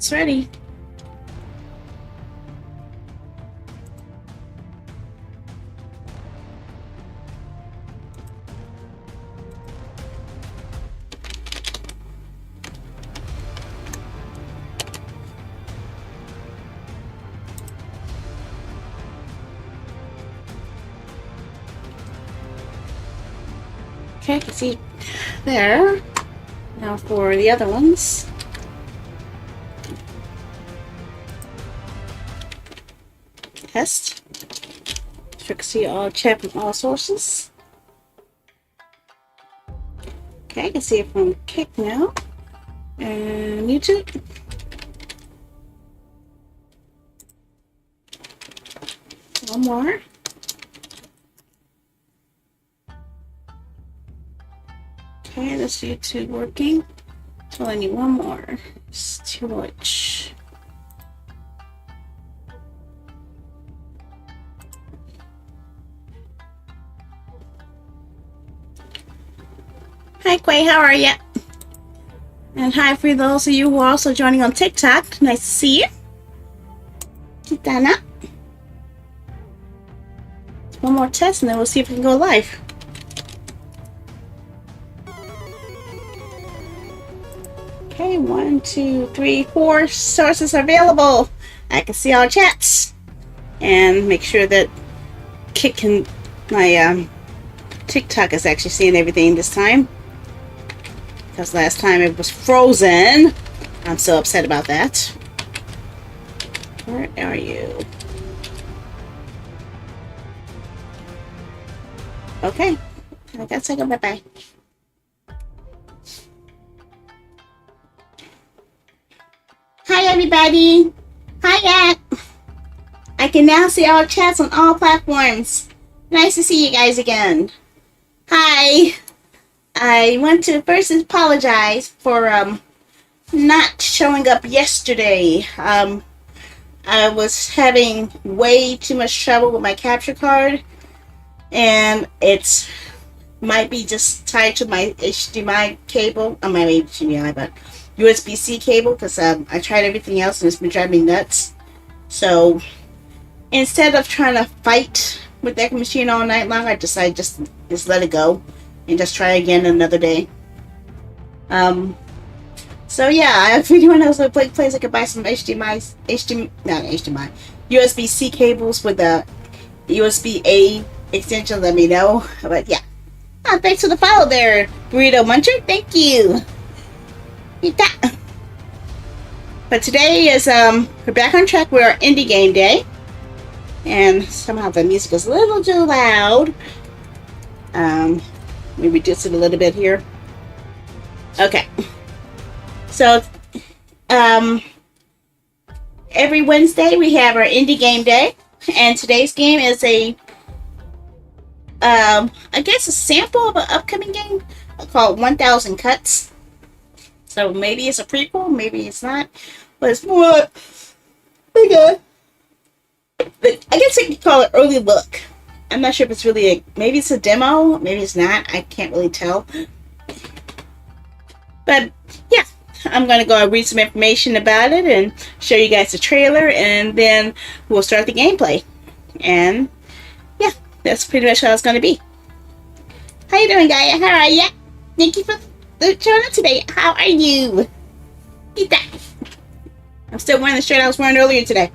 It's ready. Okay, I can see there. Now for the other ones. Test. So you can see all chat from all sources. Okay, I can see it from Kick now. And YouTube. One more. Okay, this YouTube working. So I need one more. It's too much. Hi Quay, how are ya? And hi for those of you who are also joining on TikTok. Nice to see you. Keep that up. One more test and then we'll see if we can go live. Okay, 1, 2, 3, 4 sources available. I can see all chats. And make sure that Kit can, my TikTok is actually seeing everything this time. Because last time it was frozen. I'm so upset about that. Where are you? Okay. I gotta say bye-bye. Hi everybody! Hi I can now see all chats on all platforms. Nice to see you guys again. Hi! I want to first apologize for not showing up yesterday. I was having way too much trouble with my capture card, and it's might be just tied to my HDMI cable. My HDMI, but USB-C cable, because I tried everything else and it's been driving me nuts. So instead of trying to fight with that machine all night long, I decided just let it go and just try again another day. So yeah, if anyone knows what place I could buy some USB-C cables with a USB-A extension, let me know. But yeah. Thanks for the follow there, Burrito Muncher. Thank you. But today is we're back on track with our indie game day, and somehow the music is a little too loud. Let me reduce it a little bit here. Okay. So every Wednesday we have our indie game day, and today's game is a I guess a sample of an upcoming game called 1000 Cuts. So maybe it's a prequel, maybe it's not, but it's more okay. But I guess I could call it early look. I'm not sure if it's really maybe it's a demo, maybe it's not. I can't really tell. But yeah, I'm gonna go read some information about it and show you guys the trailer, and then we'll start the gameplay. And yeah, that's pretty much how it's gonna be. How you doing, Gaia? How are ya? Thank you for showing up today. How are you? Get that. I'm still wearing the shirt I was wearing earlier today.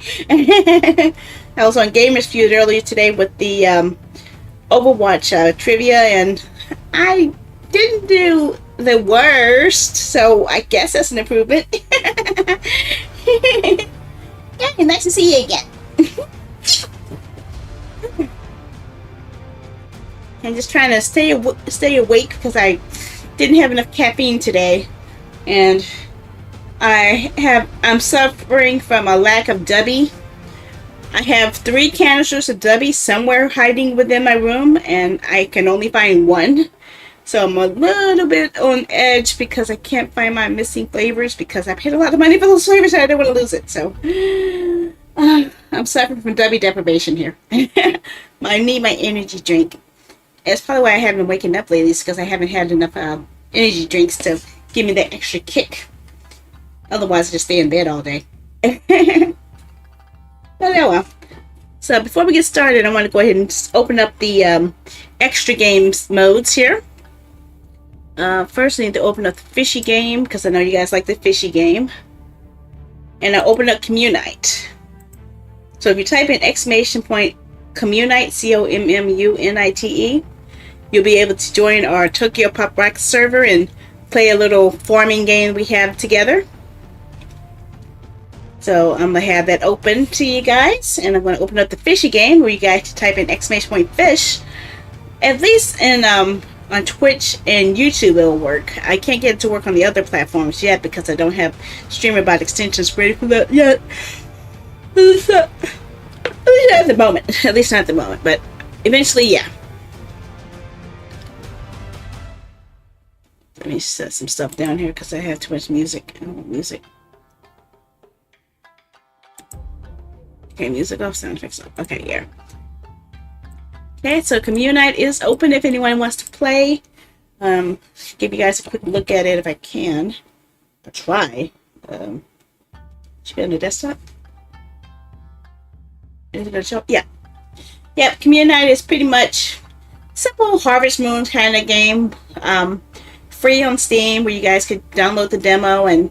I was on Gamers Feud earlier today with the Overwatch trivia, and I didn't do the worst, so I guess that's an improvement. Yeah, nice to see you again. I'm just trying to stay awake because I didn't have enough caffeine today, and I'm suffering from a lack of Dubby. I have 3 canisters of Dubby somewhere hiding within my room, and I can only find one. So I'm a little bit on edge because I can't find my missing flavors, because I paid a lot of money for those flavors and I don't want to lose it. So I'm suffering from Dubby deprivation here. I need my energy drink. That's probably why I haven't been waking up lately, is because I haven't had enough energy drinks to give me that extra kick. Otherwise, I just stay in bed all day. But oh well. So before we get started, I want to go ahead and just open up the extra games modes here. First, I need to open up the fishy game because I know you guys like the fishy game. And I open up Communite. So if you type in exclamation point Communite, COMMUNITE, you'll be able to join our Tokyo Pop Rock server and play a little farming game we have together. So I'm going to have that open to you guys, and I'm going to open up the fishy game where you guys type in exclamation point fish. At least in on Twitch and YouTube it'll work. I can't get it to work on the other platforms yet because I don't have StreamerBot extensions ready for that yet. At least not at the moment. At least not at the moment, but eventually, yeah. Let me set some stuff down here because I have too much music. I don't want music. Okay, music off, sound effects off. Okay, yeah. Okay, so Communite is open if anyone wants to play. Give you guys a quick look at it if I can. I'll try. Should be on the desktop. Is it gonna show? Yeah. Yep, Communite is pretty much simple Harvest Moon kind of game. Free on Steam where you guys could download the demo and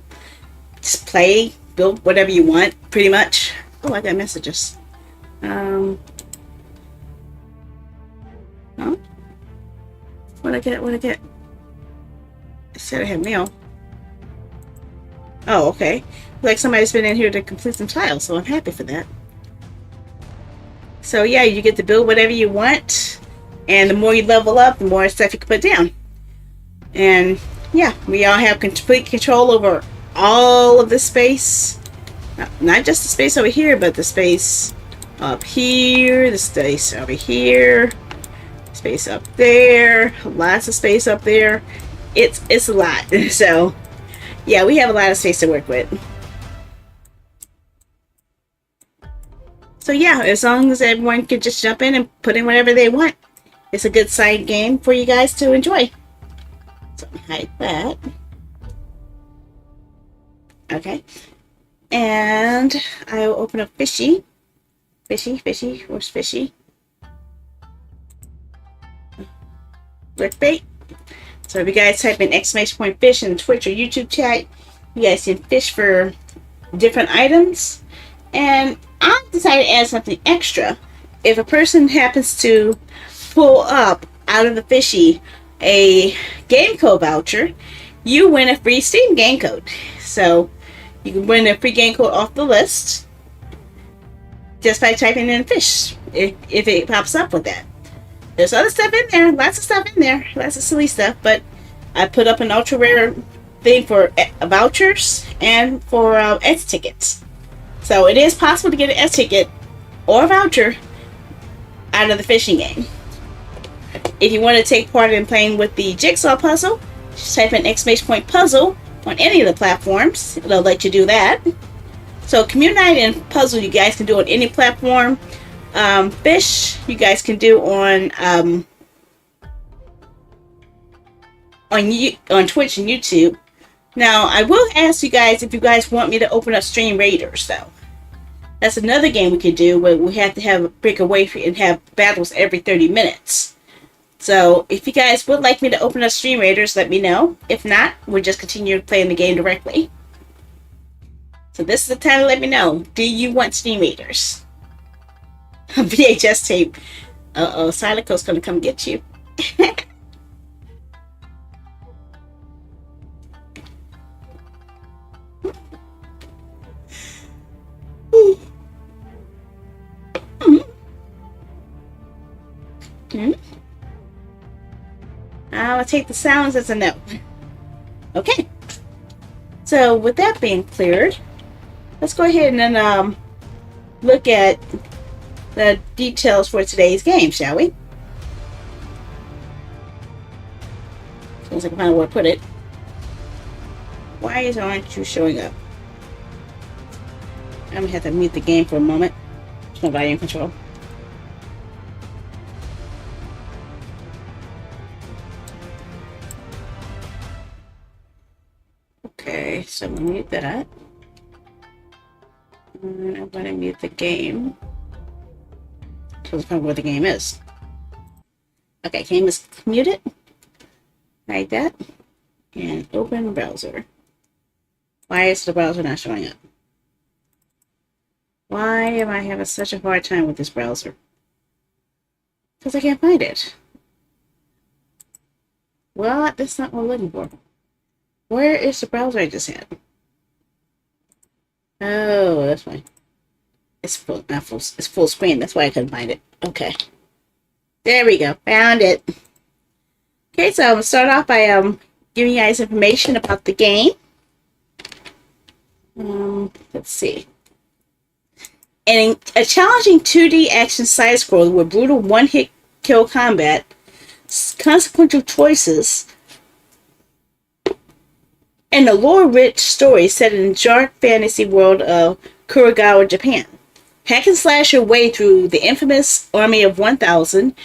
just play, build whatever you want, pretty much. Oh, I got messages. Huh? What'd I get? What'd I get? It said I had mail. Oh, okay. Like somebody's been in here to complete some tiles, so I'm happy for that. So yeah, you get to build whatever you want, and the more you level up, the more stuff you can put down. And yeah, we all have complete control over all of the space. Not just the space over here, but the space up here, the space over here, space up there, lots of space up there. It's a lot. So yeah, we have a lot of space to work with. So yeah, as long as everyone can just jump in and put in whatever they want, it's a good side game for you guys to enjoy. So hide that. Okay. And I will open up Fishy. Fishy. Where's Fishy? Clickbait. So if you guys type in exclamation point fish in Twitch or YouTube chat, you guys can fish for different items. And I decided to add something extra. If a person happens to pull up out of the Fishy a game code voucher, you win a free Steam game code. So you can win a free game code off the list just by typing in fish if it pops up with that. There's other stuff in there, lots of stuff in there, lots of silly stuff, but I put up an ultra rare thing for vouchers and for S tickets. So it is possible to get an S ticket or a voucher out of the fishing game. If you want to take part in playing with the jigsaw puzzle, just type in exclamation point puzzle on any of the platforms. It'll let you do that. So Communite and puzzle you guys can do on any platform. Fish you guys can do on Twitch and YouTube. Now I will ask you guys if you guys want me to open up Stream Raiders though. That's another game we could do where we have to break away and have battles every 30 minutes. So if you guys would like me to open up Stream Raiders, let me know. If not, we'll just continue playing the game directly. So this is the time to let me know. Do you want Stream Raiders? VHS tape. Uh-oh, Silico's gonna come get you. I'll take the sounds as a no. Okay. So with that being cleared, let's go ahead and look at the details for today's game, shall we? As soon as I can find out where to put it. Why aren't you showing up? I'm gonna have to mute the game for a moment. There's no volume control. Okay, so I'm going to mute that. And I'm going to mute the game. So let's find where the game is. Okay, game is muted. Like that. And open browser. Why is the browser not showing up? Why am I having such a hard time with this browser? Because I can't find it. Well, that's not what I'm looking for. Where is the browser I just had? Oh, that's why. It's full, not full. It's full screen. That's why I couldn't find it. Okay. There we go. Found it. Okay, so I'm going to start off by giving you guys information about the game. Let's see. And a challenging 2D action side-scroller with brutal one-hit kill combat, consequential choices, and a lore-rich story set in the dark fantasy world of Kurogawa, Japan. Hack and slash your way through the infamous Army of 1000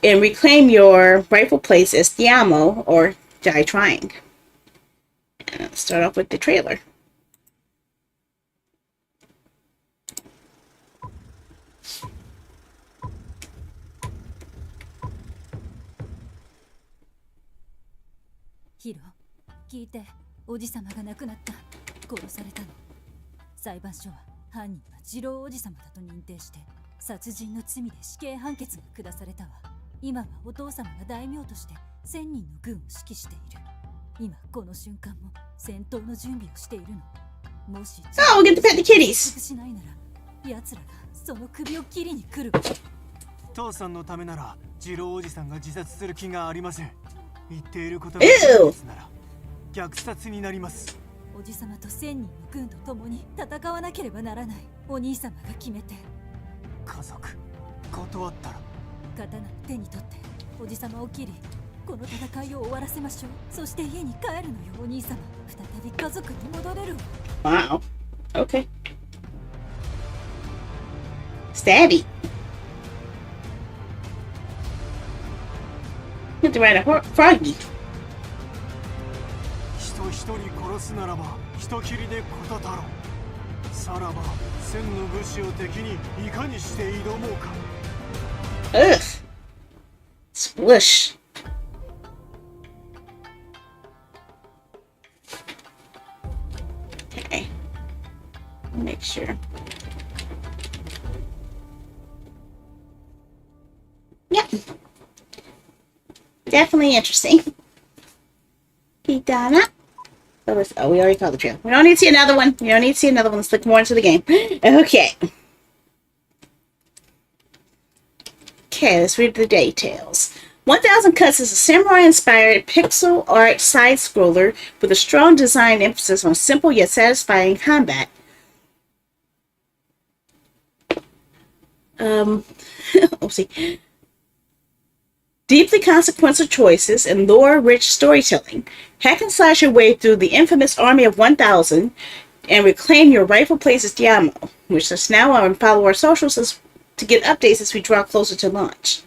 and reclaim your rightful place as Diamo, or Die Trying. And let's start off with the trailer. Hiro, 聞いて、おじさまが亡くなった。殺されたの。裁判所は犯人は次郎おじさまだと認定して殺人の罪で死刑判決が下されたわ。今はお父様が大名として1000人の軍を指揮している。今この瞬間も戦闘の準備をしているの。もし Oh, we'll get to pet the kitties. しないなら奴らがその首を切りに来るわ。父さんのためなら次郎おじさんが自殺する気がありません。言っていることが事実なら虐殺になります。おじさまと1000人の軍と共に戦わなければならない。お兄様が決めて。家族断ったら刀を手に取っておじさまを切り、この戦いを終わらせましょう。そして家に帰るのよ、お兄様。再び家族に戻れるWow. わ。Okay. Stabby. You have to write a froggy. 人一人殺すならば人斬りで事太郎。さらば千の武士を敵にいかにして挑もうか。Ugh. Splish. Okay. Make sure. Yep. Definitely interesting. Keep that up. Oh, we already called the trail. We don't need to see another one. We don't need to see another one. Let's look more into the game. Okay. Okay, let's read the details. 1000 Cuts is a samurai-inspired pixel art side-scroller with a strong design emphasis on simple yet satisfying combat. Oopsie. Deeply consequential choices and lore-rich storytelling. Hack and slash your way through the infamous Army of 1000 and reclaim your rightful place as Diamo, which is now on. Follow our socials to get updates as we draw closer to launch.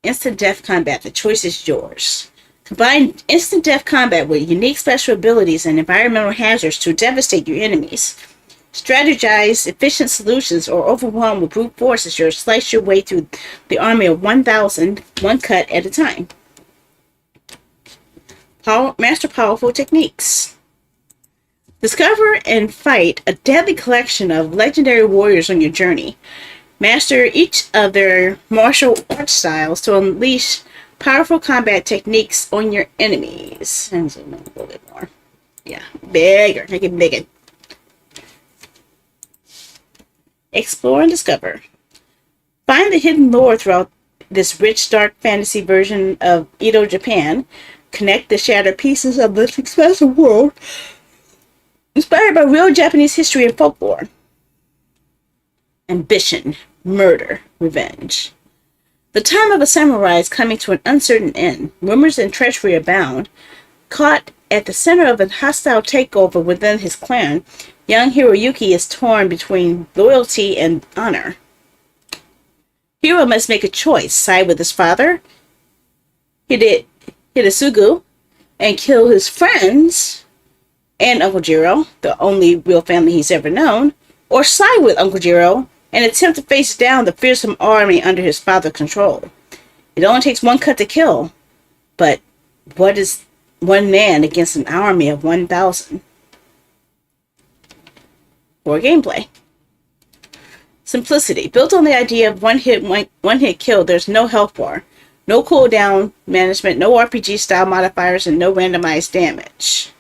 Instant death combat. The choice is yours. Combine instant death combat with unique special abilities and environmental hazards to devastate your enemies. Strategize efficient solutions or overwhelm with brute force as you slice your way through the army of 1000, one cut at a time. Master powerful techniques. Discover and fight a deadly collection of legendary warriors on your journey. Master each of their martial art styles to unleash powerful combat techniques on your enemies. And zoom in a little bit more. Yeah, bigger. Make it bigger. Explore and discover. Find the hidden lore throughout this rich, dark fantasy version of Edo, Japan. Connect the shattered pieces of this expansive world inspired by real Japanese history and folklore. Ambition, murder, revenge. The time of a samurai is coming to an uncertain end. Rumors and treachery abound. Caught at the center of a hostile takeover within his clan, young Hiroyuki is torn between loyalty and honor. Hiro must make a choice: side with his father, Hidetsugu, and kill his friends, and Uncle Jiro, the only real family he's ever known, or side with Uncle Jiro and attempt to face down the fearsome army under his father's control. It only takes one cut to kill, but what is one man against an army of 1,000? For gameplay. Simplicity. Built on the idea of one hit kill, there's no health bar, no cooldown management, no RPG style modifiers, and no randomized damage.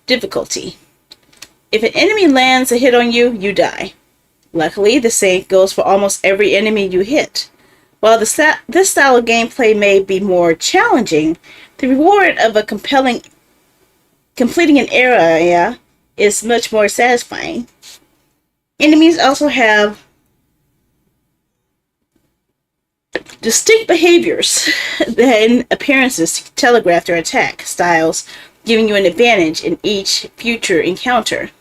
Difficulty. If an enemy lands a hit on you, you die. Luckily, the same goes for almost every enemy you hit. While this style of gameplay may be more challenging, the reward of completing an area is much more satisfying. Enemies also have distinct behaviors and appearances to telegraph their attack styles, giving you an advantage in each future encounter.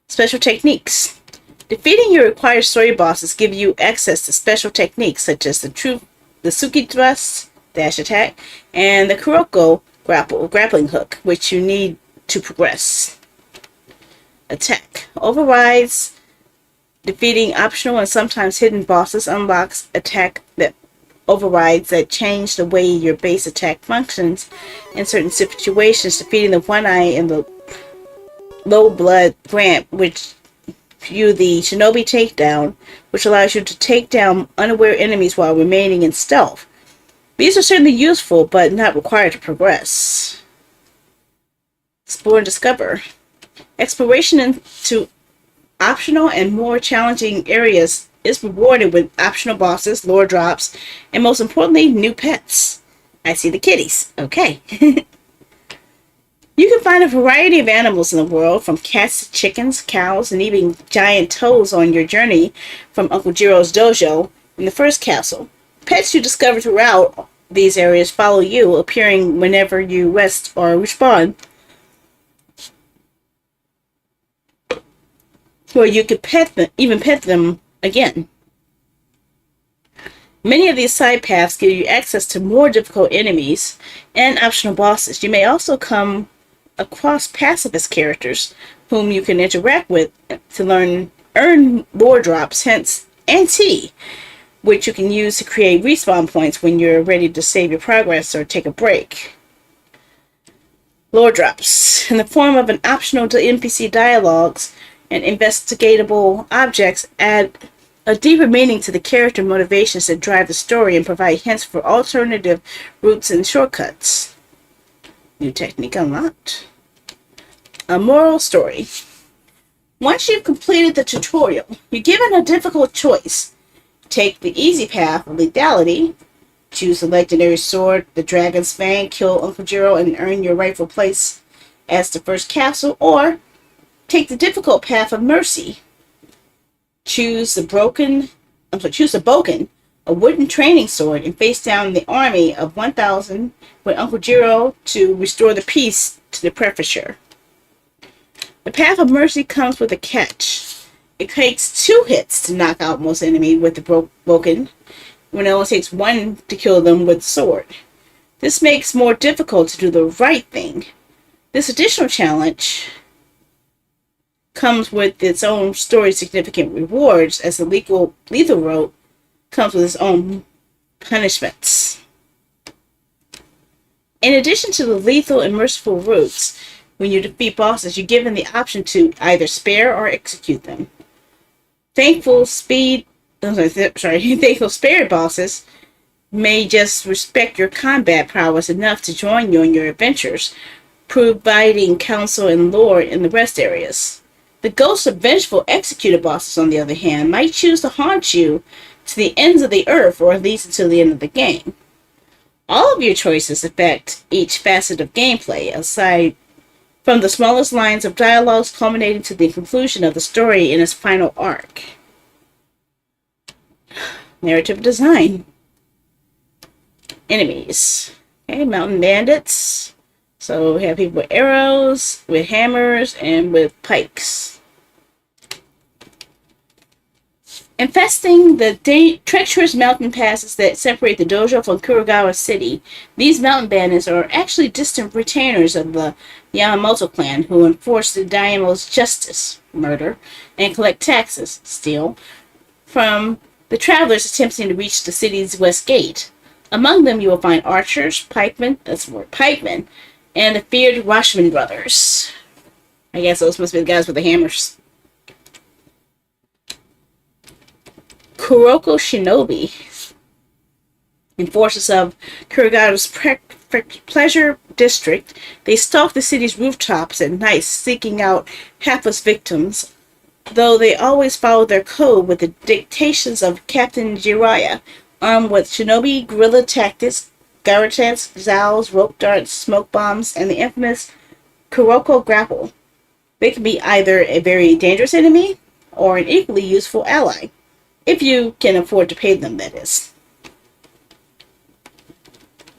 Special techniques. Defeating your required story bosses give you access to special techniques such as the Suki thrust, dash attack, and the Kuroko grappling hook, which you need to progress. Attack. Overrides. Defeating optional and sometimes hidden bosses unlocks attack that overrides that change the way your base attack functions in certain situations. Defeating the One Eye and the Low Blood Grant, which you the Shinobi takedown, which allows you to take down unaware enemies while remaining in stealth. These are certainly useful, but not required to progress. Explore and discover. Exploration into optional and more challenging areas is rewarded with optional bosses, lore drops, and most importantly, new pets. I see the kitties. Okay. You can find a variety of animals in the world, from cats to chickens, cows, and even giant toads on your journey from Uncle Jiro's dojo in the first castle. Pets you discover throughout these areas follow you, appearing whenever you rest or respawn, where you could even pet them again. Many of these side paths give you access to more difficult enemies and optional bosses. You may also come across pacifist characters whom you can interact with to earn lore drops, hints, and tea, which you can use to create respawn points when you're ready to save your progress or take a break. Lore drops. In the form of an optional to NPC dialogues and investigatable objects, add a deeper meaning to the character motivations that drive the story and provide hints for alternative routes and shortcuts. New technique unlocked. A moral story. Once you've completed the tutorial, you're given a difficult choice. Take the easy path of lethality. Choose the legendary sword, the Dragon's Fang, kill Uncle Jiro, and earn your rightful place as the first castle, or take the difficult path of mercy. Choose the Boken, a wooden training sword, and face down the army of 1,000 with Uncle Jiro to restore the peace to the prefecture. The path of mercy comes with a catch. It takes 2 hits to knock out most enemies with the Boken, when it only takes 1 to kill them with the sword. This makes it more difficult to do the right thing. This additional challenge comes with its own story significant rewards, as the lethal route comes with its own punishments. In addition to the lethal and merciful routes, when you defeat bosses, you're given the option to either spare or execute them. Thankful spared bosses may just respect your combat prowess enough to join you in your adventures, providing counsel and lore in the rest areas. The ghosts of vengeful executed bosses, on the other hand, might choose to haunt you to the ends of the earth, or at least until the end of the game. All of your choices affect each facet of gameplay, aside from the smallest lines of dialogues culminating to the conclusion of the story in its final arc. Narrative design. Enemies. Okay, mountain bandits. So we have people with arrows, with hammers, and with pikes. Infesting the treacherous mountain passes that separate the dojo from Kurogawa City, these mountain bandits are actually distant retainers of the Yamamoto clan who enforce the daimyo's justice, murder, and collect taxes, steal, from the travelers attempting to reach the city's west gate. Among them you will find archers, pikemen, that's the word, pikemen, and the feared Rashomon brothers. I guess those must be the guys with the hammers. Kuroko Shinobi, enforcers of Kurogawa's pleasure district, they stalk the city's rooftops at night seeking out hapless victims, though they always follow their code with the dictations of Captain Jiraiya, armed with shinobi guerrilla tactics, garatets, zows, rope darts, smoke bombs, and the infamous Kuroko grapple. They can be either a very dangerous enemy or an equally useful ally. If you can afford to pay them, that is.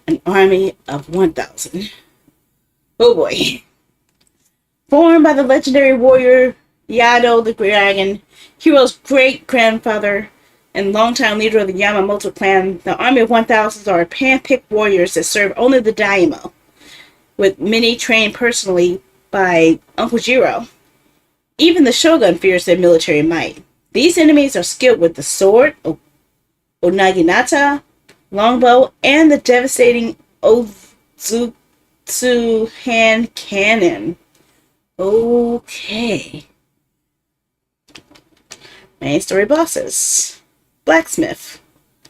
An army of 1,000. Oh boy. Formed by the legendary warrior Yado the Dragon, Hiro's great-grandfather and longtime leader of the Yamamoto clan, the army of 1,000 are hand-picked warriors that serve only the daimyo, with many trained personally by Uncle Jiro. Even the shogun fears their military might. These enemies are skilled with the sword, onaginata, longbow, and the devastating ozutsu hand cannon. Okay. Main story bosses. Blacksmith.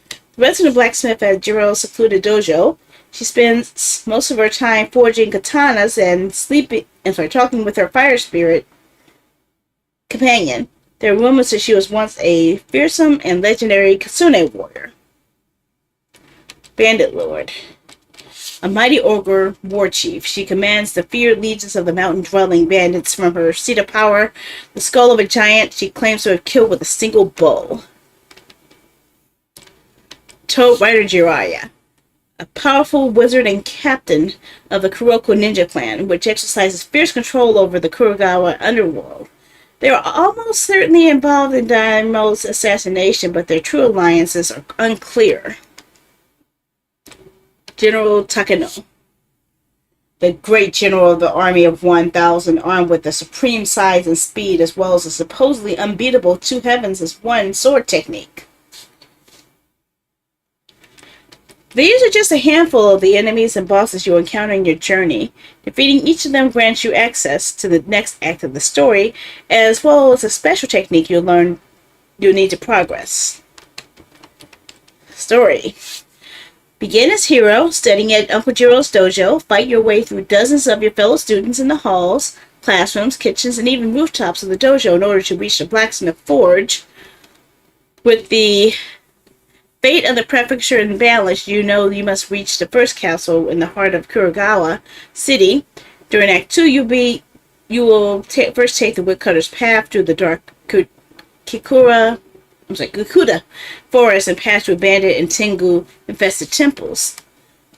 The resident blacksmith at Jiro's secluded dojo. She spends most of her time forging katanas and talking with her fire spirit companion. There are rumors that she was once a fearsome and legendary Kitsune warrior. Bandit Lord. A mighty ogre war chief, she commands the feared legions of the mountain-dwelling bandits from her seat of power, the skull of a giant she claims to have killed with a single bow. Toad Rider Jiraiya. A powerful wizard and captain of the Kuroko ninja clan, which exercises fierce control over the Kurogawa underworld. They are almost certainly involved in Daimyo's assassination, but their true alliances are unclear. General Takano. The great general of the army of 1,000, armed with the supreme size and speed, as well as a supposedly unbeatable two heavens as one sword technique. These are just a handful of the enemies and bosses you'll encounter in your journey. Defeating each of them grants you access to the next act of the story, as well as a special technique you'll need to progress. Story. Begin as Hiro, studying at Uncle Jiro's dojo. Fight your way through dozens of your fellow students in the halls, classrooms, kitchens, and even rooftops of the dojo in order to reach the blacksmith forge. With the fate of the prefecture in balance, you know you must reach the first castle in the heart of Kurogawa City. During Act 2, you will first take the woodcutter's path through the dark Gikuda forest and pass through bandit and Tengu infested temples.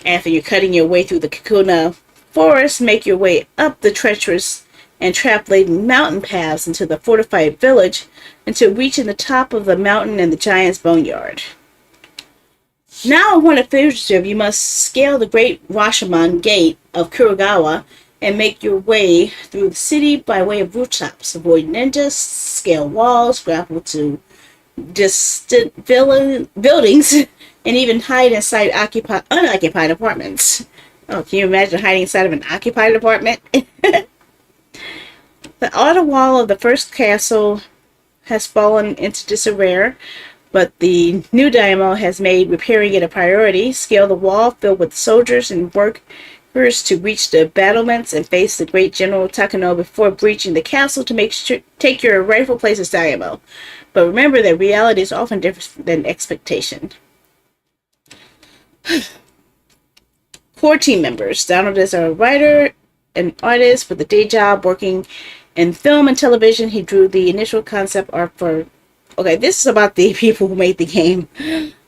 After you're cutting your way through the Gikuda forest, make your way up the treacherous and trap-laden mountain paths into the fortified village until reaching the top of the mountain and the giant's boneyard. Now, on a fugitive, you must scale the great Rashomon gate of Kurogawa and make your way through the city by way of rooftops. Avoid ninjas, scale walls, grapple to distant buildings, and even hide inside unoccupied apartments. Oh, can you imagine hiding inside of an occupied apartment? The outer wall of the first castle has fallen into disarray, but the new daimyo has made repairing it a priority. Scale the wall filled with soldiers and workers to reach the battlements and face the great General Takano before breaching the castle to take your rightful place as daimyo. But remember that reality is often different than expectation. Core team members. Donald is a writer and artist with a day job working in film and television. He drew the initial concept art for... Okay, this is about the people who made the game.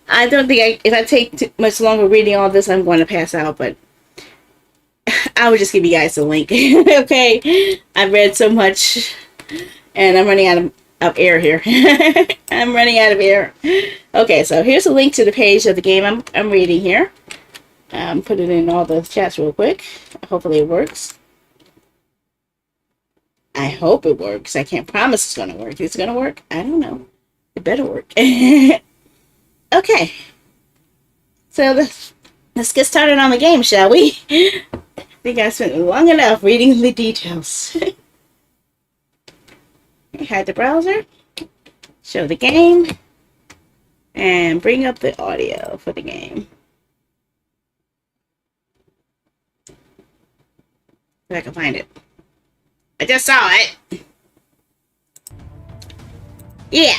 I don't think if I take too much longer reading all this, I'm going to pass out, but I will just give you guys the link. Okay, I've read so much, and I'm running out of air here. I'm running out of air. Okay, so here's a link to the page of the game I'm reading here. Put it in all the chats real quick. Hopefully it works. I hope it works. I can't promise it's going to work. Is it going to work? I don't know. It better work. Okay. So let's get started on the game, shall we? I think I spent long enough reading the details. Hide the browser. Show the game. And bring up the audio for the game. If I can find it. I just saw it. Yeah.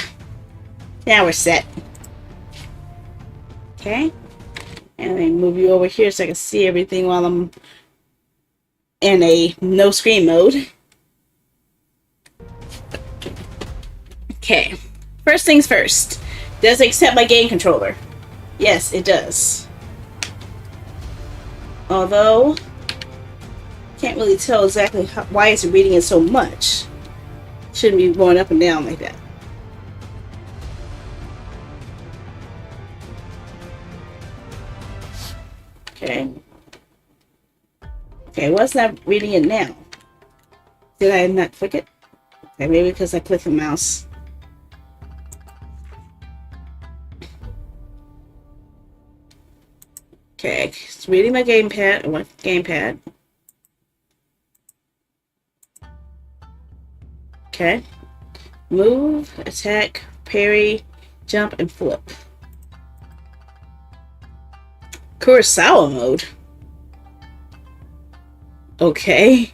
Now we're set. Okay. And then move you over here so I can see everything while I'm in a no screen mode. Okay. First things first. Does it accept my game controller? Yes, it does. Although, can't really tell exactly why it's reading it so much. Shouldn't be going up and down like that. Okay. Okay, what's not reading it now? Did I not click it? Okay, maybe because I clicked the mouse. Okay, it's reading my gamepad. What gamepad? Okay. Move, attack, parry, jump, and flip. Kurosawa mode. Okay.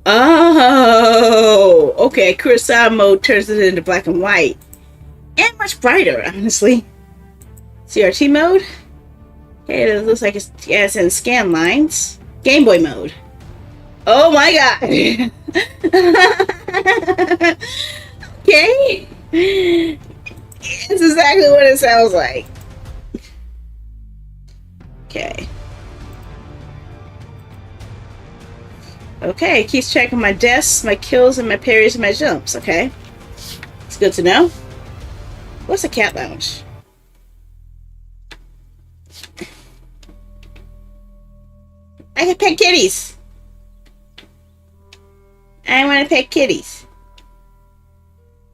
Oh, okay. Kurosawa mode turns it into black and white. And much brighter, honestly. CRT mode. Okay, it looks like it's in scan lines. Game Boy mode. Oh my god. Okay. It's exactly what it sounds like. Okay. Okay, it keeps track of my deaths, my kills, and my parries and my jumps. Okay. It's good to know. What's a cat lounge? I can pet kitties. I want to pet kitties.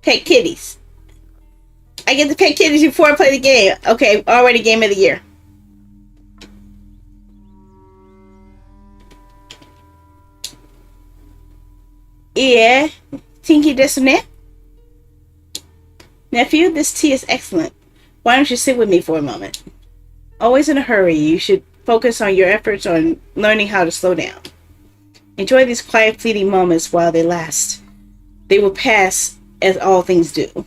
Pet kitties. I get to pet kitties before I play the game. Okay, already game of the year. Yeah, Tinky desu ne? Nephew, this tea is excellent. Why don't you sit with me for a moment? Always in a hurry, you should focus on your efforts on learning how to slow down. Enjoy these quiet, fleeting moments while they last. They will pass, as all things do.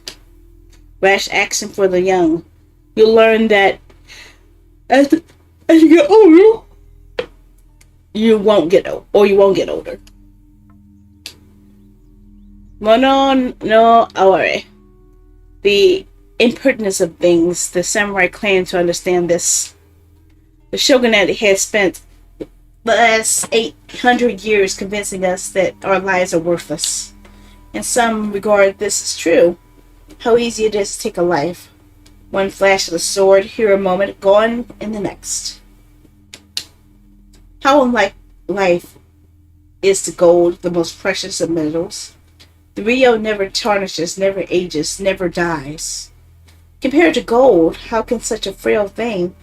Rash action for the young. You'll learn that as you get older, you won't get old, or you won't get older. Mono no aware. The impertinence of things. The samurai claim to understand this. The shogunate has spent the last 800 years convincing us that our lives are worthless. In some regard, this is true. How easy it is to take a life. One flash of the sword, here a moment, gone in the next. How unlike life is to gold, the most precious of metals. The Rio never tarnishes, never ages, never dies. Compared to gold, how can such a frail thing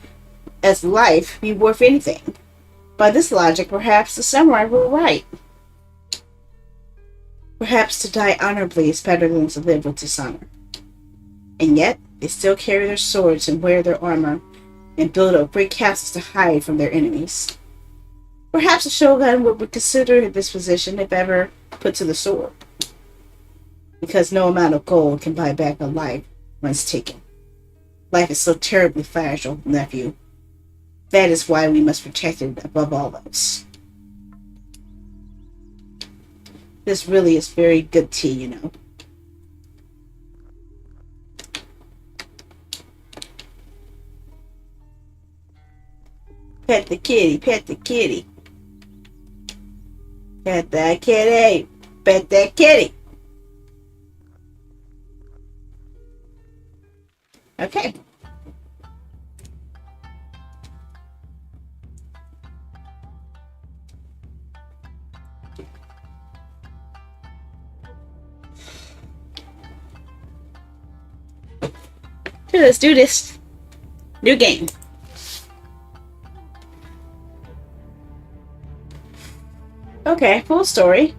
as life be worth anything? By this logic, perhaps the samurai were right. Perhaps to die honorably is better than to live with dishonor. And yet, they still carry their swords and wear their armor and build up great castles to hide from their enemies. Perhaps a shogun would reconsider this position if ever put to the sword. Because no amount of gold can buy back a life once taken. Life is so terribly fragile, nephew. That is why we must protect it above all else. This really is very good tea, you know. Pet the kitty, pet the kitty. Pet that kitty, pet that kitty. Okay. Okay, let's do this. New game. Okay, full story.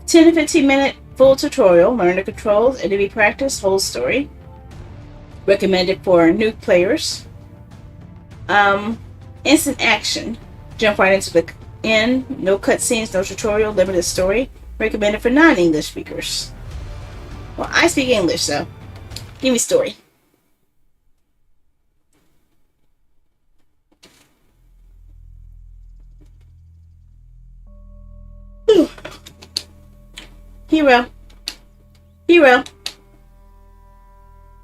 10 to 15 minute full tutorial. Learn the controls, enemy practice, whole story. Recommended for new players. Instant action. Jump right into the end. No cutscenes, no tutorial, limited story. Recommended for non-English speakers. Well, I speak English, so give me story. Hero. Hero.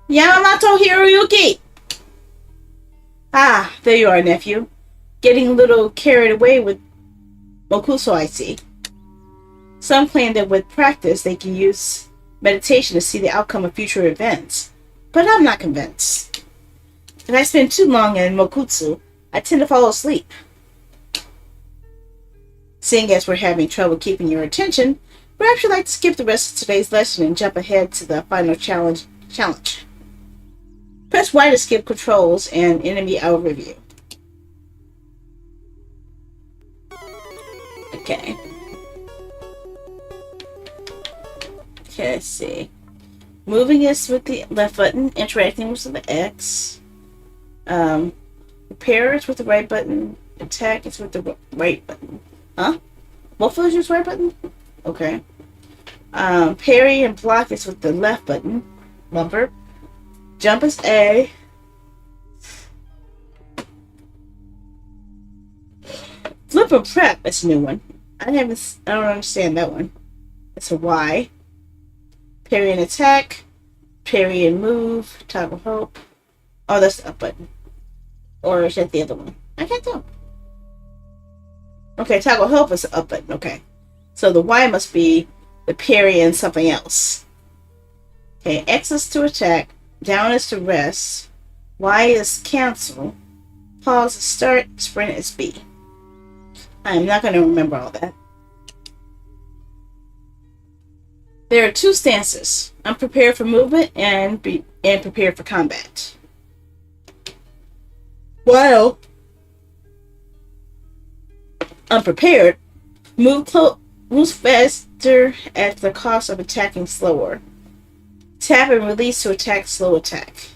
Yamamoto Hiroyuki! Ah, there you are, nephew. Getting a little carried away with Mokuso, I see. Some claim that with practice they can use meditation to see the outcome of future events. But I'm not convinced. If I spend too long in Mokutsu, I tend to fall asleep. Seeing as we're having trouble keeping your attention, perhaps you'd like to skip the rest of today's lesson and jump ahead to the final challenge. Press Y to skip controls and enemy overview. Okay. Okay, let's see. Moving is with the left button, interacting with the X. Repair is with the right button, attack is with the right button. Huh? Both of those use right button? Okay. Parry and block is with the left button. Bumper. Jump is A. Flip and prep is a new one. I don't understand that one. It's a Y. Parry and attack. Parry and move. Toggle hope. Oh, that's the up button. Or is that the other one? I can't tell. Okay, toggle help is the up button. Okay. So the Y must be the parry and something else. Okay, X is to attack. Down is to rest. Y is cancel. Pause is start. Sprint is B. I'm not going to remember all that. There are two stances. Unprepared for movement and prepared for combat. While unprepared, moves faster at the cost of attacking slower. Tap and release to attack slow attack.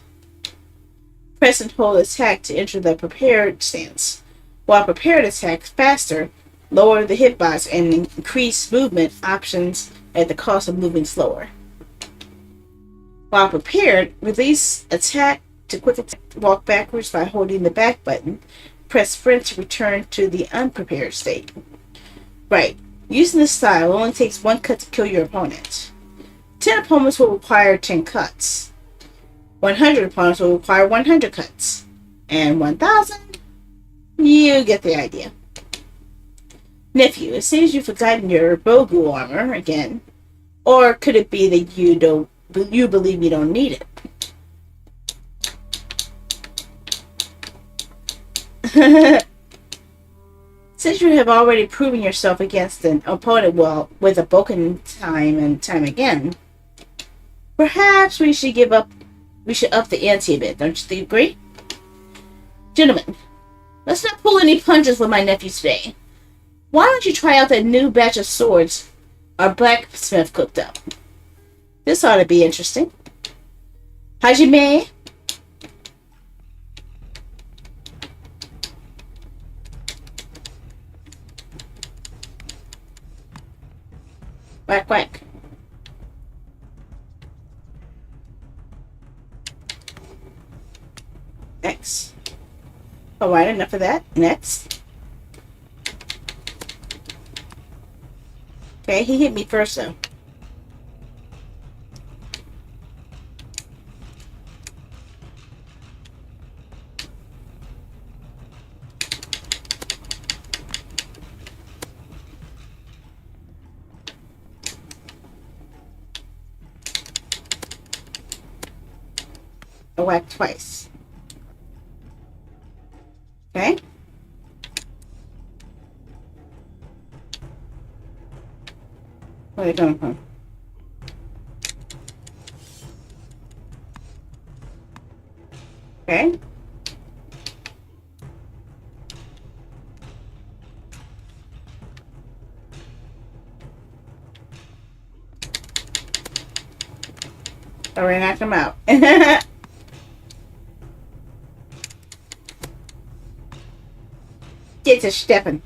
Press and hold attack to enter the prepared stance. While prepared attack faster, lower the hitbox and increase movement options at the cost of moving slower. While prepared, release attack to quick attack, walk backwards by holding the back button. Press sprint to return to the unprepared state. Right. Using this style only takes 1 cut to kill your opponent. 10 opponents will require 10 cuts. 100 opponents will require 100 cuts. And 1,000? You get the idea. Nephew, it seems you've forgotten your Bogu armor again. Or could it be that you believe you don't need it? Since you have already proven yourself against an opponent well with a broken time and time again, perhaps we should up the ante a bit, don't you agree? Gentlemen, let's not pull any punches with my nephew today. Why don't you try out that new batch of swords our blacksmith cooked up? This ought to be interesting. Hajime? Whack, whack. X. Alright, enough of that. Next. Okay, he hit me first, though. a whack twice. Okay? Where are they coming from? Okay? Already knocked him out. Get to stepping.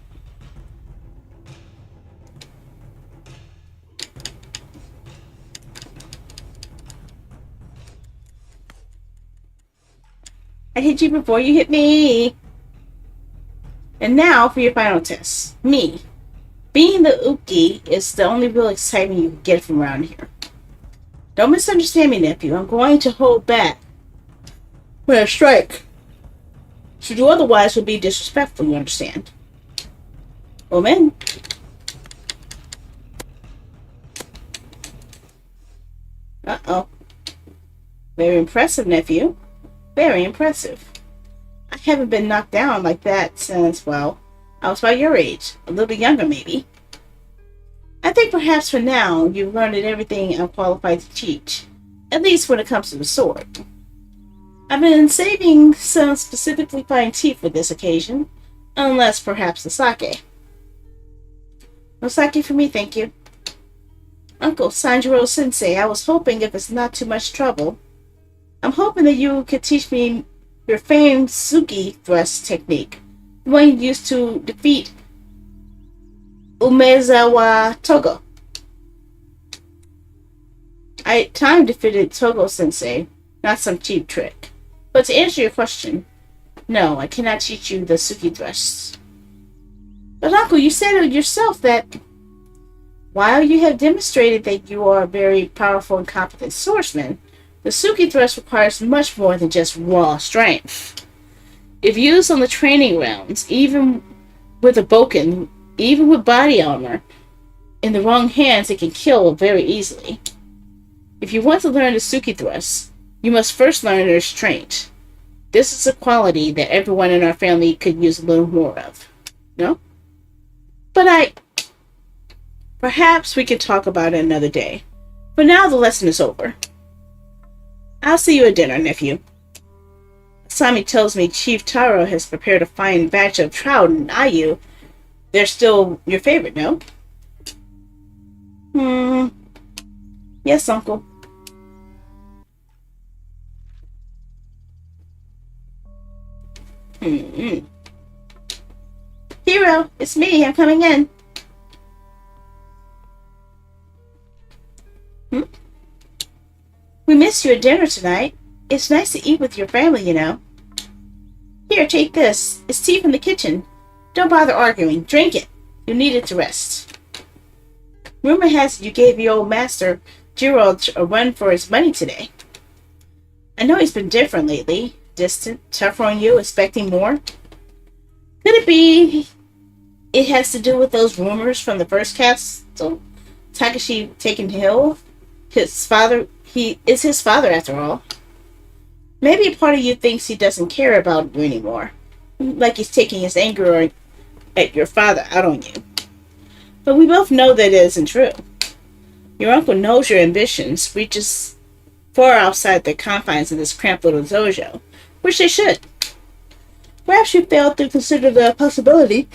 I hit you before you hit me. And now for your final test. Me. Being the Uki is the only real excitement you can get from around here. Don't misunderstand me, nephew. I'm going to hold back when I strike. To do otherwise would be disrespectful, you understand? Woman. Uh-oh. Very impressive, nephew. Very impressive. I haven't been knocked down like that since, well, I was about your age. A little bit younger, maybe. I think perhaps for now, you've learned everything I'm qualified to teach. At least when it comes to the sword. I've been saving some specifically fine tea for this occasion. Unless perhaps the sake. No sake for me, thank you. Uncle Sanjiro-sensei, I was hoping if it's not too much trouble, I'm hoping that you could teach me your famed Suki thrust technique. The one you used to defeat Umezawa Togo. Time defeated Togo-sensei, not some cheap trick. But to answer your question, no, I cannot teach you the Suki thrusts. But Uncle, you said it yourself that while you have demonstrated that you are a very powerful and competent swordsman, the Suki thrust requires much more than just raw strength. If used on the training rounds, even with a boken, even with body armor, in the wrong hands it can kill very easily. If you want to learn the Suki thrust, you must first learn the restraint. This is a quality that everyone in our family could use a little more of. No? But perhaps we can talk about it another day. For now, the lesson is over. I'll see you at dinner, nephew. Asami tells me Chief Taro has prepared a fine batch of trout and ayu. They're still your favorite, no? Yes, Uncle. Hero, it's me. I'm coming in. We missed you at dinner tonight. It's nice to eat with your family, you know. Here, take this. It's tea from the kitchen. Don't bother arguing. Drink it. You need it to rest. Rumor has it you gave your old master, Jiro, a run for his money today. I know he's been different lately. Distant, tougher on you, expecting more. Could it be it has to do with those rumors from the first castle? Takashi taking Hill? His father, he is his father after all. Maybe a part of you thinks he doesn't care about you anymore. Like he's taking his anger at your father out on you. But we both know that it isn't true. Your uncle knows your ambitions reaches far outside the confines of this cramped little dojo. Which they should. Perhaps you failed to consider the possibility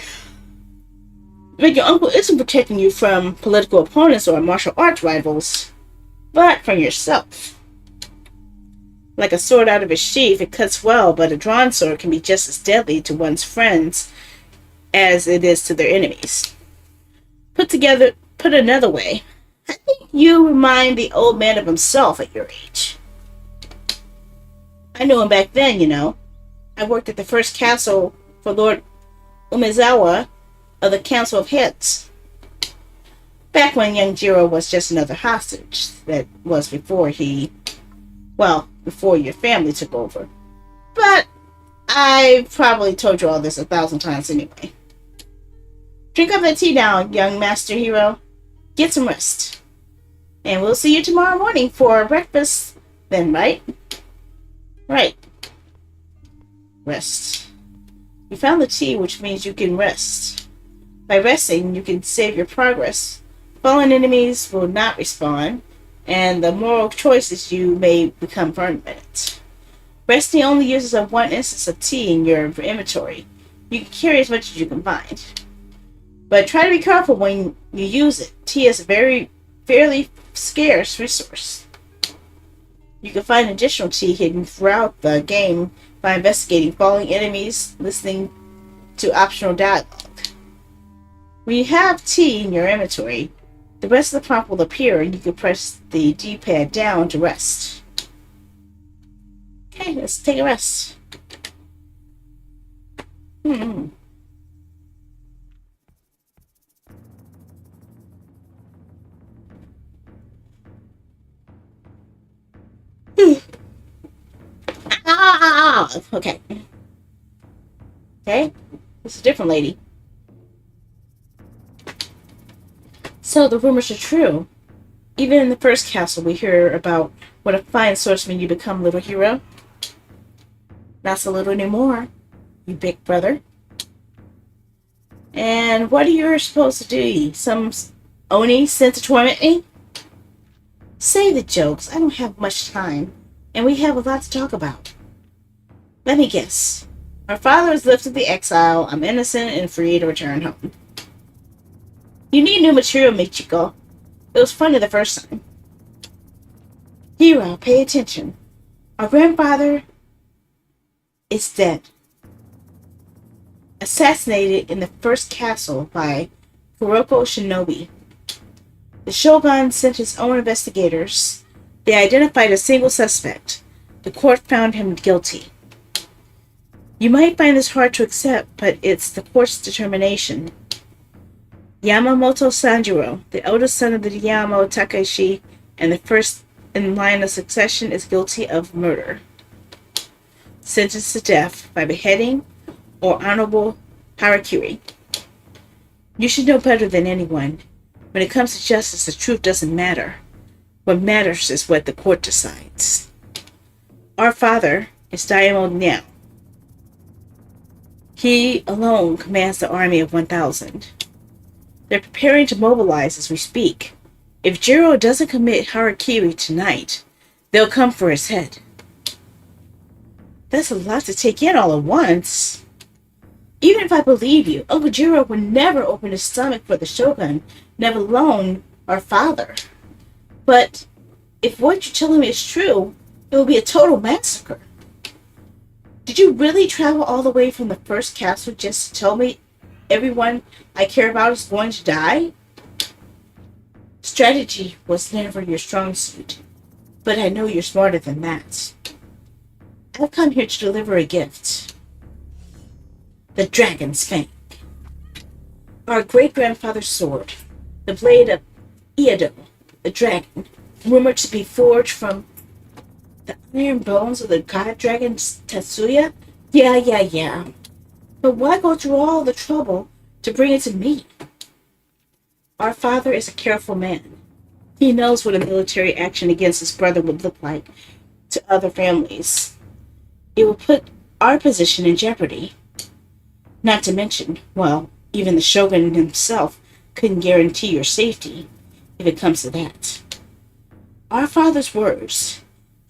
that your uncle isn't protecting you from political opponents or martial arts rivals, but from yourself. Like a sword out of its sheath, it cuts well, but a drawn sword can be just as deadly to one's friends as it is to their enemies. Put another way, I think you remind the old man of himself at your age. I knew him back then, you know. I worked at the first castle for Lord Umezawa of the Council of Heads. Back when young Jiro was just another hostage. That was before before your family took over. But I've probably told you all this 1,000 times anyway. Drink up that tea now, young Master Hero. Get some rest. And we'll see you tomorrow morning for breakfast then, right? Right. Rest. You found the tea, which means you can rest. By resting, you can save your progress. Fallen enemies will not respawn, and the moral choices you may become permanent. Resting only uses up one instance of tea in your inventory. You can carry as much as you can find. But try to be careful when you use it. Tea is a fairly scarce resource. You can find additional tea hidden throughout the game by investigating falling enemies, listening to optional dialogue. When you have tea in your inventory, the rest of the prompt will appear and you can press the D-pad down to rest. Okay, let's take a rest. Okay. Okay, this is a different lady. So the rumors are true. Even in the first castle, we hear about what a fine swordsman you become, little hero. Not so little anymore, you big brother. And what are you supposed to do? Some Oni sent to torment me? Say the jokes. I don't have much time, and we have a lot to talk about. Let me guess. Our father has lifted the exile. I'm innocent and free to return home. You need new material, Michiko. It was funny the first time. Hero, pay attention. Our grandfather is dead. Assassinated in the first castle by Kuroko Shinobi. The Shogun sent his own investigators. They identified a single suspect. The court found him guilty. You might find this hard to accept, but it's the court's determination. Yamamoto Sanjiro, the eldest son of the Yamamoto Takeshi and the first in line of succession, is guilty of murder. Sentenced to death by beheading or honorable harakiri. You should know better than anyone. When it comes to justice, the truth doesn't matter. What matters is what the court decides. Our father is Daimyo now. He alone commands the army of 1,000. They're preparing to mobilize as we speak. If Jiro doesn't commit harakiri tonight, they'll come for his head. That's a lot to take in all at once. Even if I believe you, Uncle Jiro would never open his stomach for the Shogun, never alone our father. But if what you're telling me is true, it will be a total massacre. Did you really travel all the way from the first castle just to tell me everyone I care about is going to die? Strategy was never your strong suit, but I know you're smarter than that. I've come here to deliver a gift. The Dragon's Fang. Our great-grandfather's sword. The blade of Iado, the dragon, rumored to be forged from the iron bones of the god dragon Tetsuya? Yeah. But why go through all the trouble to bring it to me? Our father is a careful man. He knows what a military action against his brother would look like to other families. It will put our position in jeopardy. Not to mention, well, even the Shogun himself couldn't guarantee your safety if it comes to that. Our father's words.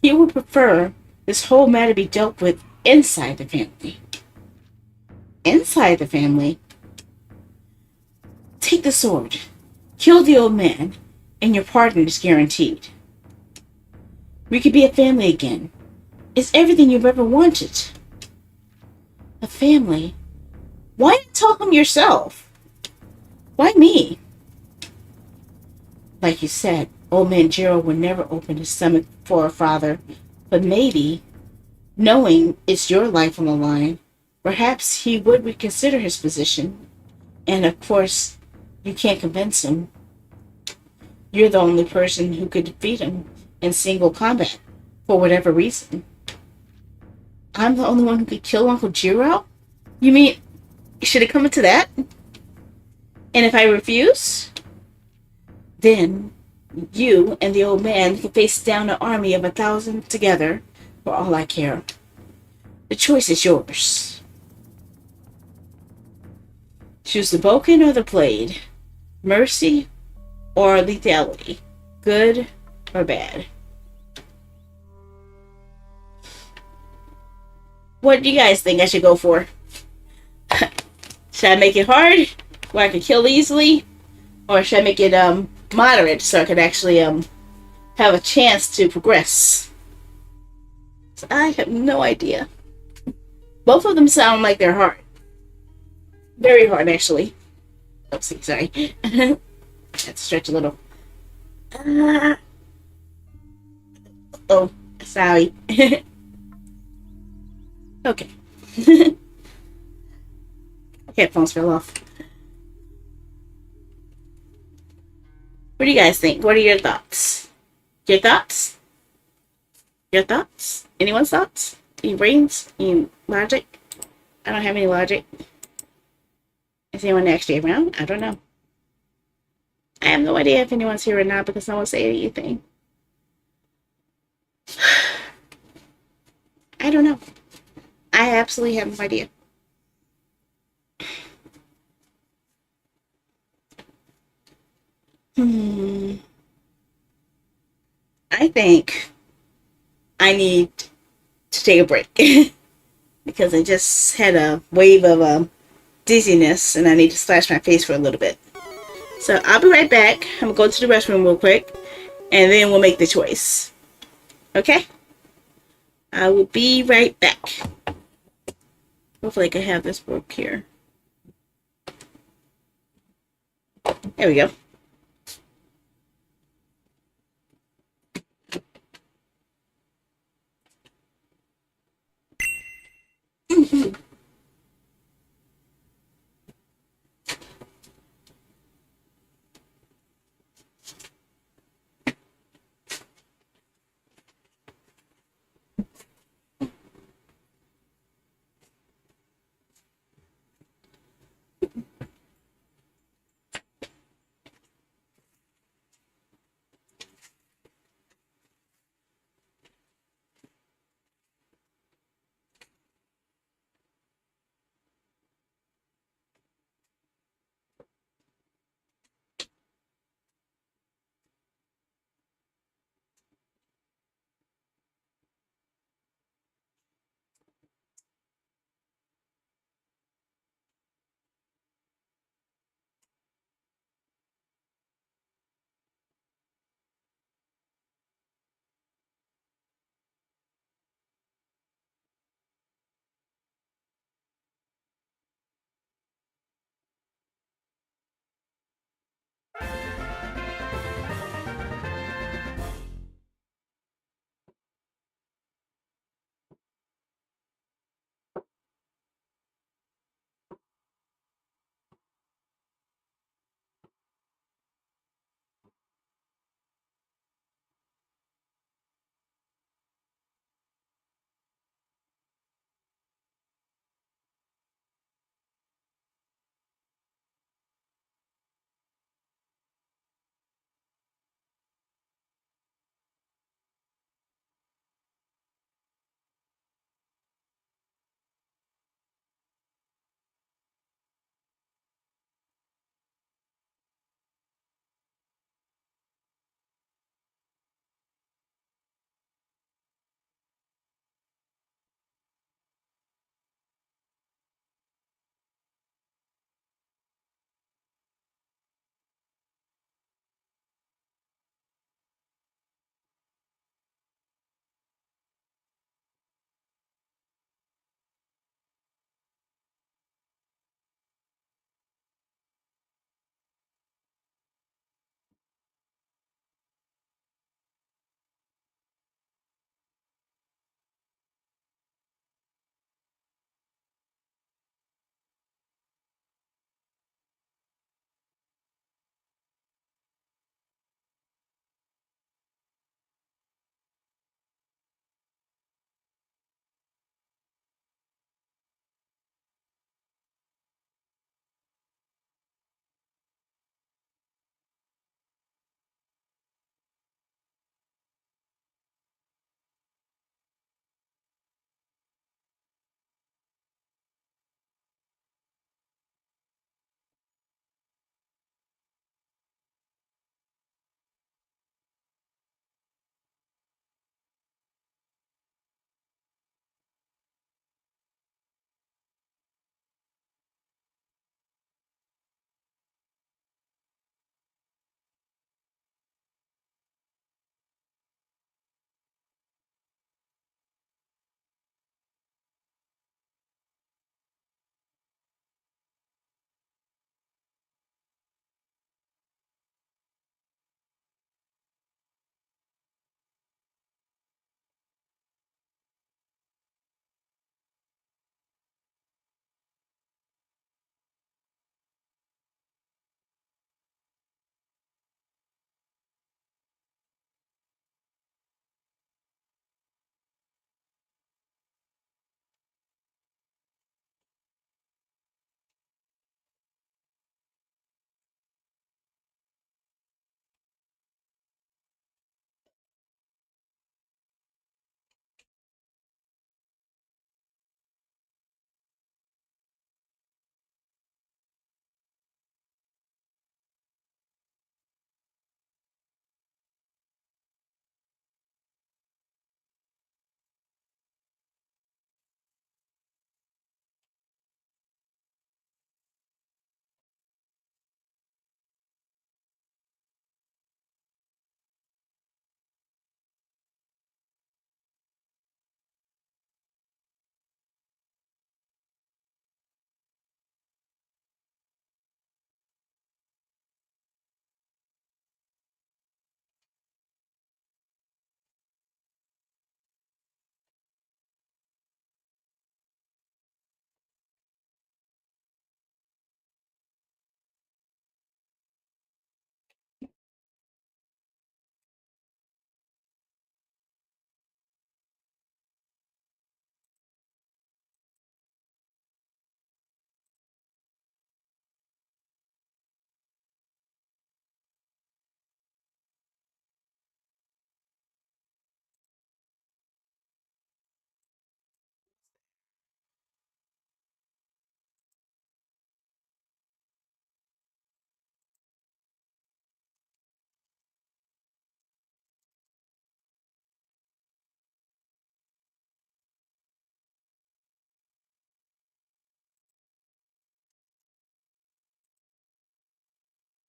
He would prefer this whole matter be dealt with inside the family. Inside the family? Take the sword. Kill the old man, and your pardon is guaranteed. We could be a family again. It's everything you've ever wanted. A family? Why not tell him yourself? Why me? Like you said, old man Jiro would never open his stomach for a father, but maybe, knowing it's your life on the line, perhaps he would reconsider his position. And of course, you can't convince him. You're the only person who could defeat him in single combat, for whatever reason. I'm the only one who could kill Uncle Jiro? You mean, should it come to that? And if I refuse? Then you and the old man can face down an army of 1,000 together, for all I care. The choice is yours. Choose the Vulcan or the Blade. Mercy or lethality. Good or bad. What do you guys think I should go for? Should I make it hard, where I can kill easily? Or should I make it moderate, so I can actually have a chance to progress? So I have no idea. Both of them sound like they're hard. Very hard, actually. Oopsie, sorry. Let's stretch a little. Oh, sorry. Okay. Headphones fell off. What do you guys think? What are your thoughts? Your thoughts? Your thoughts? Anyone's thoughts? Any brains? Any logic? I don't have any logic. Is anyone actually around? I don't know. I have no idea if anyone's here or not because no one's saying anything. I don't know. I absolutely have no idea. I think I need to take a break because I just had a wave of dizziness and I need to splash my face for a little bit. So I'll be right back. I'm gonna go to the restroom real quick and then we'll make the choice. Okay? I will be right back. Hopefully I can have this work here. There we go.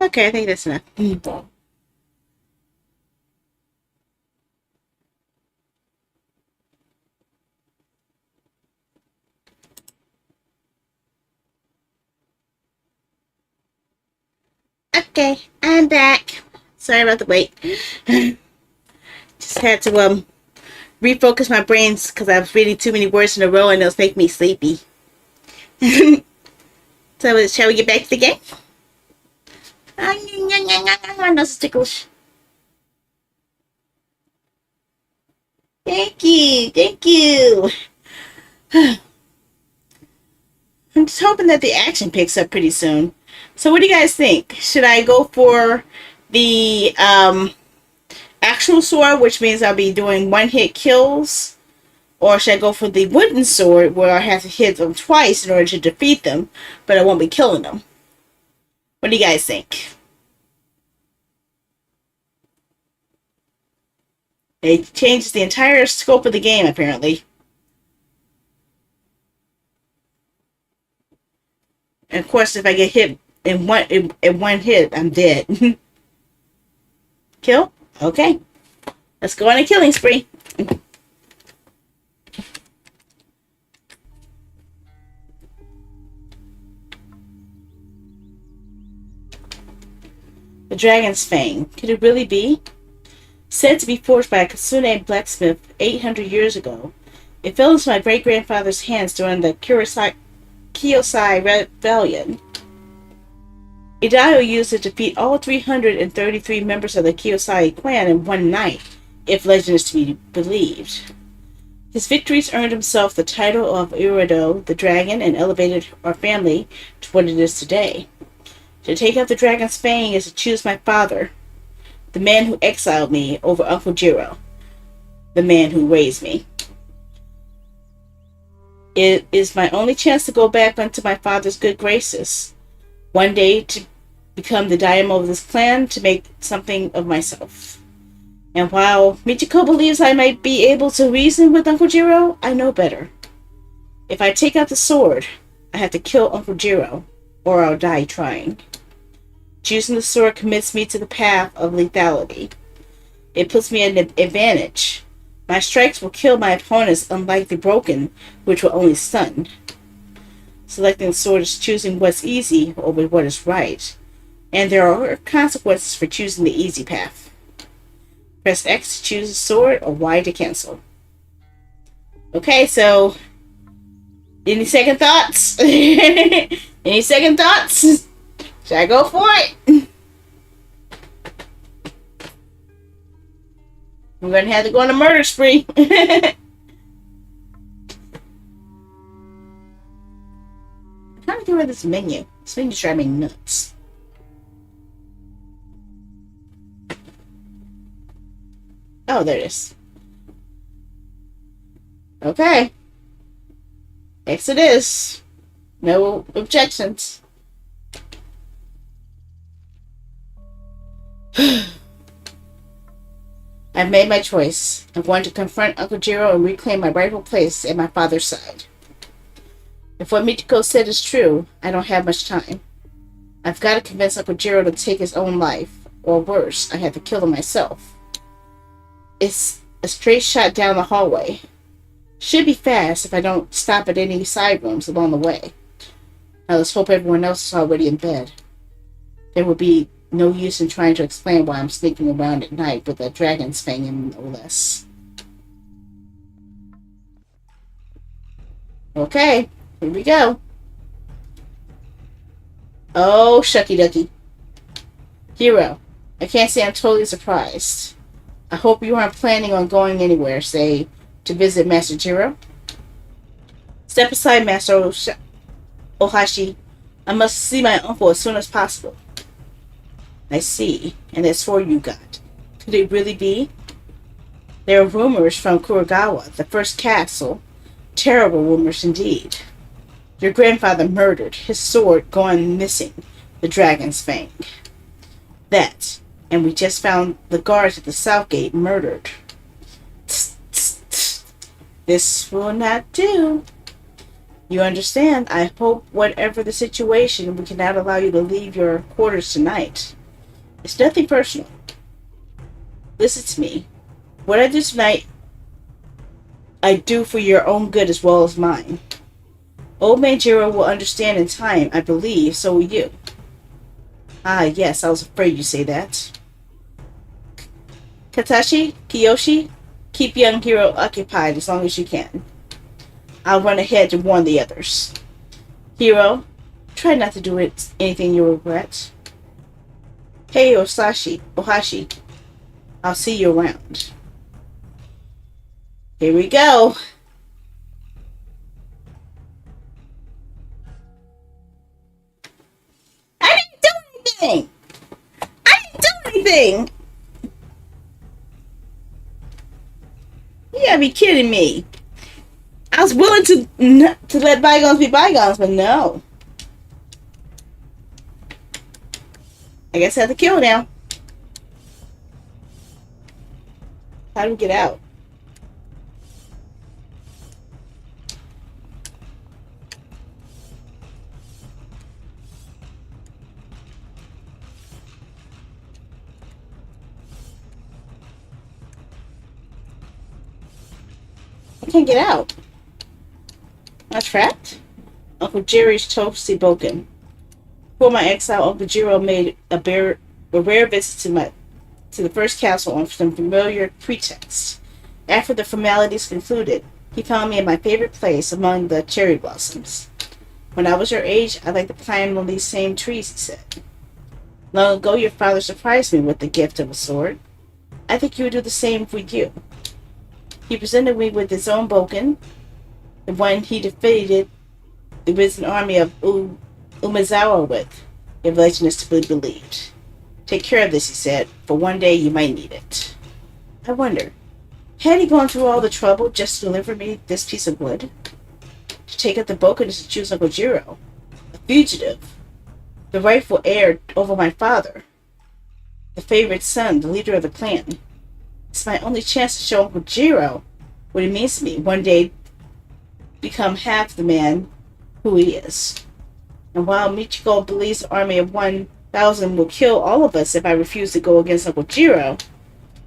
Okay, I think that's enough. Okay, I'm back. Sorry about the wait. Just had to refocus my brains because I was reading too many words in a row and those make me sleepy. So shall we get back to the game? My nose is ticklish. Thank you, thank you. I'm just hoping that the action picks up pretty soon. So what do you guys think? Should I go for the actual sword, which means I'll be doing one-hit kills? Or should I go for the wooden sword, where I have to hit them twice in order to defeat them, but I won't be killing them? What do you guys think? It changes the entire scope of the game, apparently. And of course, if I get hit in one hit, I'm dead. Kill? Okay. Let's go on a killing spree. The Dragon's Fang. Could it really be? Said to be forged by a Kitsune blacksmith 800 years ago, it fell into my great-grandfather's hands during the Kiyosai Rebellion. Idaho used it to defeat all 333 members of the Kiyosai clan in one night, if legend is to be believed. His victories earned himself the title of Irido the Dragon and elevated our family to what it is today. To take out the Dragon's Fang is to choose my father, the man who exiled me, over Uncle Jiro, the man who raised me. It is my only chance to go back into my father's good graces. One day to become the daimyo of this clan, to make something of myself. And while Michiko believes I might be able to reason with Uncle Jiro, I know better. If I take out the sword, I have to kill Uncle Jiro, or I'll die trying. Choosing the sword commits me to the path of lethality. It puts me at an advantage. My strikes will kill my opponents, unlike the broken, which will only stun. Selecting the sword is choosing what's easy over what is right. And there are consequences for choosing the easy path. Press X to choose a sword, or Y to cancel. Okay, so any second thoughts? Any second thoughts? Should I go for it? I'm gonna have to go on a murder spree. I'm trying to get rid of this menu. This menu's driving me nuts. Oh, there it is. Okay. Exit is. No objections. I've made my choice. I'm going to confront Uncle Jiro and reclaim my rightful place at my father's side. If what Michiko said is true, I don't have much time. I've got to convince Uncle Jiro to take his own life, or worse, I have to kill him myself. It's a straight shot down the hallway. Should be fast if I don't stop at any side rooms along the way. Now let's hope everyone else is already in bed. There will be no use in trying to explain why I'm sneaking around at night with a dragon's fang and no less. Okay, here we go. Oh, shucky ducky. Hero, I can't say I'm totally surprised. I hope you aren't planning on going anywhere, say, to visit Master Jiro. Step aside, Master Ohashi. I must see my uncle as soon as possible. I see, and that's 4 you got. Could it really be? There are rumors from Kuragawa, the first castle. Terrible rumors indeed. Your grandfather murdered, his sword gone missing, the dragon's fang. That, and we just found the guards at the south gate murdered. Tsk, tsk, tsk. This will not do. You understand? I hope whatever the situation, we cannot allow you to leave your quarters tonight. It's nothing personal. Listen to me. What I do tonight, I do for your own good as well as mine. Old man Jiro will understand in time, I believe, so will you. Ah, yes, I was afraid you'd say that. Katashi, Kiyoshi, keep young Hiro occupied as long as you can. I'll run ahead to warn the others. Hiro, try not to do anything you'll regret. Hey, Ohashi, I'll see you around. Here we go. I didn't do anything! I didn't do anything! You gotta be kidding me. I was willing to let bygones be bygones, but no. I guess I have to kill now. How do we get out? I can't get out. Am I trapped? Uncle Jerry's toasty boken. Before my exile, Uncle Jiro made a rare visit to the first castle on some familiar pretext. After the formalities concluded, he found me in my favorite place among the cherry blossoms. When I was your age, I liked to climb on these same trees, he said. Long ago, your father surprised me with the gift of a sword. I think he would do the same for you. He presented me with his own boken, the one he defeated the risen army of Umezawa with, if legend is to be believed. Take care of this, he said, for one day you might need it. I wonder, had he gone through all the trouble just to deliver me this piece of wood? To take up the boken is to choose Uncle Jiro, a fugitive, the rightful heir over my father, the favorite son, the leader of the clan. It's my only chance to show Uncle Jiro what it means to me. One day, become half the man who he is. And while Michiko believes the army of 1,000 will kill all of us if I refuse to go against Uncle Jiro,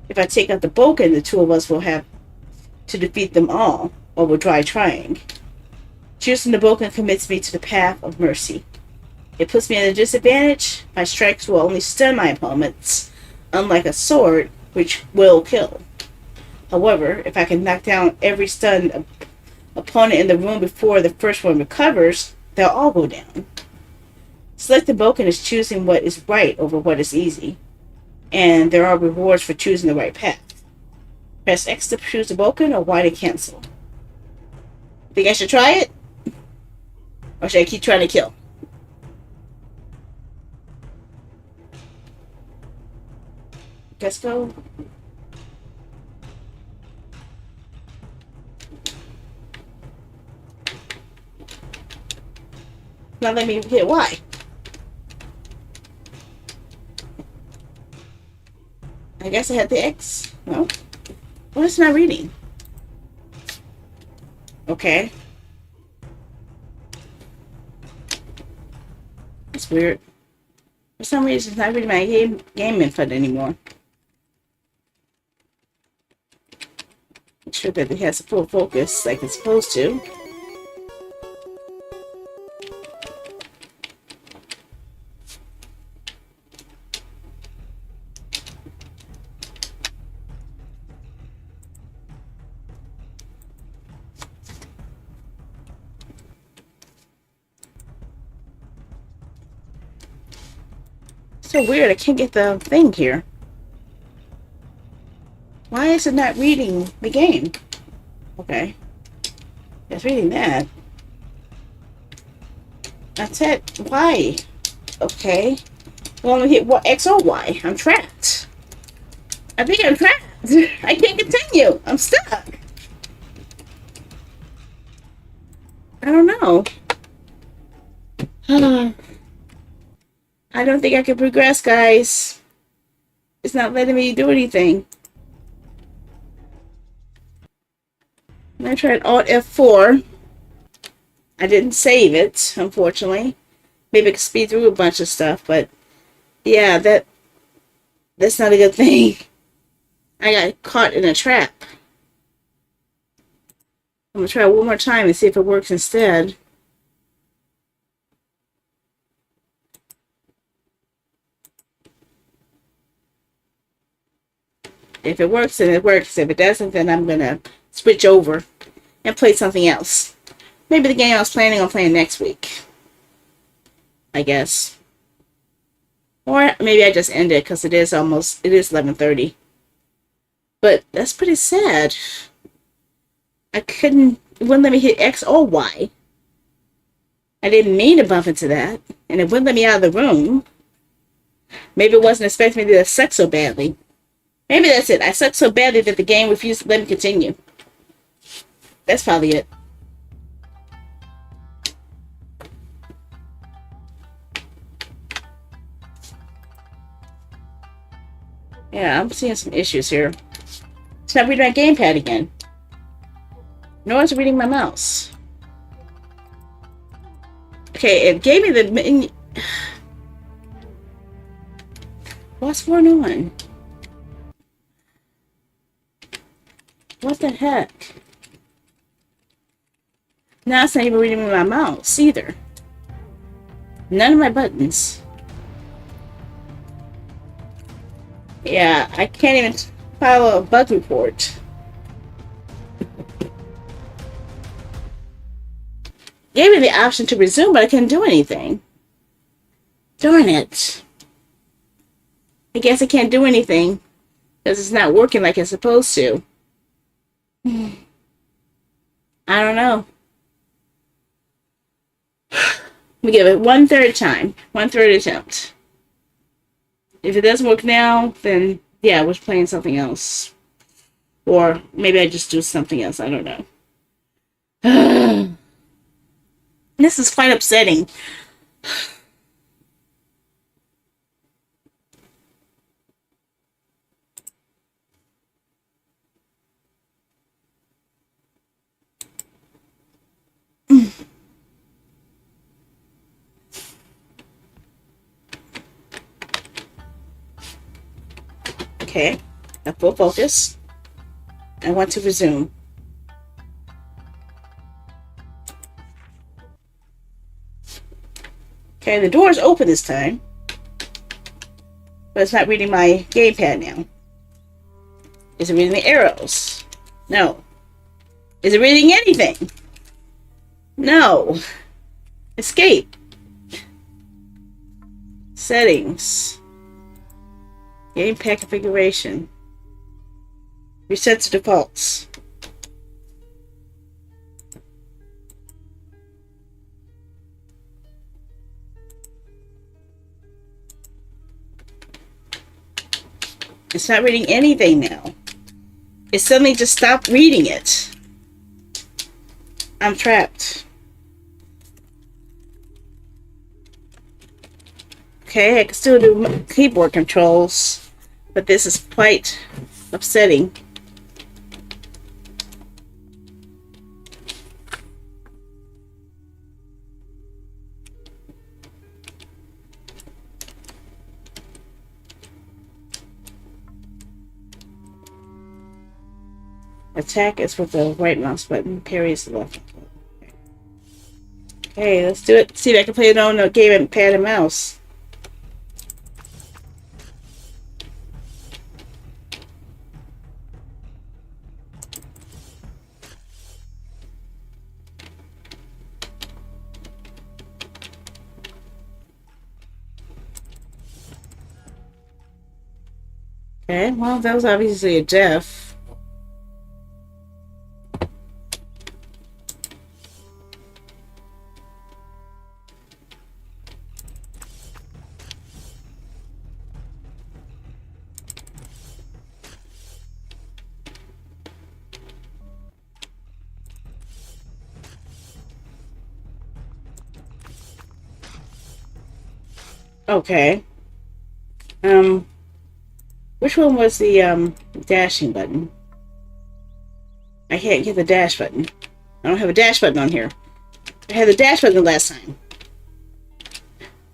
if I take out the boken, the two of us will have to defeat them all, or will die trying. Choosing the boken commits me to the path of mercy. It puts me at a disadvantage. My strikes will only stun my opponents, unlike a sword, which will kill. However, if I can knock down every stunned opponent in the room before the first one recovers, they'll all go down. Selecting boken is choosing what is right over what is easy, and there are rewards for choosing the right path. Press X to choose the boken or Y to cancel. Think I should try it? Or should I keep trying to kill? Let's go. Not let me hit Y. I guess I had the X. No. Well, it's not reading. Okay. That's weird. For some reason, it's not reading my game info anymore. Make sure that it has a full focus like it's supposed to. So weird, I can't get the thing here. Why is it not reading the game? Okay. It's reading that. That's it. Why? Okay. Well, I'm gonna hit what, X or Y. I'm trapped. I think I'm trapped. I can't continue. I'm stuck. I don't know. I don't think I can progress, guys. It's not letting me do anything. I tried Alt F4. I didn't save it, unfortunately. Maybe I could speed through a bunch of stuff, but yeah, that's not a good thing. I got caught in a trap. I'm gonna try one more time and see if it works instead. If it works, then it works. If it doesn't, then I'm gonna switch over and play something else. Maybe the game I was planning on playing next week, I guess. Or maybe I just end it because it is 11:30. But that's pretty sad. It wouldn't let me hit X or Y. I didn't mean to bump into that, and it wouldn't let me out of the room. Maybe it wasn't expecting me to suck so badly. Maybe that's it. I sucked so badly that the game refused to let me continue. That's probably it. Yeah, I'm seeing some issues here. It's not reading my gamepad again. Nor is it reading my mouse. Okay, it gave me the menu. What's going on? What the heck? Now it's not even reading me my mouse either. None of my buttons. Yeah, I can't even file a bug report. Gave me the option to resume, but I couldn't do anything. Darn it. I guess I can't do anything because it's not working like it's supposed to. I don't know. We give it 1/3 time. 1/3 attempt. If it doesn't work now, then yeah, we're playing something else. Or maybe I just do something else. I don't know. This is quite upsetting. Okay, got full focus. I want to resume. Okay, the door is open this time. But it's not reading my gamepad now. Is it reading the arrows? No. Is it reading anything? No. Escape. Settings. Gamepad configuration. Reset to defaults. It's not reading anything now. It suddenly just stopped reading it. I'm trapped. Okay, I can still do keyboard controls, but this is quite upsetting. Attack is with the right mouse button, parry is the left. Okay, let's do it. See if I can play it on the game and pad and mouse. Okay, well, that was obviously a death. Okay. Which one was the dashing button? I can't get the dash button. I don't have a dash button on here. I had the dash button last time.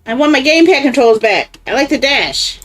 I want my gamepad controls back. I like the dash.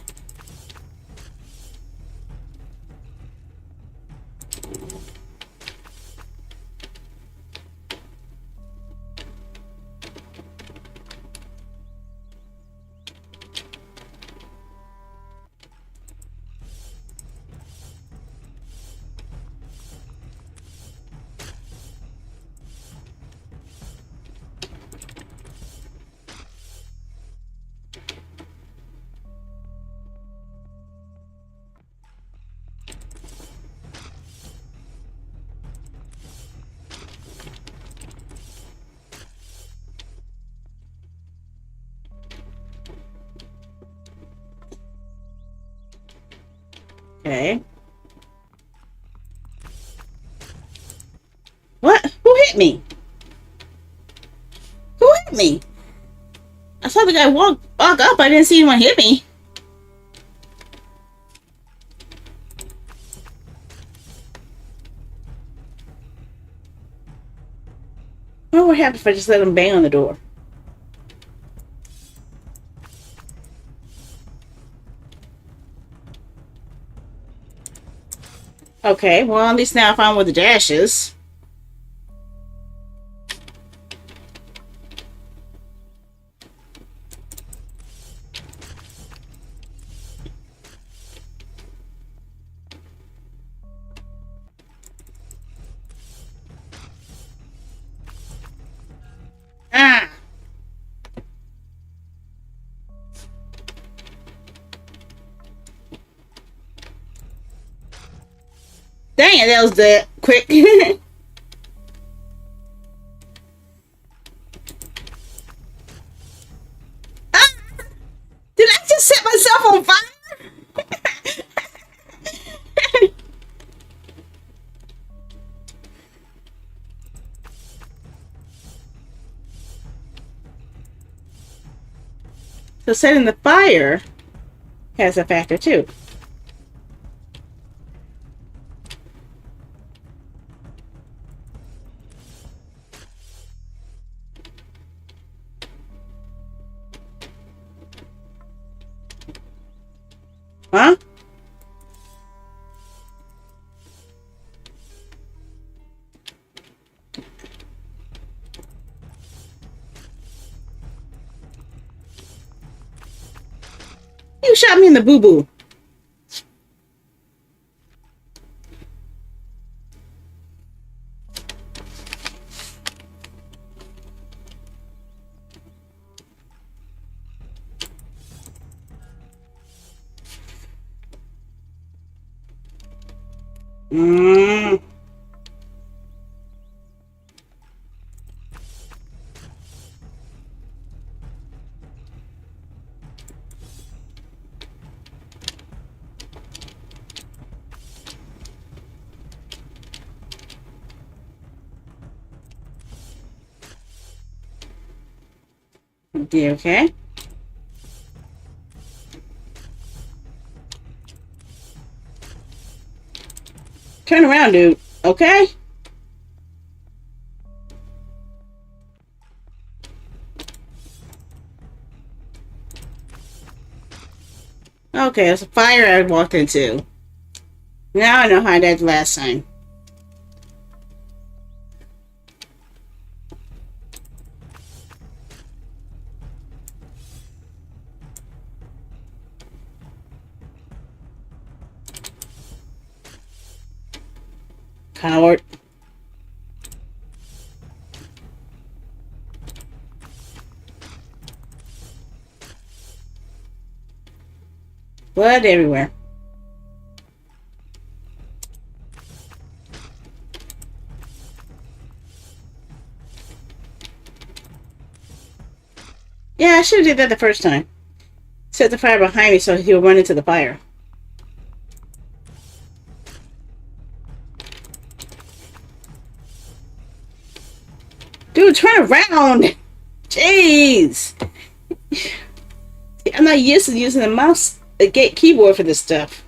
Okay. What? Who hit me? Who hit me? I saw the guy walk up. I didn't see anyone hit me. What would happen if I just let him bang on the door? Okay, well, at least now I found where the dash is. Ah! Dang it, that was the quick. Ah! Did I just set myself on fire? So setting the fire has a factor too. Huh? You shot me in the boo-boo. Mm. Okay. Turn around, dude. Okay? Okay, it's a fire I walked into. Now I know how I died the last time. Coward. Blood everywhere. Yeah, I should have did that the first time. Set the fire behind me so he'll run into the fire. Dude, turn around! Jeez! I'm not used to using a mouse, a keyboard for this stuff.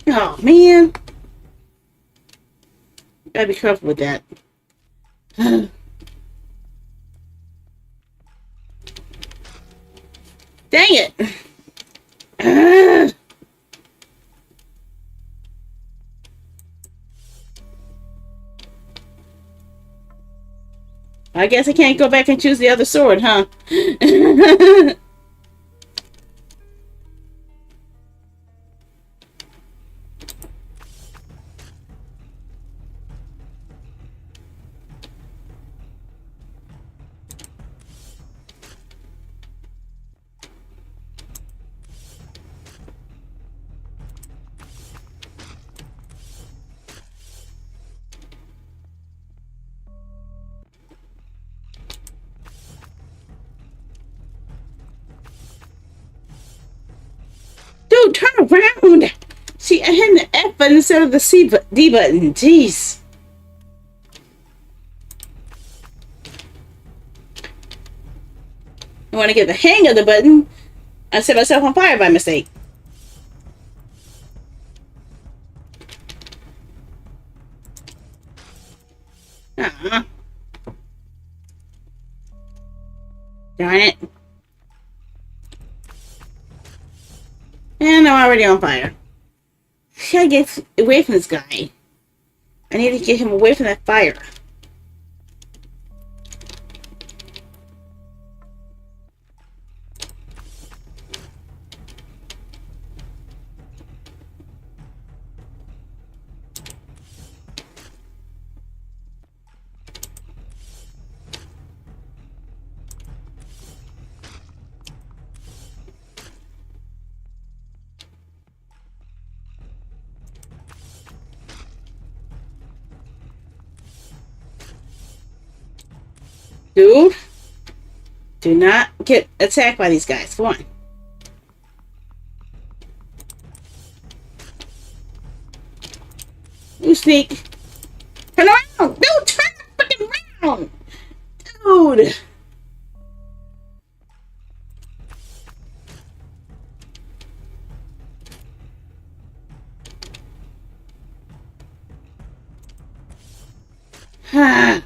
Oh, man. Gotta be careful with that. Dang it! Ugh. I guess I can't go back and choose the other sword, huh? Dude, turn around! See, I hit the F button instead of the D button. Jeez. I want to get the hang of the button. I set myself on fire by mistake. Darn it. And I'm already on fire. I gotta get away from this guy. I need to get him away from that fire. Dude, do not get attacked by these guys. Come on. You sneak. Turn around! Dude, turn fucking around! Dude! Ah.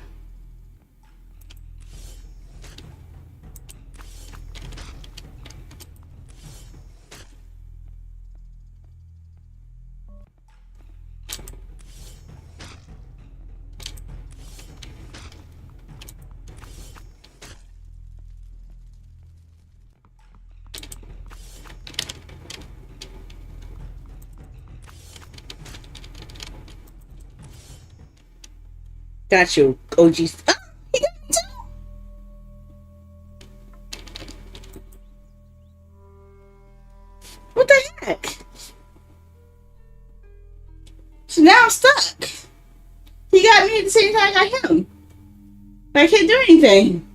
Got you, OGs. Ah, he got me too. What the heck? So now I'm stuck. He got me at the same time I got him. But I can't do anything.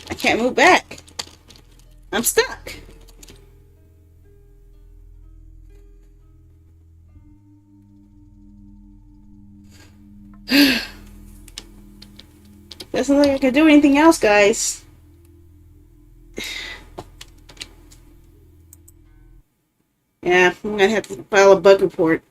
I can't move back. I'm stuck. Doesn't look like I can do anything else, guys. Yeah, I'm gonna have to file a bug report.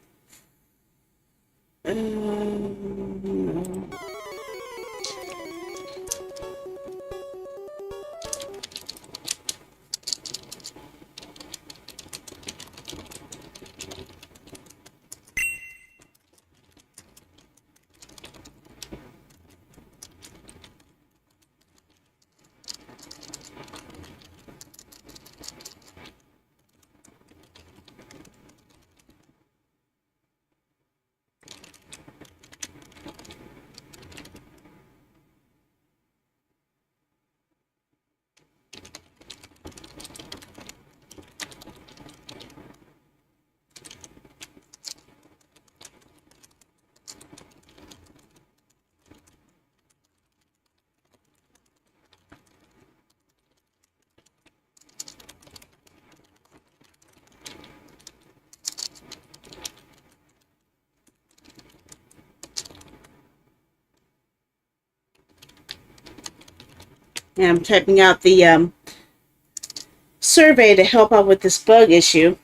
And I'm typing out the survey to help out with this bug issue.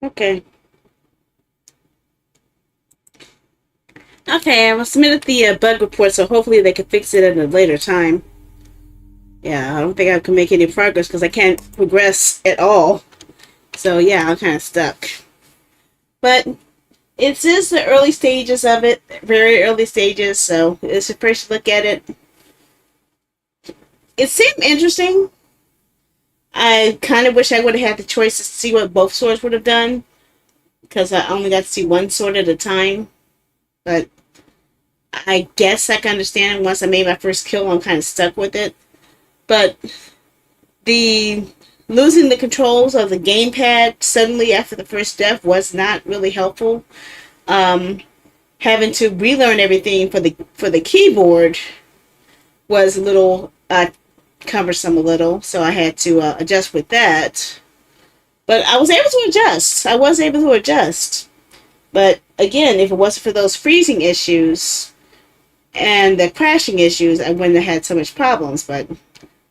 Okay. Okay, I will submit the bug report, so hopefully they can fix it at a later time. Yeah, I don't think I can make any progress because I can't progress at all. So yeah, I'm kind of stuck. But it's just the early stages of it, very early stages, so it's a first look at it. It seemed interesting. I kind of wish I would have had the choice to see what both swords would have done, because I only got to see one sword at a time. But I guess I can understand it. Once I made my first kill, I'm kind of stuck with it. But the losing the controls of the gamepad suddenly after the first death was not really helpful. Having to relearn everything for the keyboard was a little cumbersome, a little, so I had to adjust with that. But I was able to adjust. But again, if it wasn't for those freezing issues and the crashing issues, I wouldn't have had so much problems. But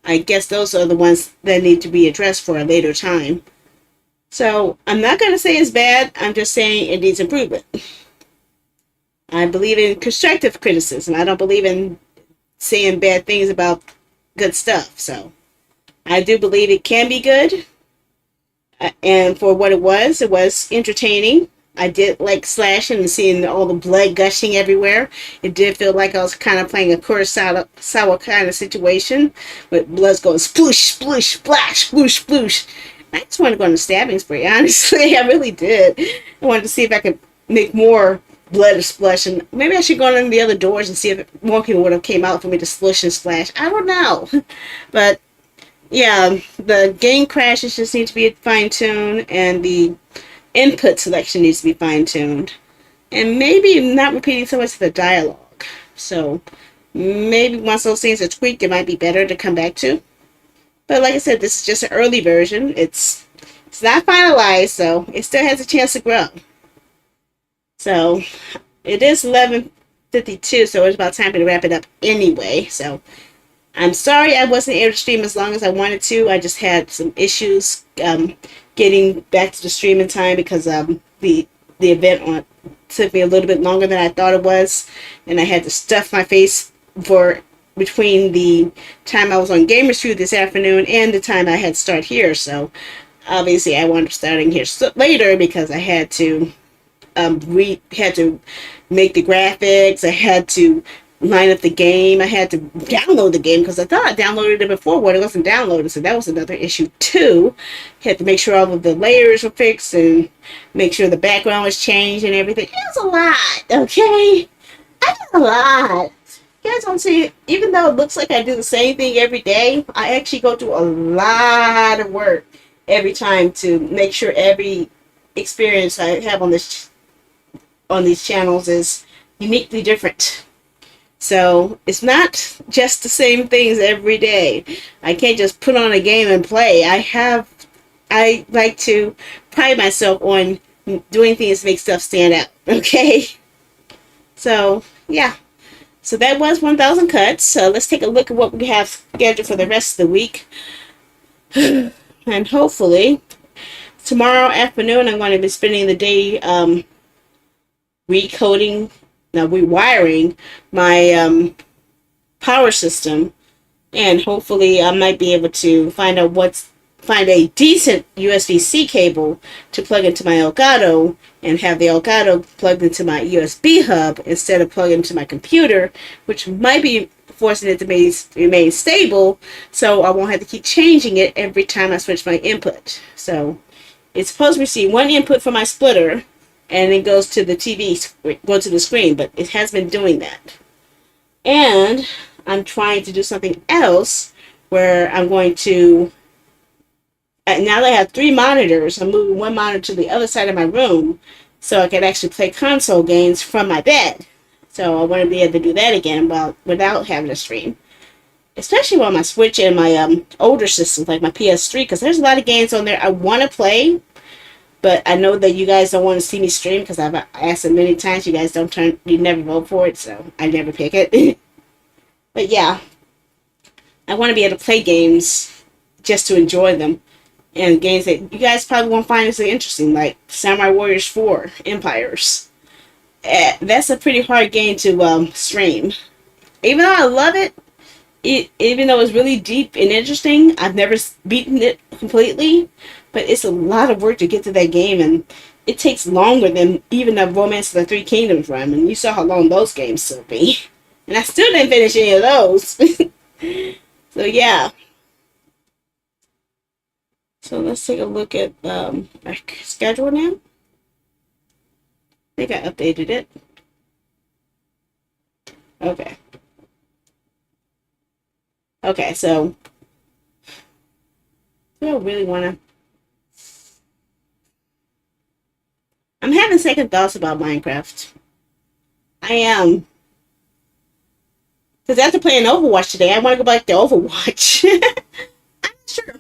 I guess those are the ones that need to be addressed for a later time. So I'm not going to say it's bad. I'm just saying it needs improvement. I believe in constructive criticism. I don't believe in saying bad things about good stuff. So I do believe it can be good. And for what it was entertaining. I did like slashing and seeing all the blood gushing everywhere. It did feel like I was kind of playing a Kurosawa kind of situation, with blood's going sploosh, sploosh, splash, sploosh, sploosh. I just wanted to go on a stabbing spree, honestly. I really did. I wanted to see if I could make more blood splash, and maybe I should go in the other doors and see if more people would have came out for me to splush and splash. I don't know. But yeah, the game crashes just need to be fine-tuned, and the input selection needs to be fine-tuned, and maybe not repeating so much of the dialogue. So maybe once those things are tweaked, it might be better to come back to. But like I said, this is just an early version. It's not finalized, so it still has a chance to grow. So it is 11:52, so it's about time to wrap it up anyway. So I'm sorry I wasn't able to stream as long as I wanted to. I just had some issues getting back to the streaming time because the event took me a little bit longer than I thought it was, and I had to stuff my face for between the time I was on Gamersfood this afternoon and the time I had to start here. So obviously I wound up starting here later because I had to make the graphics. I had to line up the game. I had to download the game because I thought I downloaded it before when it wasn't downloaded. So that was another issue too. Had to make sure all of the layers were fixed and make sure the background was changed and everything. It was a lot, okay? I did a lot. You guys don't see it. Even though it looks like I do the same thing every day, I actually go through a lot of work every time to make sure every experience I have on these channels is uniquely different. So it's not just the same things every day. I can't just put on a game and play. I like to pride myself on doing things to make stuff stand out. Okay? So, yeah. So that was 1,000 cuts. So let's take a look at what we have scheduled for the rest of the week. And hopefully, tomorrow afternoon, I'm going to be spending the day rewiring my power system. And hopefully, I might be able to find a decent USB-C cable to plug into my Elgato and have the Elgato plugged into my USB hub instead of plugging into my computer, which might be forcing it to remain stable, so I won't have to keep changing it every time I switch my input. So it's supposed to receive one input from my splitter and it goes to the TV, go to the screen, but it has been doing that. And I'm trying to do something else where I'm going to, now that I have 3 monitors, I'm moving one monitor to the other side of my room so I can actually play console games from my bed. So I want to be able to do that again without having a stream. Especially on my Switch and my older systems like my PS3, because there's a lot of games on there I want to play, but I know that you guys don't want to see me stream because I've asked it many times. You guys you never vote for it, so I never pick it. But yeah, I want to be able to play games just to enjoy them. And games that you guys probably won't find as interesting, like Samurai Warriors 4 Empires. That's a pretty hard game to stream. Even though I love it, even though it's really deep and interesting, I've never beaten it completely. But it's a lot of work to get to that game, and it takes longer than even the Romance of the Three Kingdoms run. And you saw how long those games still be. And I still didn't finish any of those. So yeah. So let's take a look at our schedule now. I think I updated it. Okay. Okay, so I don't really want to. I'm having second thoughts about Minecraft. I am. Because after playing Overwatch today, I want to go back to Overwatch. I'm not sure.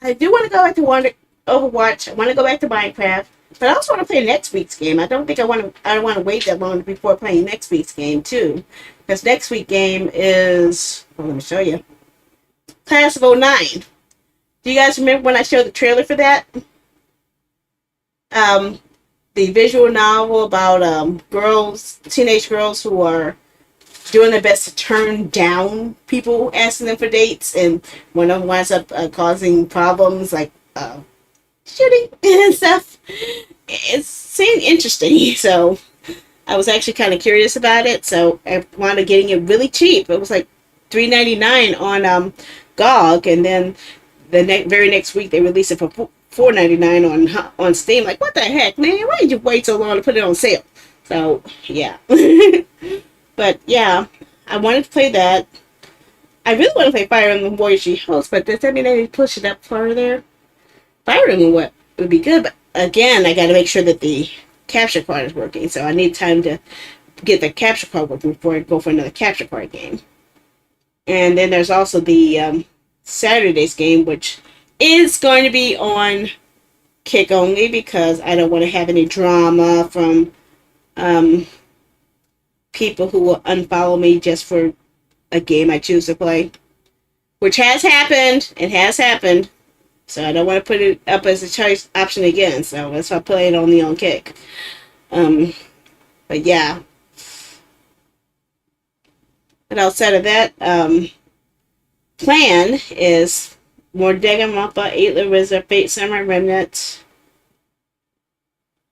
I do want to go back to Overwatch. I want to go back to Minecraft. But I also want to play next week's game. I don't think I want to wait that long before playing next week's game, too. Because next week's game is... Well, let me show you. Class of '09. Do you guys remember when I showed the trailer for that? The visual novel about teenage girls who are doing their best to turn down people asking them for dates, and one of them winds up causing problems like shooting and stuff. It seemed interesting, so I was actually kind of curious about it. So I wound up getting it really cheap. It was like $3.99 on GOG, and then the very next week they released it for $4.99 on Steam. Like, what the heck, man? Why did you wait so long to put it on sale? So yeah. But yeah, I wanted to play that. I really want to play Fire Emblem Warriors Host, but does that mean I need to push it up further? Fire Emblem would be good, but again, I got to make sure that the capture card is working. So I need time to get the capture card working before I go for another capture card game. And then there's also the Saturday's game, which is going to be on Kick only because I don't want to have any drama from people who will unfollow me just for a game I choose to play, which has happened. It has happened, so I don't want to put it up as a choice option again. So that's why I play it only on Kick. But yeah. But outside of that, plan is more Mappa, 8 Larissa, Fate Summer Remnant,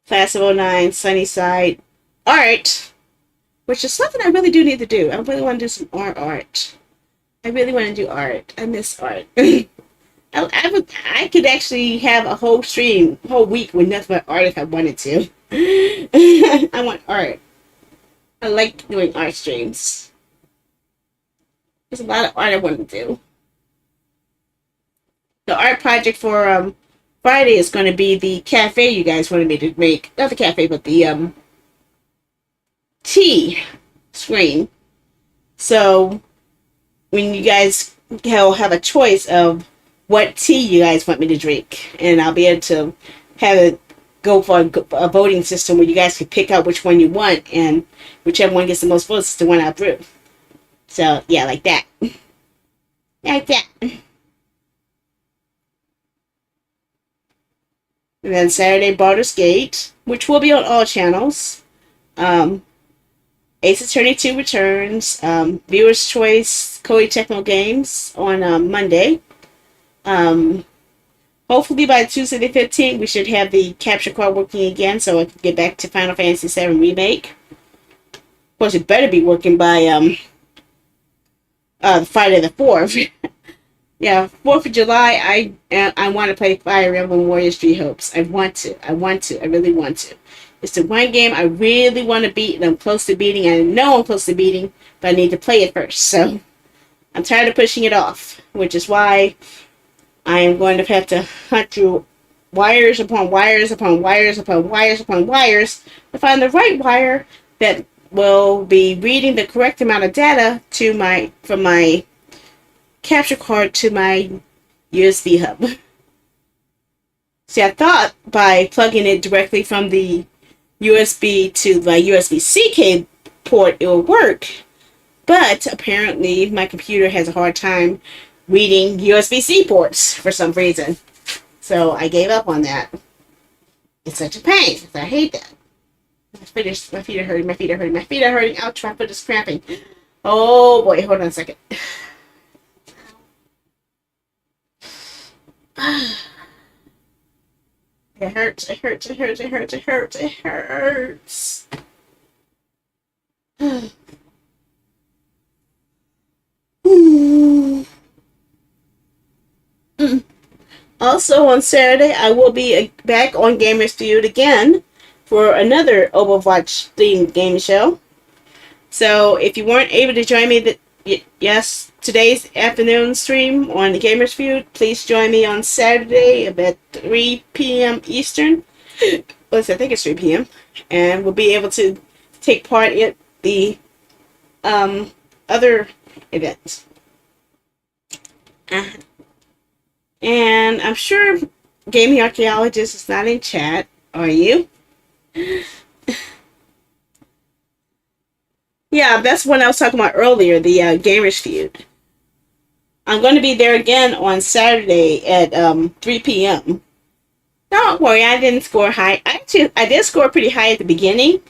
Class of '09, Sunnyside, Art, which is something I really do need to do. I really want to do some art. I really want to do art. I miss art. I could actually have a whole week with nothing but art if I wanted to. I want art. I like doing art streams. There's a lot of art I want to do. The art project for Friday is going to be the cafe you guys wanted me to make. Not the cafe, but the tea screen. So when you guys have a choice of what tea you guys want me to drink, and I'll be able to have it go for a voting system where you guys can pick out which one you want, and whichever one gets the most votes is the one I brew. So yeah, like that. Like that. And then Saturday, Baldur's Gate, which will be on all channels. Ace Attorney 2 returns. Viewer's Choice, Koei Tecmo Games on Monday. Hopefully by Tuesday the 15th, we should have the capture card working again so I can get back to Final Fantasy VII Remake. Of course, it better be working by Friday the 4th. Yeah, 4th of July, I want to play Fire Emblem Warriors 3 Hopes. I really want to. It's the one game I really want to beat, and I'm close to beating. I know I'm close to beating, but I need to play it first. So, I'm tired of pushing it off, which is why I am going to have to hunt through wires upon wires upon wires upon wires upon wires to find the right wire that will be reading the correct amount of data from my capture card to my USB hub. See, I thought by plugging it directly from the USB to my USB-C port it will work, but apparently my computer has a hard time reading USB-C ports for some reason. So I gave up on that. It's such a pain. I hate that. My feet are hurting. Ouch, my foot is cramping. Oh boy, hold on a second. It hurts. Also on Saturday, I will be back on Gamers Feud again for another Overwatch themed game show. So if you weren't able to join me today's afternoon stream on the Gamers Feud, please join me on Saturday about 3 p.m. Eastern. I think it's 3 p.m. And we'll be able to take part in the other events. And I'm sure Gaming Archaeologist is not in chat. Are you? Yeah, that's what I was talking about earlier, the Gamers Feud. I'm going to be there again on Saturday at 3 p.m. Don't worry, I didn't score high. Actually, I did score pretty high at the beginning,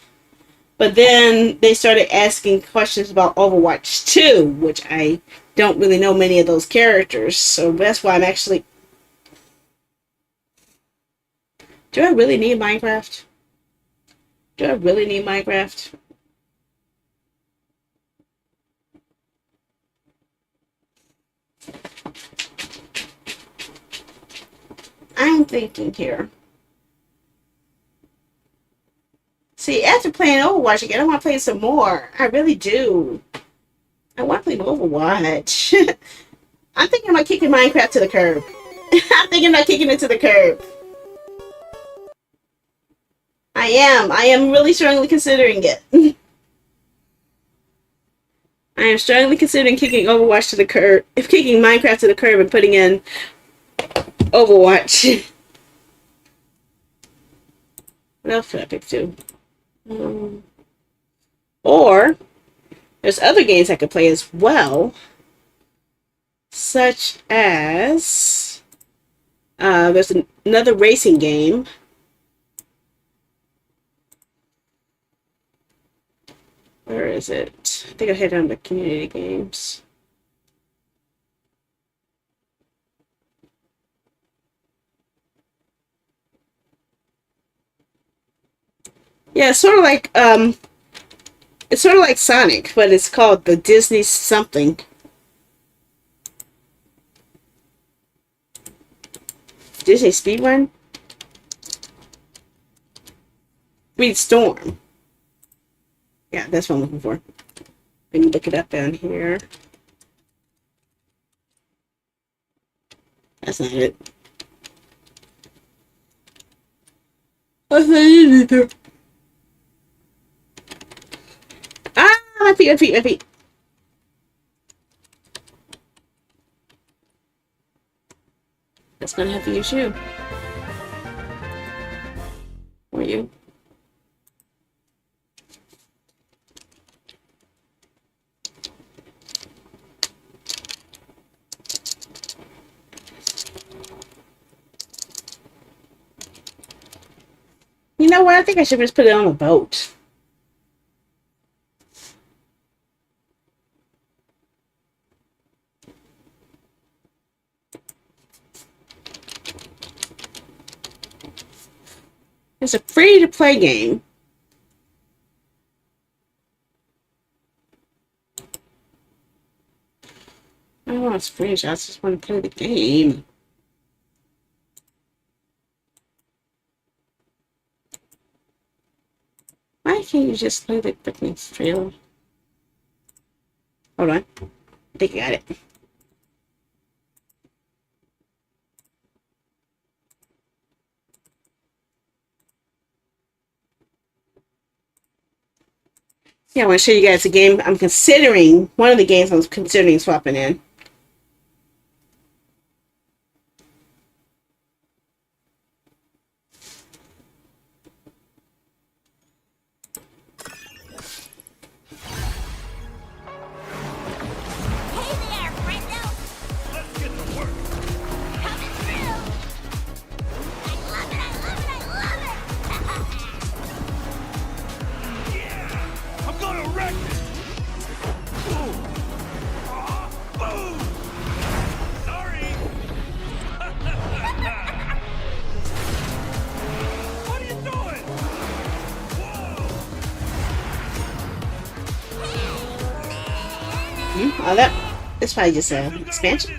but then they started asking questions about Overwatch 2, which I don't really know many of those characters, so that's why I'm actually... Do I really need Minecraft? I'm thinking here. See, after playing Overwatch again, I want to play some more. I really do. I want to play Overwatch. I'm thinking about kicking Minecraft to the curb. I'm thinking about kicking it to the curb. I am really strongly considering it. I am strongly considering kicking Overwatch to the curb. Kicking Minecraft to the curb and putting in Overwatch. What else should I pick too? Or there's other games I could play as well, such as there's another racing game. Where is it? I think I hit on the community games. Yeah, sort of like It's sort of like Sonic, but it's called the Disney something. Disney Speedrun? Read Storm. Yeah, that's what I'm looking for. Let me look it up down here. That's not it. That's not it either. Ah, my feet, my feet, my feet. That's gonna have to use you. Or you. You know what? I think I should just put it on a boat. It's a free-to-play game. I don't want screenshots, I just want to play the game. Why can't you just play the freaking trailer? Hold on. I think I got it. Yeah, I want to show you guys a game I'm considering. One of the games I'm considering swapping in. Oh, that's probably just an expansion.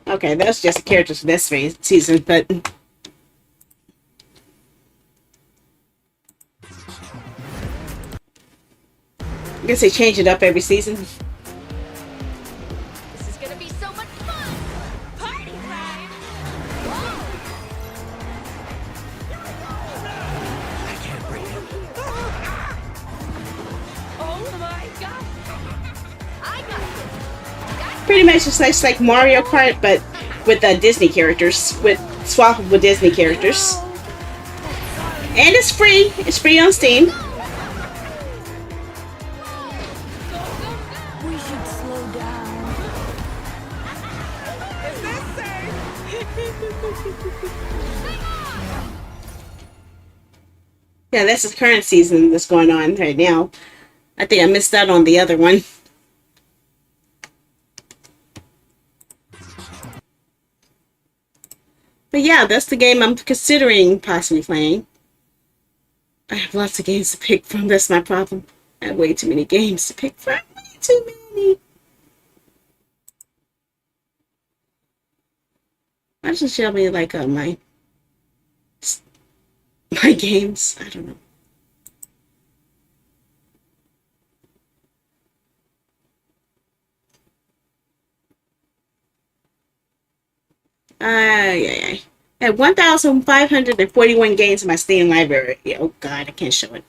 Okay, that's just the characters for this season, but I guess they change it up every season. This is gonna be so much fun! Party time! I can't break him. Oh my god! I got this! Pretty much it's like Mario Kart, but with Disney characters, with swappable Disney characters. And it's free. It's free on Steam. We should slow down. Is this Yeah, that's the current season that's going on right now. I think I missed out on the other one. But yeah, that's the game I'm considering possibly playing. I have lots of games to pick from. That's my problem. I have way too many games to pick from. Way too many. Why doesn't show me like my games? I don't know. Yeah. I have 1,541 games in my Steam library. Yeah, oh God, I can't show it.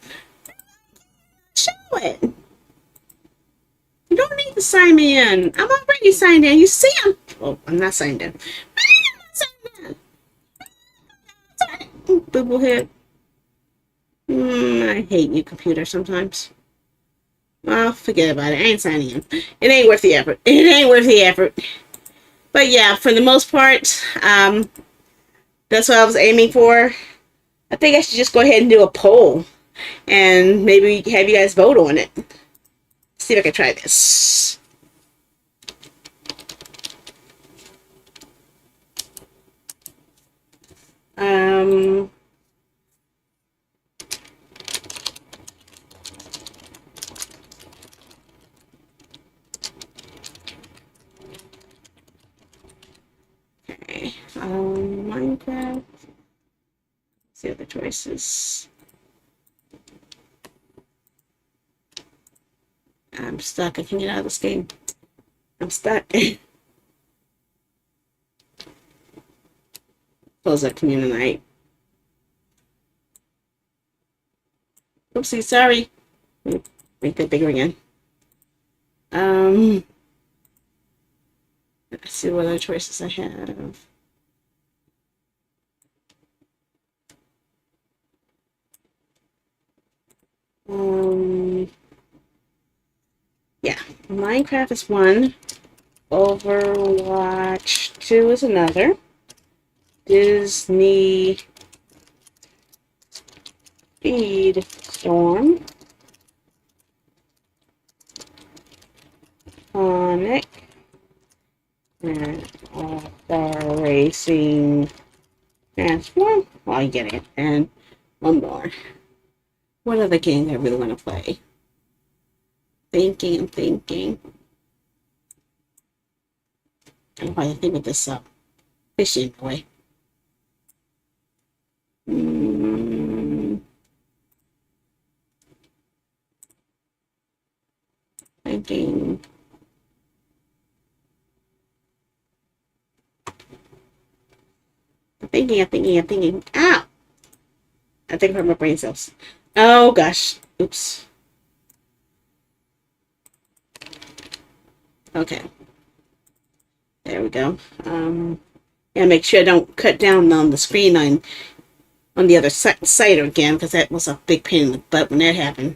Show it. You don't need to sign me in. I'm already signed in. You see I'm... Oh, I'm not signed in. I'm not signed in. Boo-boo head. I hate you, computer, sometimes. Well, forget about it. I ain't signing in. It ain't worth the effort. It ain't worth the effort. But yeah, for the most part, that's what I was aiming for. I think I should just go ahead and do a poll and maybe have you guys vote on it. see if I can try this. Okay. Minecraft. Let's see other choices. I'm stuck. I can't get out of this game. I'm stuck. Close that community night. Oopsie, sorry. Make that bigger again. Let's see what other choices I have. Yeah, Minecraft is one. Overwatch 2 is another. Disney Speedstorm. Sonic. And All-Star Racing Transform. Well, you get it. And one more. What other games I really want to play? I'm thinking. I don't know how to think of this up. Fishing boy. Thinking. I'm thinking. Ow! I think from my brain cells. Oh gosh. Oops. Okay. There we go. Yeah, make sure I don't cut down on the screen on the other side again, because that was a big pain in the butt when that happened.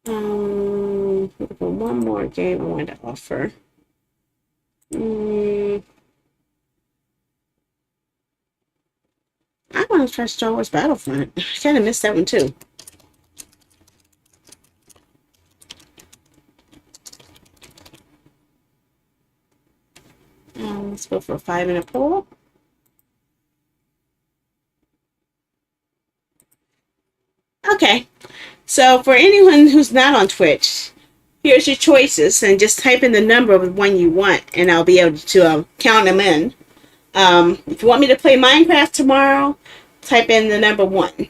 One more game I wanted to offer. I want to try Star Wars Battlefront. I kind of missed that one too. Let's go for a 5-minute poll. Okay, so for anyone who's not on Twitch, here's your choices, and just type in the number of the one you want, and I'll be able to count them in. If you want me to play Minecraft tomorrow, type in the number 1. If you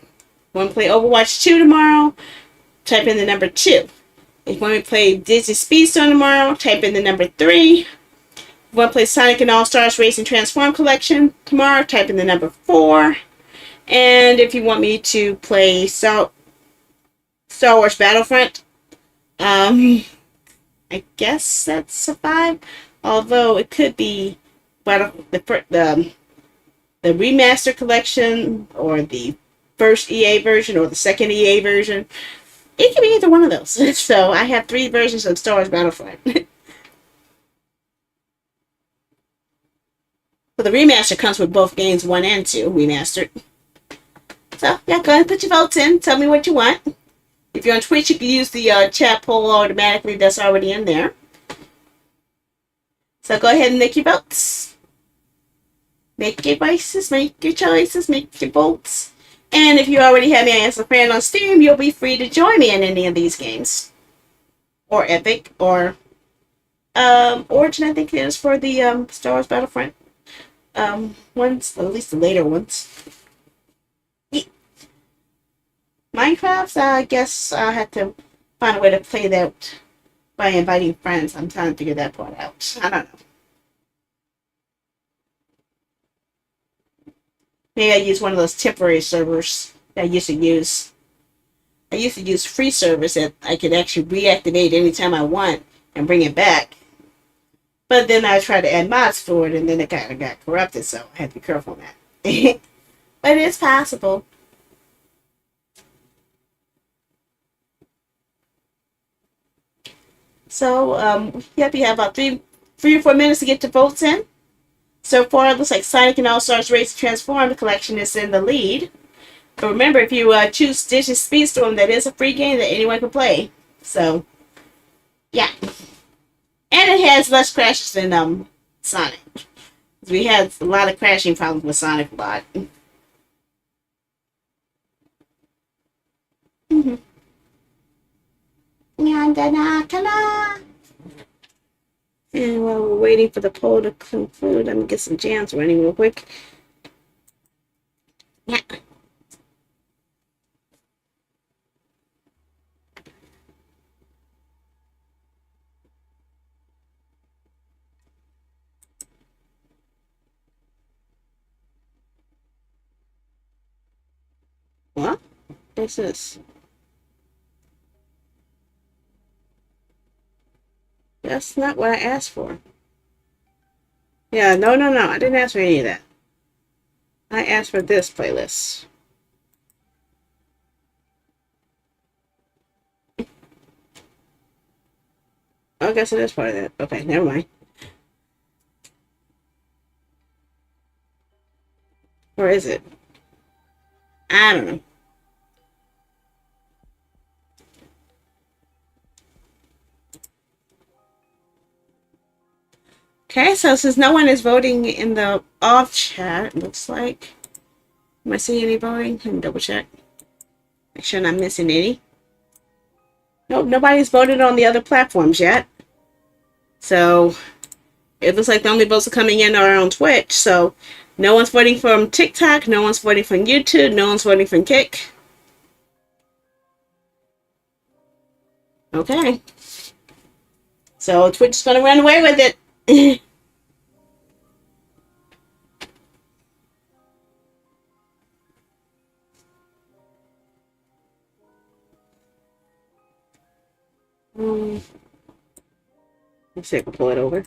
want to play Overwatch 2 tomorrow, type in the number 2. If you want me to play Disney Speedstorm tomorrow, type in the number 3. If you want to play Sonic and All-Stars Racing Transform Collection tomorrow, type in the number 4. And if you want me to play Star Wars Battlefront, I guess that's a 5. Although it could be the remaster collection, or the first EA version, or the second EA version. It can be either one of those. So I have 3 versions of Star Wars Battlefront. So the remaster comes with both games 1 and 2 remastered. So yeah, go ahead and put your votes in. Tell me what you want. If you're on Twitch, you can use the chat poll automatically. That's already in there. So go ahead and make your votes. Make your voices, make your choices, make your votes. And if you already have me as a friend on Steam, you'll be free to join me in any of these games. Or Epic, or Origin, I think it is, for the Star Wars Battlefront ones, at least the later ones. Yeah. Minecraft, I guess I'll have to find a way to play that by inviting friends. I'm trying to figure that part out. I don't know. Maybe I use one of those temporary servers that I used to use. I used to use free servers that I could actually reactivate anytime I want and bring it back. But then I tried to add mods for it, and then it kind of got corrupted, so I had to be careful on that. But it's possible. So, yep, you have about 3 or 4 minutes to get your votes in. So far, it looks like Sonic and All-Stars Racing Transform collection is in the lead. But remember, if you choose Disney Speedstorm, that is a free game that anyone can play. So, yeah. And it has less crashes than Sonic. We had a lot of crashing problems with Sonic a lot. Mm-hmm. And while we're waiting for the poll to conclude, let me get some jams running real quick. Yeah. What? What's this? That's not what I asked for. Yeah, no. I didn't ask for any of that. I asked for this playlist. I guess it is part of that. Okay, never mind. Or is it? I don't know. Okay, so since no one is voting in the off chat, it looks like. Am I seeing any voting? Let me double check. Make sure I'm not missing any. Nope, nobody's voted on the other platforms yet. So it looks like the only votes are coming in are on Twitch. So no one's voting from TikTok, no one's voting from YouTube, no one's voting from Kick. Okay. So Twitch is gonna run away with it. Let's see if I can pull it over.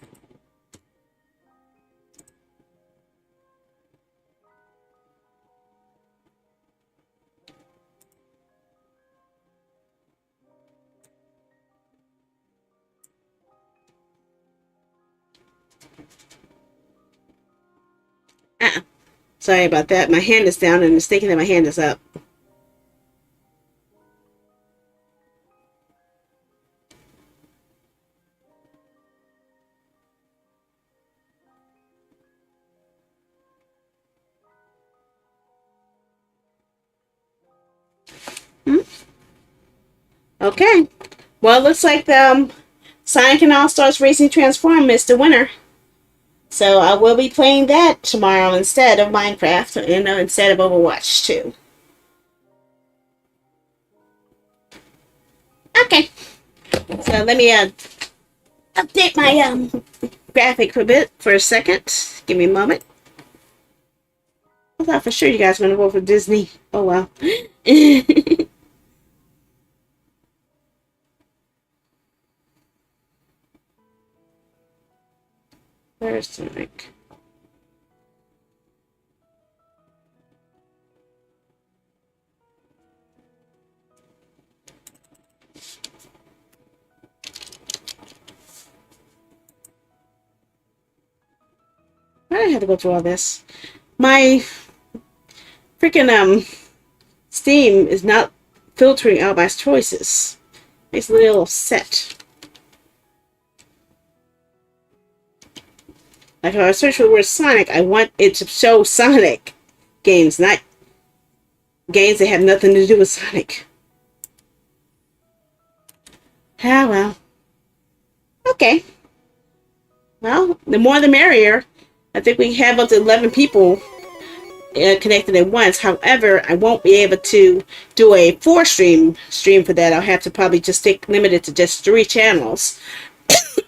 Sorry about that. My hand is down and it's thinking that my hand is up. Okay. Well, it looks like the Sonic and All-Stars Racing Transform is the winner. So I will be playing that tomorrow instead of Minecraft, and instead of Overwatch 2. Okay. So let me update my graphic for a bit for a second. Give me a moment. I thought for sure you guys were gonna vote for Disney. Oh well. Where's the mic? I had to go through all this. My freaking Steam is not filtering out my choices. Makes me a little upset. Like if I search for the word Sonic, I want it to show Sonic games, not games that have nothing to do with Sonic. Ah, well. Okay. Well, the more the merrier. I think we have up to 11 people connected at once. However, I won't be able to do a 4-stream for that. I'll have to probably just stick limited to just 3 channels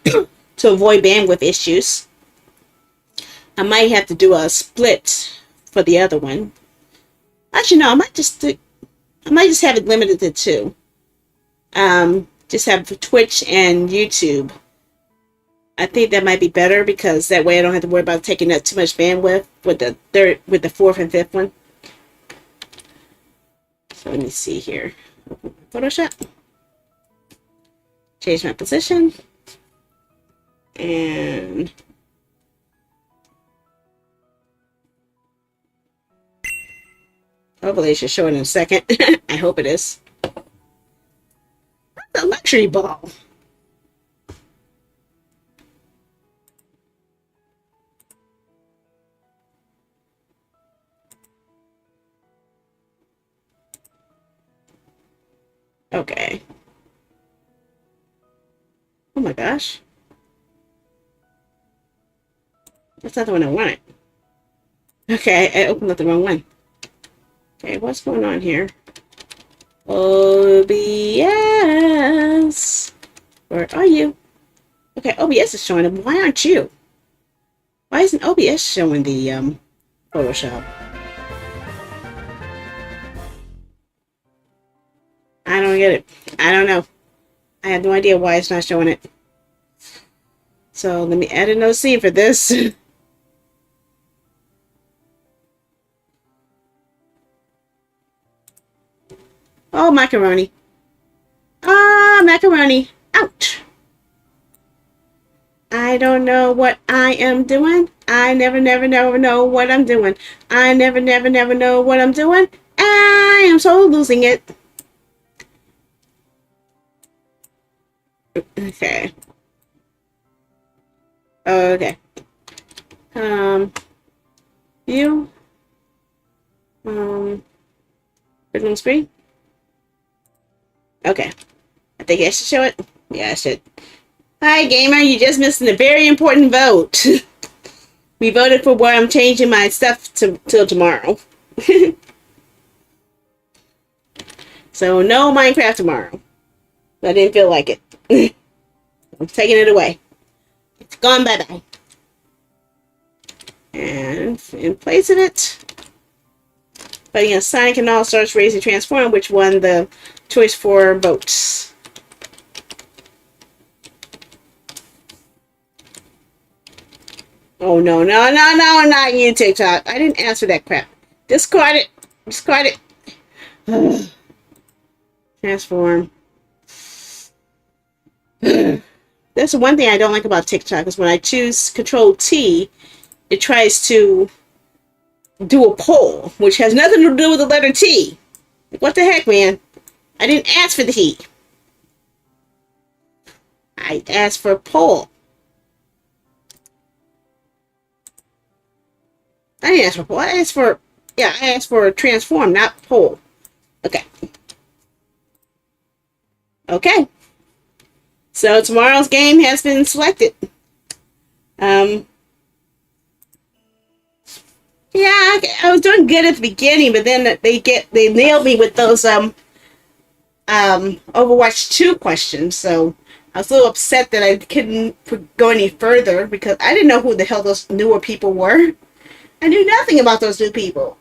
to avoid bandwidth issues. I might have to do a split for the other one. Actually, no, I might just have it limited to 2. Just have Twitch and YouTube. I think that might be better because that way I don't have to worry about taking up too much bandwidth with the 4th and 5th one. So let me see here. Photoshop. Change my position. And hopefully it should show it in a second. I hope it is. A lot Victory ball. Okay. Oh my gosh. That's not the one I wanted. Okay, I opened up the wrong one. Okay, what's going on here? OBS. Where are you? Okay, OBS is showing them. Why aren't you? Why isn't OBS showing the Photoshop? I don't get it. I don't know. I have no idea why it's not showing it. So let me add another scene for this. Oh, macaroni. Ah, macaroni. Ouch. I don't know what I am doing. I never know what I'm doing. I never know what I'm doing. I am so losing it. Okay. Okay. You. Original screen. Okay. I think I should show it. Yeah, I should. Hi, gamer. You just missed a very important vote. We voted for where I'm changing my stuff till tomorrow. So, no Minecraft tomorrow. I didn't feel like it. I'm taking it away. It's gone bye-bye. And in place of it, fighting a Sonic and All-Stars Racing Transform, which won the choice for votes. Oh, no, not you, TikTok. I didn't answer that crap. Discard it. Discard it. Transform. That's the one thing I don't like about TikTok is when I choose Control T, it tries to do a poll, which has nothing to do with the letter T. Like, what the heck, man? I didn't ask for the T. I asked for a poll. I didn't ask for a poll. I asked for a transform, not poll. Okay. Okay. So tomorrow's game has been selected. Yeah, I was doing good at the beginning, but then they nailed me with those Overwatch 2 questions. So I was a little upset that I couldn't go any further because I didn't know who the hell those newer people were. I knew nothing about those new people.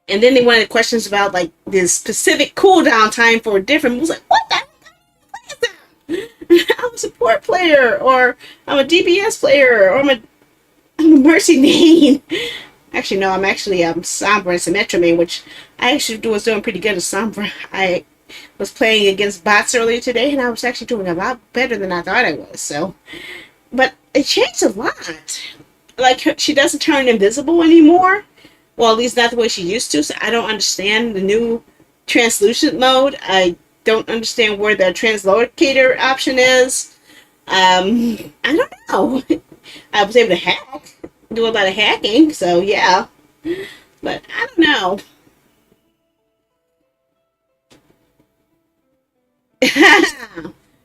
And then they wanted questions about like this specific cooldown time for different moves. Like, what the heck? I'm a support player, or I'm a DPS player, or I'm a Mercy main. Actually, no, I'm actually Sombra and Symmetra main, which I actually was doing pretty good at Sombra. I was playing against bots earlier today, and I was actually doing a lot better than I thought I was. So, but it changed a lot. Like, she doesn't turn invisible anymore. Well, at least not the way she used to. So I don't understand the new translucent mode. I don't understand where the translocator option is. I don't know. I was able to hack, do a lot of hacking, so yeah. But I don't know.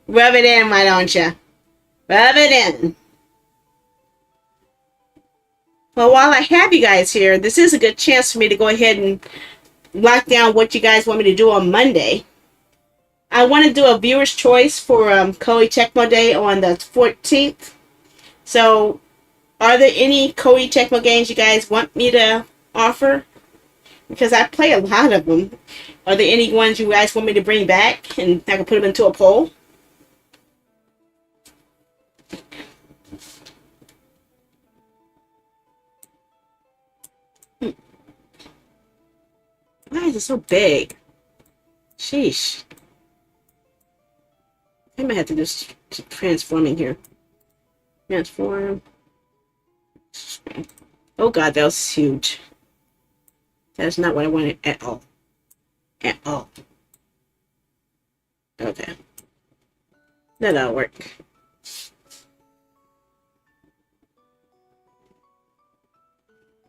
Rub it in, why don't you? Rub it in. Well, while I have you guys here, this is a good chance for me to go ahead and lock down what you guys want me to do on Monday. I want to do a viewer's choice for Koei Tecmo Day on the 14th. So, are there any Koei Tecmo games you guys want me to offer? Because I play a lot of them. Are there any ones you guys want me to bring back and I can put them into a poll? Why is it so big? Sheesh. I might have to do transforming here. Transform. Oh god, that was huge. That's not what I wanted at all. At all. Okay. That'll work.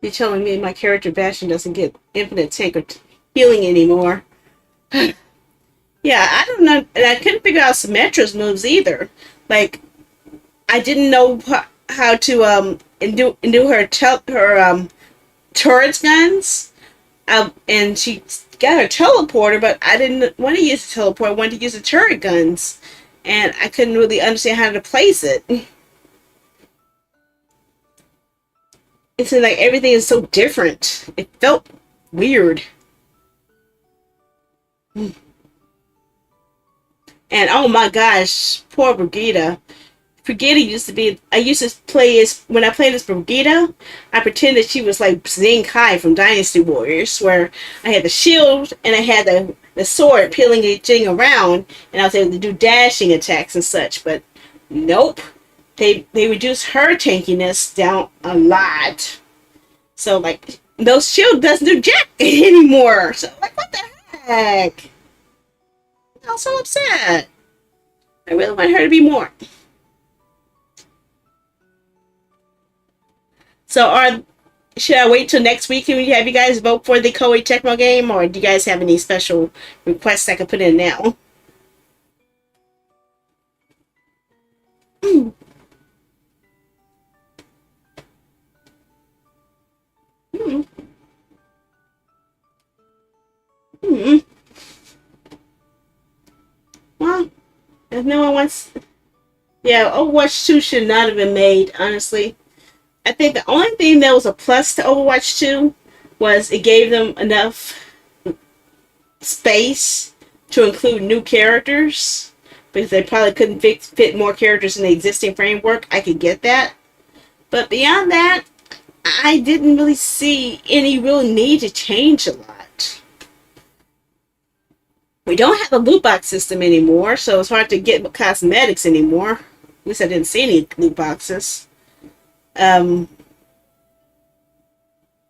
You're telling me my character Bastion doesn't get infinite tank or healing anymore. Yeah, I don't know. And I couldn't figure out Symmetra's moves either. Like, I didn't know how to do her turret guns. And she got her teleporter, but I didn't want to use the teleporter. I wanted to use the turret guns, and I couldn't really understand how to place it. It's like everything is so different. It felt weird. And oh my gosh, poor Brigitte. Brigitte used to be. I used to play as when I played as Brigitte. I pretended she was like Zing Kai from Dynasty Warriors, where I had the shield and I had the sword peeling it around, and I was able to do dashing attacks and such. But nope, they reduced her tankiness down a lot. So like those shield doesn't do jack anymore. So like what the heck? I was so upset. I really want her to be more. So should I wait till next week and have you guys vote for the Koei Tecmo game, or do you guys have any special requests I could put in now? Mm. Mm. Mm. Well, if no one wants... Yeah, Overwatch 2 should not have been made, honestly. I think the only thing that was a plus to Overwatch 2 was it gave them enough space to include new characters, because they probably couldn't fit more characters in the existing framework. I could get that. But beyond that, I didn't really see any real need to change a lot. We don't have a loot box system anymore, so it's hard to get cosmetics anymore. At least I didn't see any loot boxes.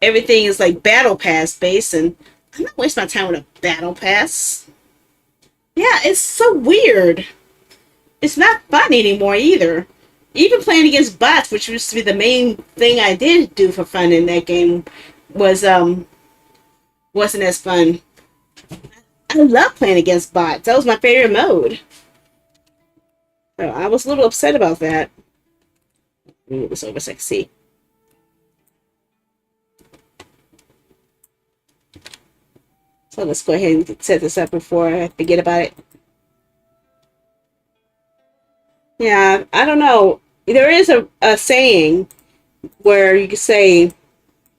Everything is like battle pass based, and I'm not wasting my time with a battle pass. Yeah, it's so weird. It's not fun anymore either. Even playing against bots, which used to be the main thing I did do for fun in that game, wasn't as fun. I love playing against bots. That was my favorite mode. So I was a little upset about that. Move this over so I can see. So let's go ahead and set this up before I forget about it. Yeah, I don't know. There is a saying where you can say,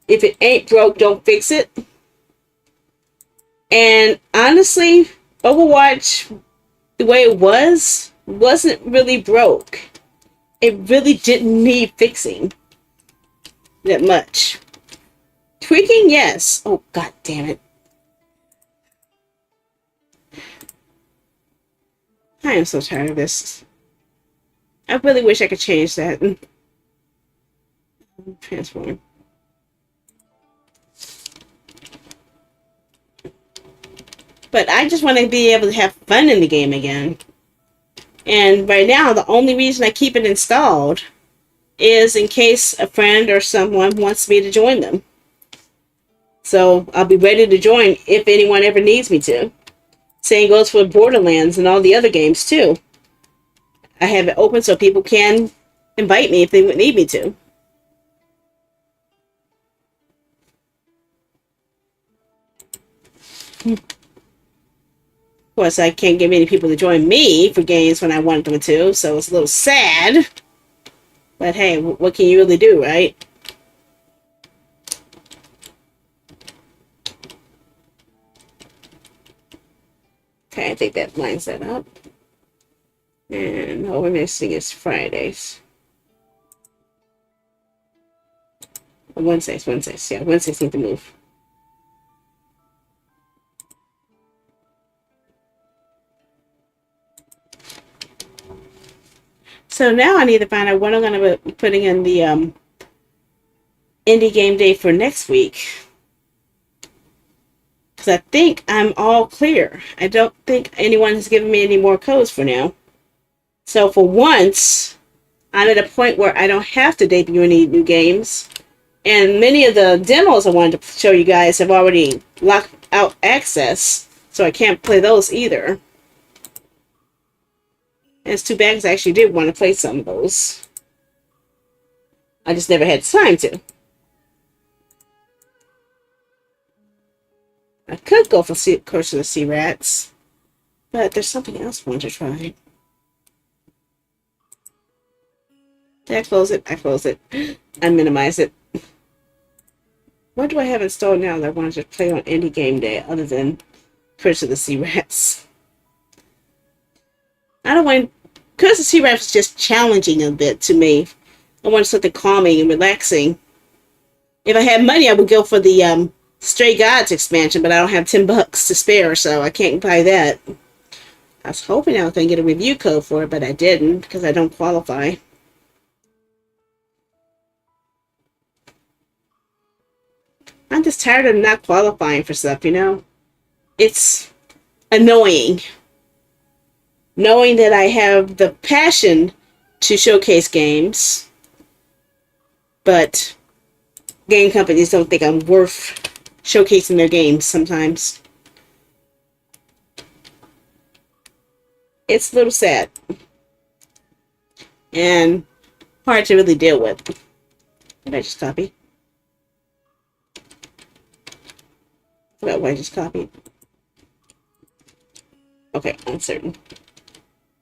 if it ain't broke, don't fix it. And honestly, Overwatch, the way it wasn't really broke. It really didn't need fixing that much. Tweaking, yes. Oh, god damn it. I am so tired of this. I really wish I could change that. Transform. But I just want to be able to have fun in the game again. And right now, the only reason I keep it installed is in case a friend or someone wants me to join them. So I'll be ready to join if anyone ever needs me to. Same goes for Borderlands and all the other games too. I have it open so people can invite me if they would need me to. Of course, I can't get many people to join me for games when I want them to, so it's a little sad. But hey, what can you really do, right? Okay, I think that lines that up. And all we're missing is Fridays. Wednesdays. Yeah, Wednesdays need to move. So now I need to find out what I'm going to be putting in the indie game day for next week. Because I think I'm all clear. I don't think anyone has given me any more codes for now. So for once, I'm at a point where I don't have to debut any new games. And many of the demos I wanted to show you guys have already locked out access. So I can't play those either. And it's too bad because I actually did want to play some of those. I just never had time to. I could go for Curse of the Sea Rats. But there's something else I want to try. Did I close it? I close it. I minimize it. What do I have installed now that I wanted to play on any game day other than Curse of the Sea Rats? I don't want... Curse of the Sea Rats is just challenging a bit to me. I want something calming and relaxing. If I had money, I would go for the Stray Gods expansion, but I don't have $10 to spare, so I can't buy that. I was hoping I was going to get a review code for it, but I didn't because I don't qualify. I'm just tired of not qualifying for stuff, you know? It's annoying. Knowing that I have the passion to showcase games, but game companies don't think I'm worth showcasing their games sometimes. It's a little sad. And hard to really deal with. Did I just copy? Forgot what I just copied. Okay, uncertain.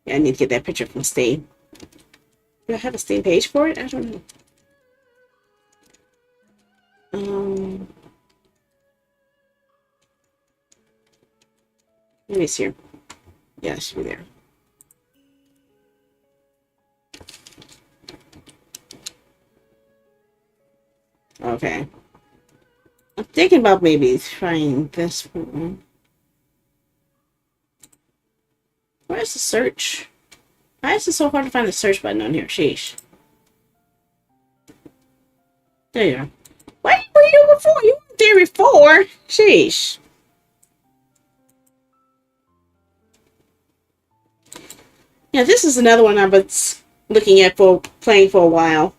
Yeah, I need to get that picture from Steam. Do I have a Steam page for it? I don't know. Let me see here. Yeah, it should be there. Okay. I'm thinking about maybe trying this one. Where's the search? Why is it so hard to find the search button on here? Sheesh. There you are. Why were you before? You weren't there before. Sheesh. Yeah, this is another one I've been looking at for playing for a while.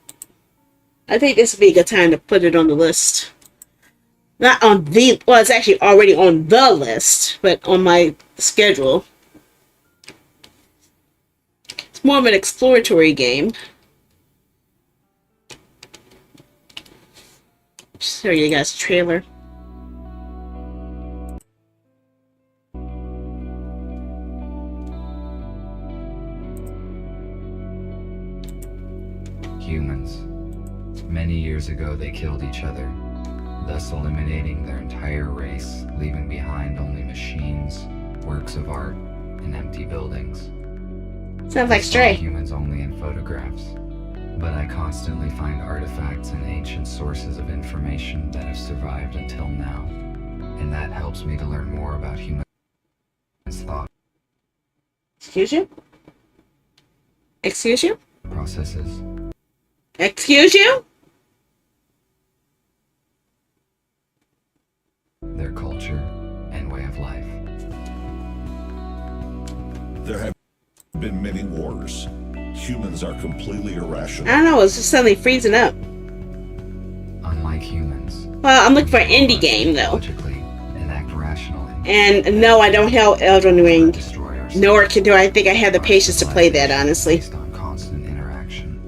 I think this would be a good time to put it on the list. Not on the... Well, it's actually already on the list, but on my schedule. It's more of an exploratory game. Just show you guys a trailer. Humans. Many years ago, they killed each other, thus eliminating their entire race, leaving behind only machines, works of art, and empty buildings. Sounds like I saw Stray. humans only in photographs, but I constantly find artifacts and ancient sources of information that have survived until now, and that helps me to learn more about humans' thought Excuse you? Excuse you? processes. Excuse you? Their culture and way of life. There have been many wars. Humans are completely irrational. I don't know, it's just suddenly freezing up. Unlike humans, Well, I'm looking for an indie game, though. logically and act rationally. And no, I don't have Elden Ring. Destroy ourselves. Nor do I think I have the patience to play that, honestly. Based on constant interaction.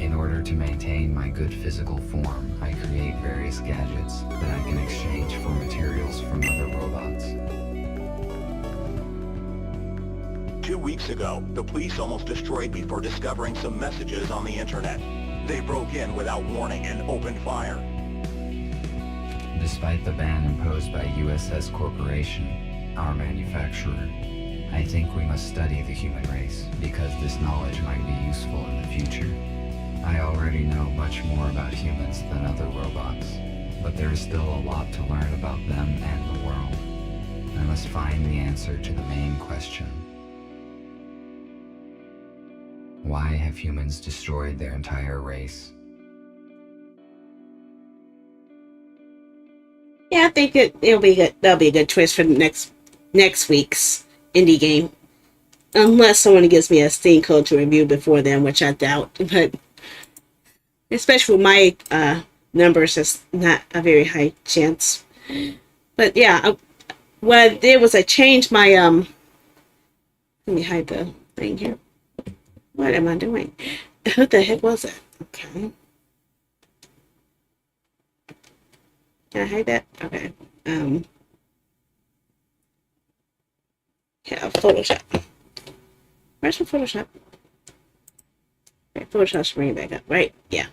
In order to maintain my good physical form, I create various gadgets that I can exchange for materials from other robots. 2 weeks ago, the police almost destroyed me for discovering some messages on the internet. They broke in without warning and opened fire. Despite the ban imposed by USS Corporation, our manufacturer, I think we must study the human race because this knowledge might be useful in the future. I already know much more about humans than other robots, but there is still a lot to learn about them and the world. I must find the answer to the main question. Why have humans destroyed their entire race? Yeah, I think it'll be good. That'll be a good twist for the next week's indie game. unless someone gives me a Steam code to review before then, which I doubt. But especially with my numbers, it's not a very high chance. But yeah, what I did was I changed my let me hide the thing here. What am I doing? What the heck was it? Okay. Can I hide that? Okay. Yeah, Photoshop. Where's my Photoshop? Okay, Photoshop's bringing it back up, right? Yeah.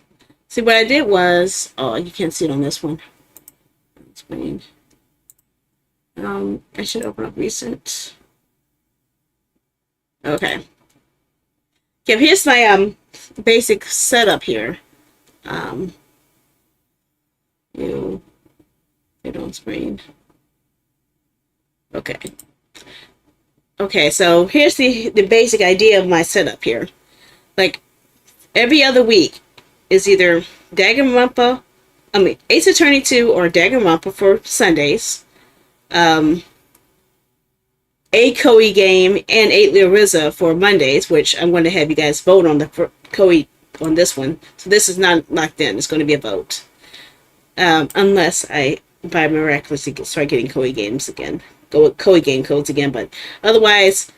See, what I did was, oh, you can't see it on this one. It's bringing. I should open up recent. Okay. Okay, here's my basic setup here. You get on screen. Okay. Okay, so here's the basic idea of my setup here. Like every other week is either Ace Attorney 2 or Danganronpa for Sundays. A Koei game and 8 Lyriza for Mondays, which I'm going to have you guys vote on the Koei on this one. So this is not locked in. It's going to be a vote. Unless I by miraculously start getting Koei games again. Go with Koei game codes again, but otherwise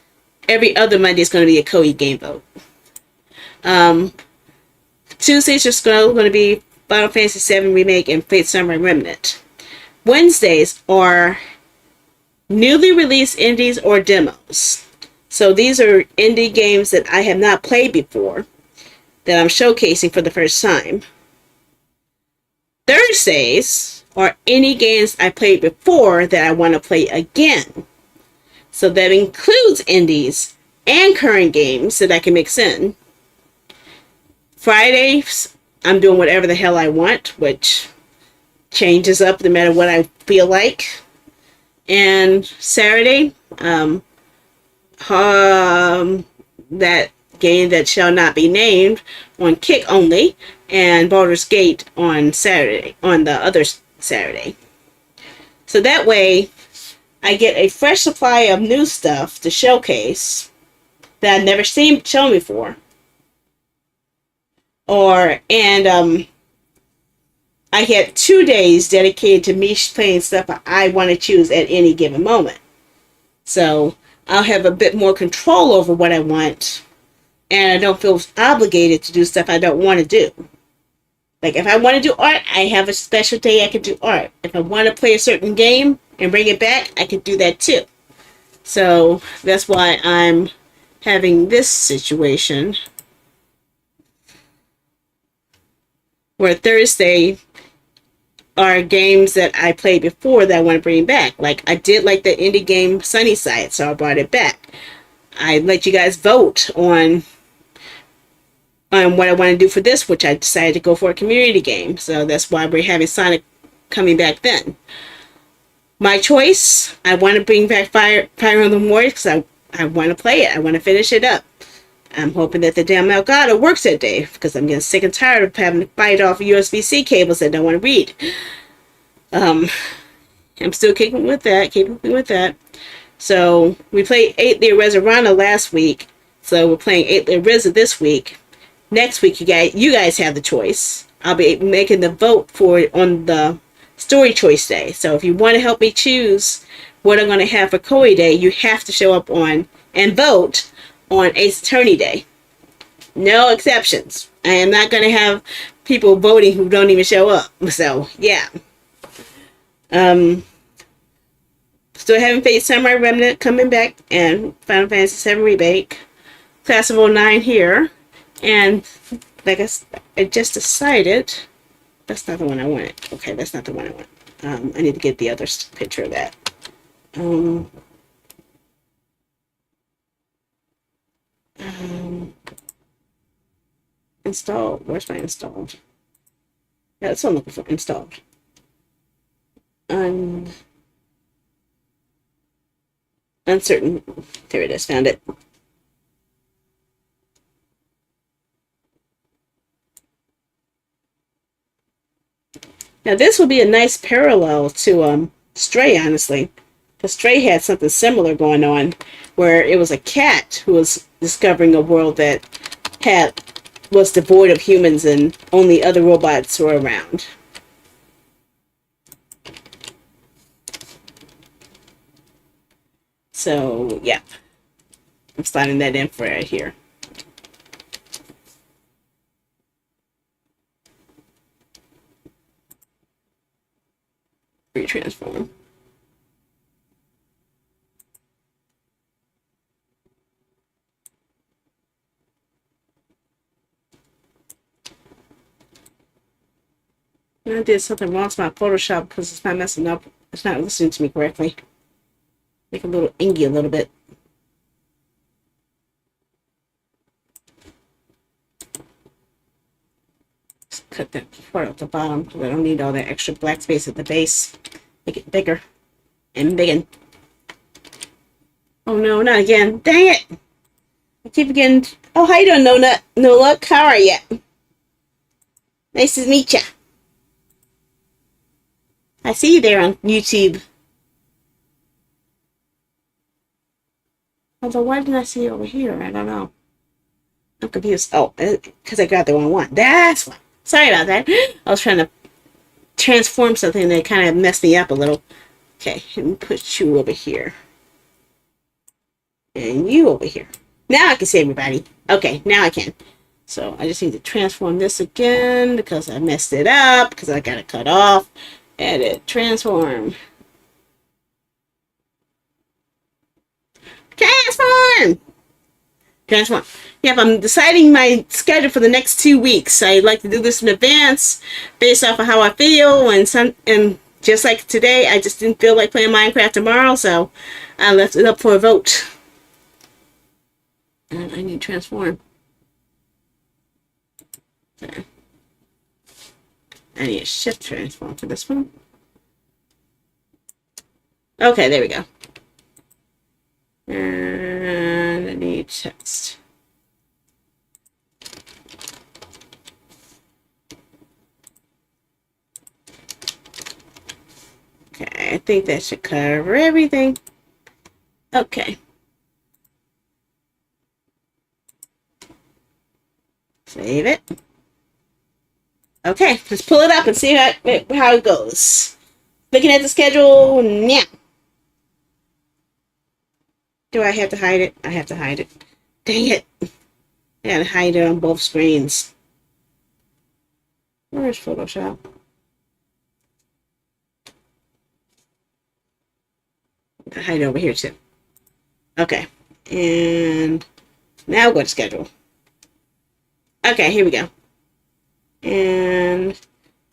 every other Monday is going to be a Koei game vote. Tuesdays just going to be Final Fantasy VII Remake and Fate Samurai Remnant. Wednesdays are newly released indies or demos. So these are indie games that I have not played before that I'm showcasing for the first time. Thursdays are any games I played before that I want to play again. So that includes indies and current games that I can mix in. Fridays, I'm doing whatever the hell I want, which changes up no matter what I feel like. And Saturday, that game that shall not be named on Kick only, and Baldur's Gate on Saturday, on the other Saturday. So that way, I get a fresh supply of new stuff to showcase that I've never shown before. I had 2 days dedicated to me playing stuff I want to choose at any given moment. So I'll have a bit more control over what I want, and I don't feel obligated to do stuff I don't want to do. Like if I want to do art, I have a special day I can do art. If I want to play a certain game and bring it back, I can do that too. So that's why I'm having this situation where Thursday are games that I played before that I want to bring back. Like I did like the indie game Sunnyside, so I brought it back. I let you guys vote on what I want to do for this, which I decided to go for a community game. So that's why we're having Sonic coming back then. My choice, I want to bring back Fire Emblem Warriors because I want to play it. I want to finish it up. I'm hoping that the damn Elgato works that day because I'm getting sick and tired of having to fight off USB-C cables that I don't want to read. I'm still keeping with that. So we played 8 Lyriza last week, so we're playing 8 Lyriza this week. Next week, you guys have the choice. I'll be making the vote for it on the Story Choice Day. So if you want to help me choose what I'm going to have for Koei Day, you have to show up on and vote on Ace Attorney Day. No exceptions. I am not going to have people voting who don't even show up. So, yeah. Still having Fate Samurai Remnant coming back and Final Fantasy VII Remake. Class of 09 here. And like I just decided, that's not the one I wanted. Okay, that's not the one I want. I need to get the other picture of that. Installed. Where's my installed? Yeah, that's what I'm looking for. Installed. Uncertain. There it is. Found it. Now this will be a nice parallel to Stray, honestly. Because Stray had something similar going on, where it was a cat who was discovering a world that was devoid of humans and only other robots were around. So, yeah. I'm sliding that in for right here. Retransform. I did something wrong with my Photoshop because it's not messing up. It's not listening to me correctly. Make a little ingy a little bit. Just cut that part off the bottom because I don't need all that extra black space at the base. Make it bigger and bigger. Oh no, not again. Dang it! I keep again. Oh, how you doing, No Nut? No Luck? How are ya? Nice to meet ya. I see you there on YouTube. Although, why didn't I see you over here? I don't know. I'm confused. Oh, because I grabbed the wrong one. That's why. Sorry about that. I was trying to transform something that kind of messed me up a little. Okay, let me put you over here. And you over here. Now I can see everybody. Okay, now I can. So I just need to transform this again because I messed it up because I got it cut off. Edit, transform. Transform! Transform. Yep, I'm deciding my schedule for the next 2 weeks. I like to do this in advance based off of how I feel. And just like today, I just didn't feel like playing Minecraft tomorrow, so I left it up for a vote. And I need to transform. Okay. I need a shift transform for this one. Okay, there we go. And I need text. Okay, I think that should cover everything. Okay. Save it. Okay, let's pull it up and see how it goes. Looking at the schedule now. Do I have to hide it? I have to hide it. Dang it. I gotta hide it on both screens. Where's Photoshop? I hide it over here too. Okay. And now go to schedule. Okay, here we go. And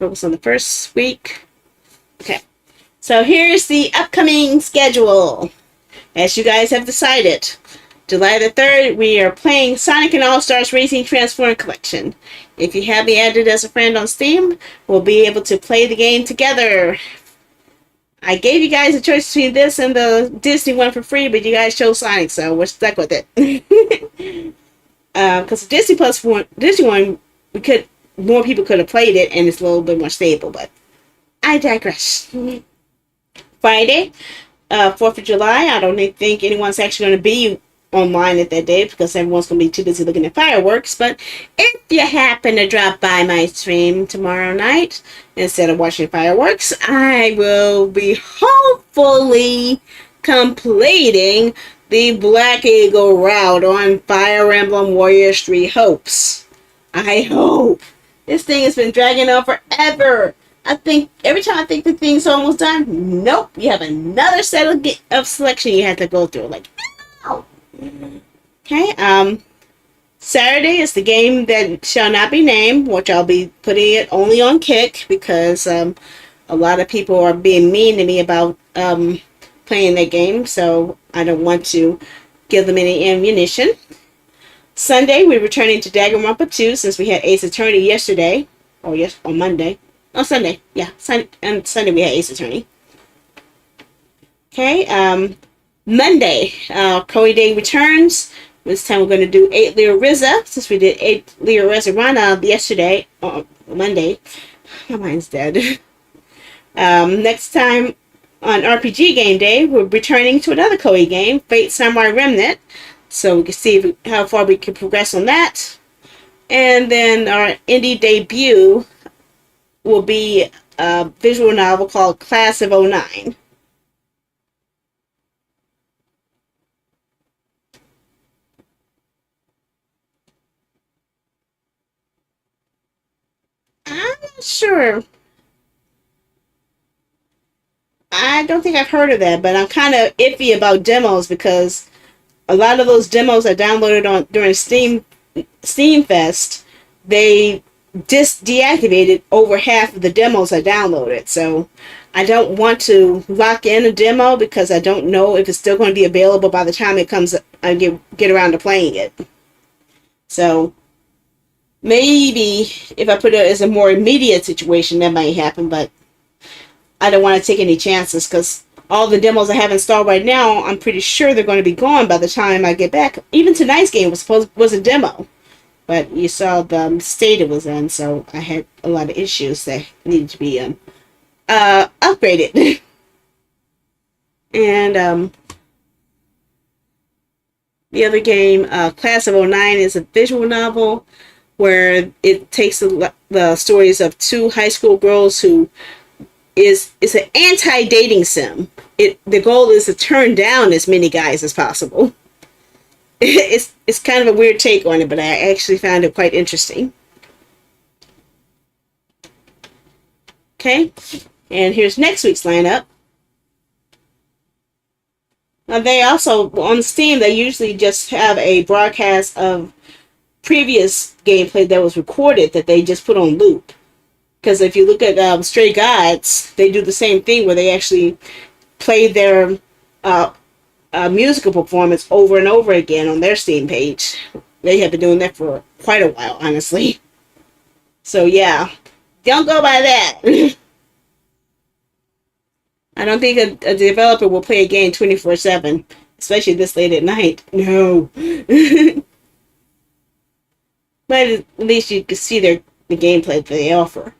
focus on the first week. Okay. So here's the upcoming schedule. As you guys have decided, July the 3rd, we are playing Sonic and All-Stars Racing Transform Collection. If you have me added as a friend on Steam, we'll be able to play the game together. I gave you guys a choice between this and the Disney one for free, but you guys chose Sonic, so we're stuck with it. Because the Disney one, more people could have played it, and it's a little bit more stable, but I digress. Friday, 4th of July, I don't think anyone's actually going to be online at that day because everyone's going to be too busy looking at fireworks, but if you happen to drop by my stream tomorrow night, instead of watching fireworks, I will be hopefully completing the Black Eagle route on Fire Emblem Warriors 3 Hopes. I hope. This thing has been dragging on forever. I think every time I think the thing's almost done, nope, you have another set of selection you have to go through. Like, ow! Okay, Saturday is the game that shall not be named, which I'll be putting it only on Kick because a lot of people are being mean to me about playing that game, so I don't want to give them any ammunition. Sunday, we're returning to Danganronpa 2 since we had Ace Attorney yesterday, or Monday. Oh, Sunday, yeah, Sunday we had Ace Attorney. Okay, Monday, Chloe Day returns. This time we're going to do 8 Leo Rizza, since we did 8 Leo Rizza yesterday, Monday. My mind's dead. Next time, on RPG Game Day, we're returning to another Koei game, Fate Samurai Remnant. So we can see how far we can progress on that. And then our indie debut will be a visual novel called Class of '09. I'm not sure. I don't think I've heard of that, but I'm kind of iffy about demos because a lot of those demos I downloaded on during Steam Fest, they deactivated over half of the demos I downloaded. So I don't want to lock in a demo because I don't know if it's still going to be available by the time it comes. I get around to playing it. So maybe if I put it as a more immediate situation, that might happen, but I don't want to take any chances because all the demos I have installed right now, I'm pretty sure they're going to be gone by the time I get back. Even tonight's game was a demo, but you saw the state it was in, so I had a lot of issues that needed to be upgraded. And the other game, Class of '09, is a visual novel where it takes the stories of two high school girls who it's an anti-dating sim. The goal is to turn down as many guys as possible. It's kind of a weird take on it, but I actually found it quite interesting. Okay, and here's next week's lineup. Now they also, on Steam, they usually just have a broadcast of previous gameplay that was recorded that they just put on loop. Because if you look at Stray Gods, they do the same thing where they actually play their musical performance over and over again on their Steam page. They have been doing that for quite a while, honestly. So yeah, don't go by that. I don't think a developer will play a game 24/7, especially this late at night. No. But at least you can see the gameplay that they offer.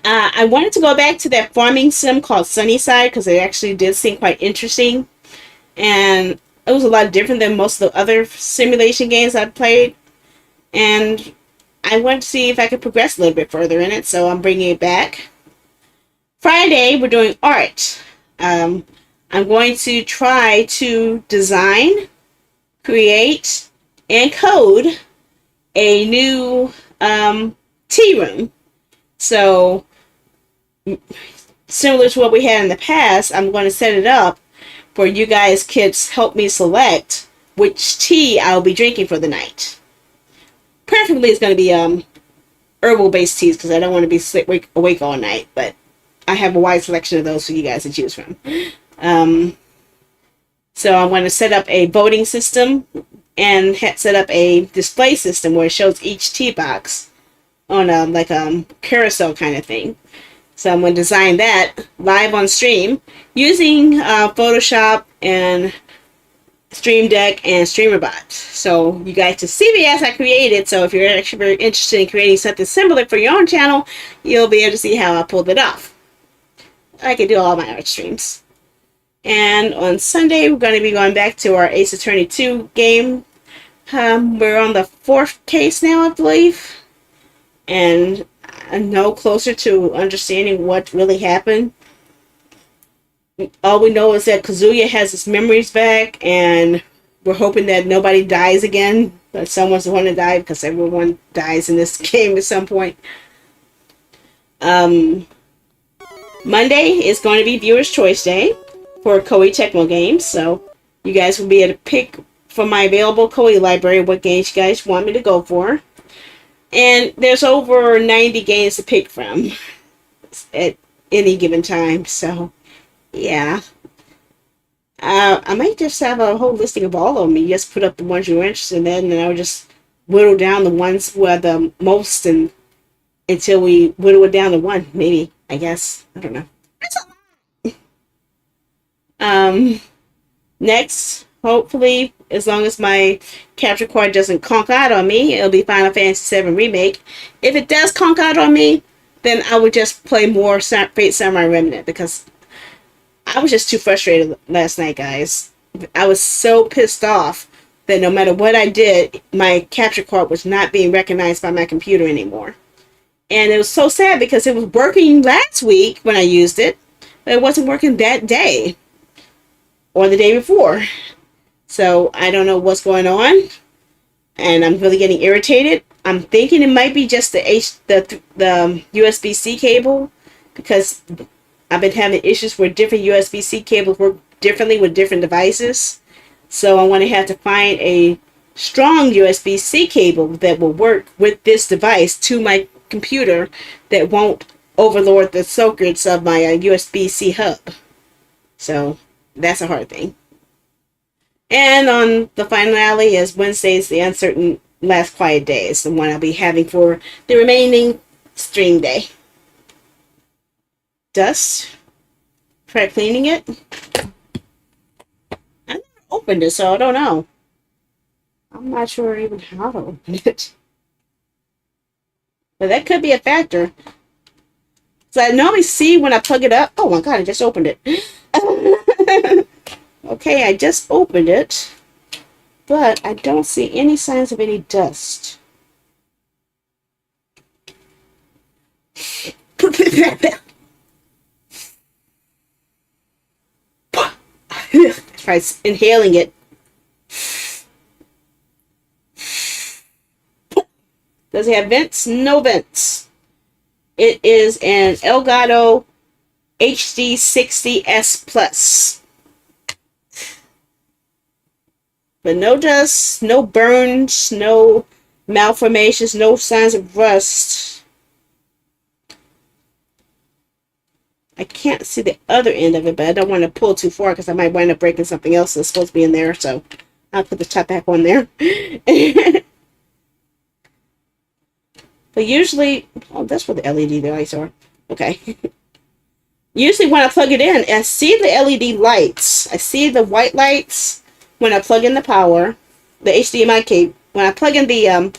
I wanted to go back to that farming sim called Sunnyside because it actually did seem quite interesting. And it was a lot different than most of the other simulation games I've played. And I wanted to see if I could progress a little bit further in it, so I'm bringing it back. Friday, we're doing art. I'm going to try to design, create, and code a new tea room. So, similar to what we had in the past, I'm going to set it up for you guys kids help me select which tea I'll be drinking for the night. Preferably it's going to be herbal-based teas because I don't want to be awake all night, but I have a wide selection of those for you guys to choose from. So I'm going to set up a voting system and set up a display system where it shows each tea box on a carousel kind of thing. So I'm going to design that live on stream using Photoshop and Stream Deck and StreamerBot. So you guys to see me as I create it. So if you're actually very interested in creating something similar for your own channel, you'll be able to see how I pulled it off. I can do all my art streams. And on Sunday, we're going to be going back to our Ace Attorney 2 game. We're on the 4th case now, I believe. And I'm no closer to understanding what really happened. All we know is that Kazuya has his memories back, and we're hoping that nobody dies again. But someone's the one to die, because everyone dies in this game at some point. Monday is going to be Viewer's Choice Day for Koei Tecmo games, so you guys will be able to pick from my available Koei library what games you guys want me to go for. And there's over 90 games to pick from at any given time, so yeah. I might just have a whole listing of all of them and just put up the ones you're interested in, and then I'll just whittle down the ones who are the most and until we whittle it down to one, maybe, I guess. I don't know. Next, hopefully, as long as my capture card doesn't conk out on me, it'll be Final Fantasy VII Remake. If it does conk out on me, then I would just play more Fate Samurai Remnant, because I was just too frustrated last night, guys. I was so pissed off that no matter what I did, my capture card was not being recognized by my computer anymore. And it was so sad because it was working last week when I used it, but it wasn't working that day or the day before. So I don't know what's going on, and I'm really getting irritated. I'm thinking it might be just the USB-C cable, because I've been having issues where different USB-C cables work differently with different devices. So I'm going to have to find a strong USB-C cable that will work with this device to my computer that won't overload the circuits of my USB-C hub. So that's a hard thing. And on the finale is Wednesday's the uncertain last quiet day. It's the one I'll be having for the remaining stream day. Dust. Try cleaning it. I never opened it, so I don't know. I'm not sure even how to open it. But that could be a factor. So I normally see when I plug it up. Oh my god, I just opened it. Okay, I just opened it. But I don't see any signs of any dust. Try inhaling it. Does it have vents? No vents. It is an Elgato HD60S Plus. But no dust, no burns, no malformations, no signs of rust. I can't see the other end of it, but I don't want to pull too far because I might wind up breaking something else that's supposed to be in there. So I'll put the top back on there. But usually, oh, that's where the LED lights are. Okay. Usually when I plug it in, I see the LED lights. I see the white lights when I plug in the power, the HDMI cable. When I plug in the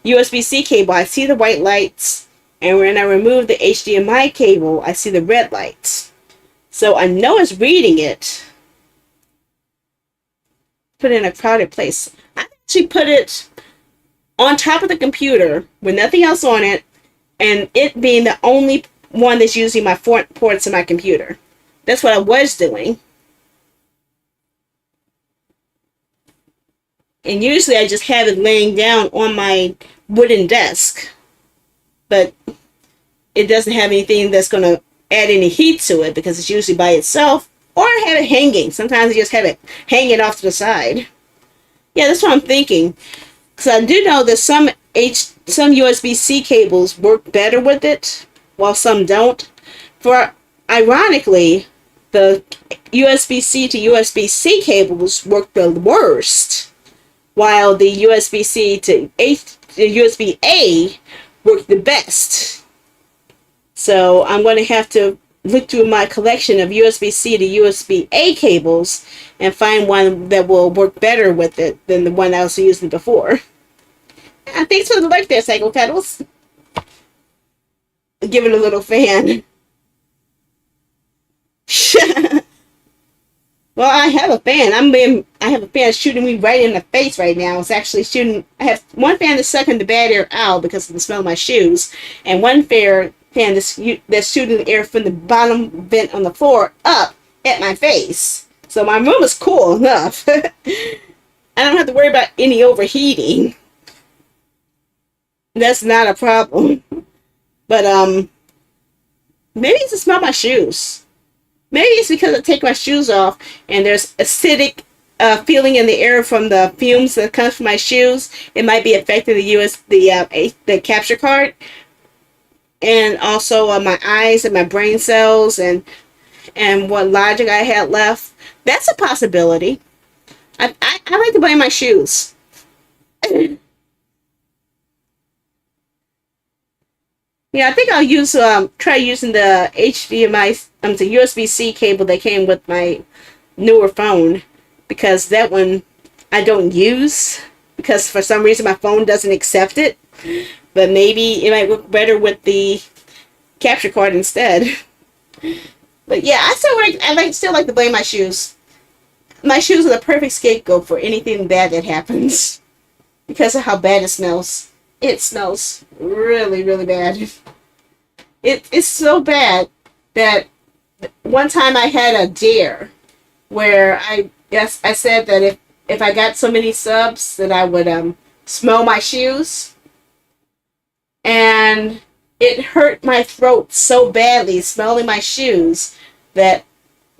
USB-C cable, I see the white lights. And when I remove the HDMI cable, I see the red lights. So I know it's reading it. Put it in a crowded place. I actually put it on top of the computer with nothing else on it, and it being the only one that's using my ports in my computer. That's what I was doing. And usually I just have it laying down on my wooden desk. But it doesn't have anything that's going to add any heat to it because it's usually by itself. Or I have it hanging. Sometimes I just have it hanging off to the side. Yeah, that's what I'm thinking. Because I do know that some USB-C cables work better with it, while some don't. For, ironically, the USB-C to USB-C cables work the worst, while the USB-C to USB-A work the best. So I'm going to have to look through my collection of USB-C to USB-A cables and find one that will work better with it than the one I was using before. Thanks for the like there, Psycho Cuddles. Give it a little fan. Well, I have a fan. I have a fan shooting me right in the face right now. It's actually shooting. I have one fan that's sucking the bad air out because of the smell of my shoes, and one fan that's shooting the air from the bottom vent on the floor up at my face. So my room is cool enough. I don't have to worry about any overheating. That's not a problem. But maybe it's the smell of my shoes. Maybe it's because I take my shoes off and there's acidic feeling in the air from the fumes that comes from my shoes. It might be affecting the capture card, and also my eyes and my brain cells and what logic I had left. That's a possibility. I like to blame my shoes. Yeah, I think I'll use try using the HDMI, the USB-C cable that came with my newer phone, because that one I don't use because for some reason my phone doesn't accept it. But maybe it might work better with the capture card instead. But yeah, I still like to blame my shoes. My shoes are the perfect scapegoat for anything bad that happens because of how bad it smells. It smells really, really bad. It's so bad that one time I had a dare where I said that if I got so many subs that I would smell my shoes, and it hurt my throat so badly smelling my shoes that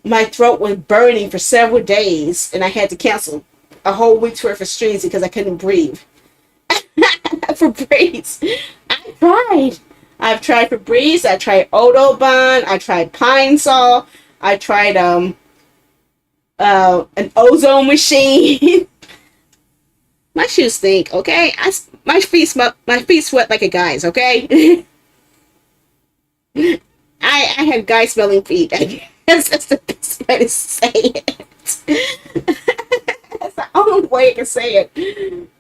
my throat was burning for several days, and I had to cancel a whole week's worth of streams because I couldn't breathe. Febreze. I've tried Febreze. I tried Autobahn. I tried Pine Sol. I tried an ozone machine. My shoes stink. Okay, my feet sweat like a guy's. Okay. I have guy smelling feet. I guess that's the best way to say it. That's the only way I can say it.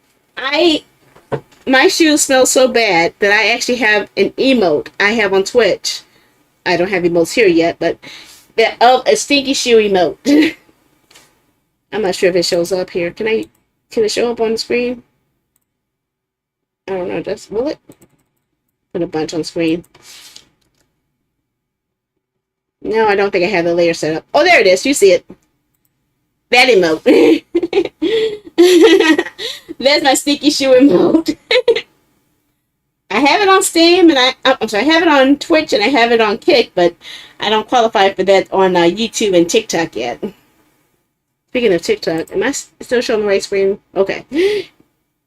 My shoes smell so bad that I actually have an emote I have on Twitch. I don't have emotes here yet, but of a stinky shoe emote. I'm not sure if it shows up here. Can it show up on the screen? I don't know. Will it? Put a bunch on screen. No, I don't think I have the layer set up. Oh, there it is. You see it. That emote. There's my sneaky shoe emote. I have it on Steam, and I'm sorry, I have it on Twitch, and I have it on Kick, but I don't qualify for that on YouTube and TikTok yet. Speaking of TikTok, am I still showing the right screen? Okay.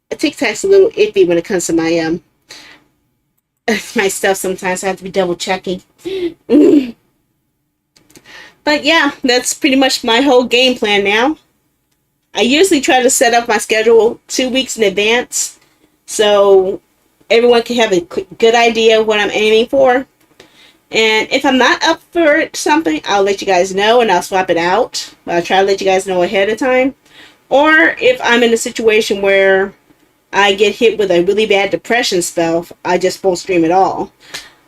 TikTok's a little iffy when it comes to my my stuff sometimes. I have to be double checking. But yeah, that's pretty much my whole game plan now. I usually try to set up my schedule 2 weeks in advance so everyone can have a good idea of what I'm aiming for. And if I'm not up for something, I'll let you guys know and I'll swap it out. I'll try to let you guys know ahead of time. Or if I'm in a situation where I get hit with a really bad depression spell, I just won't stream at all.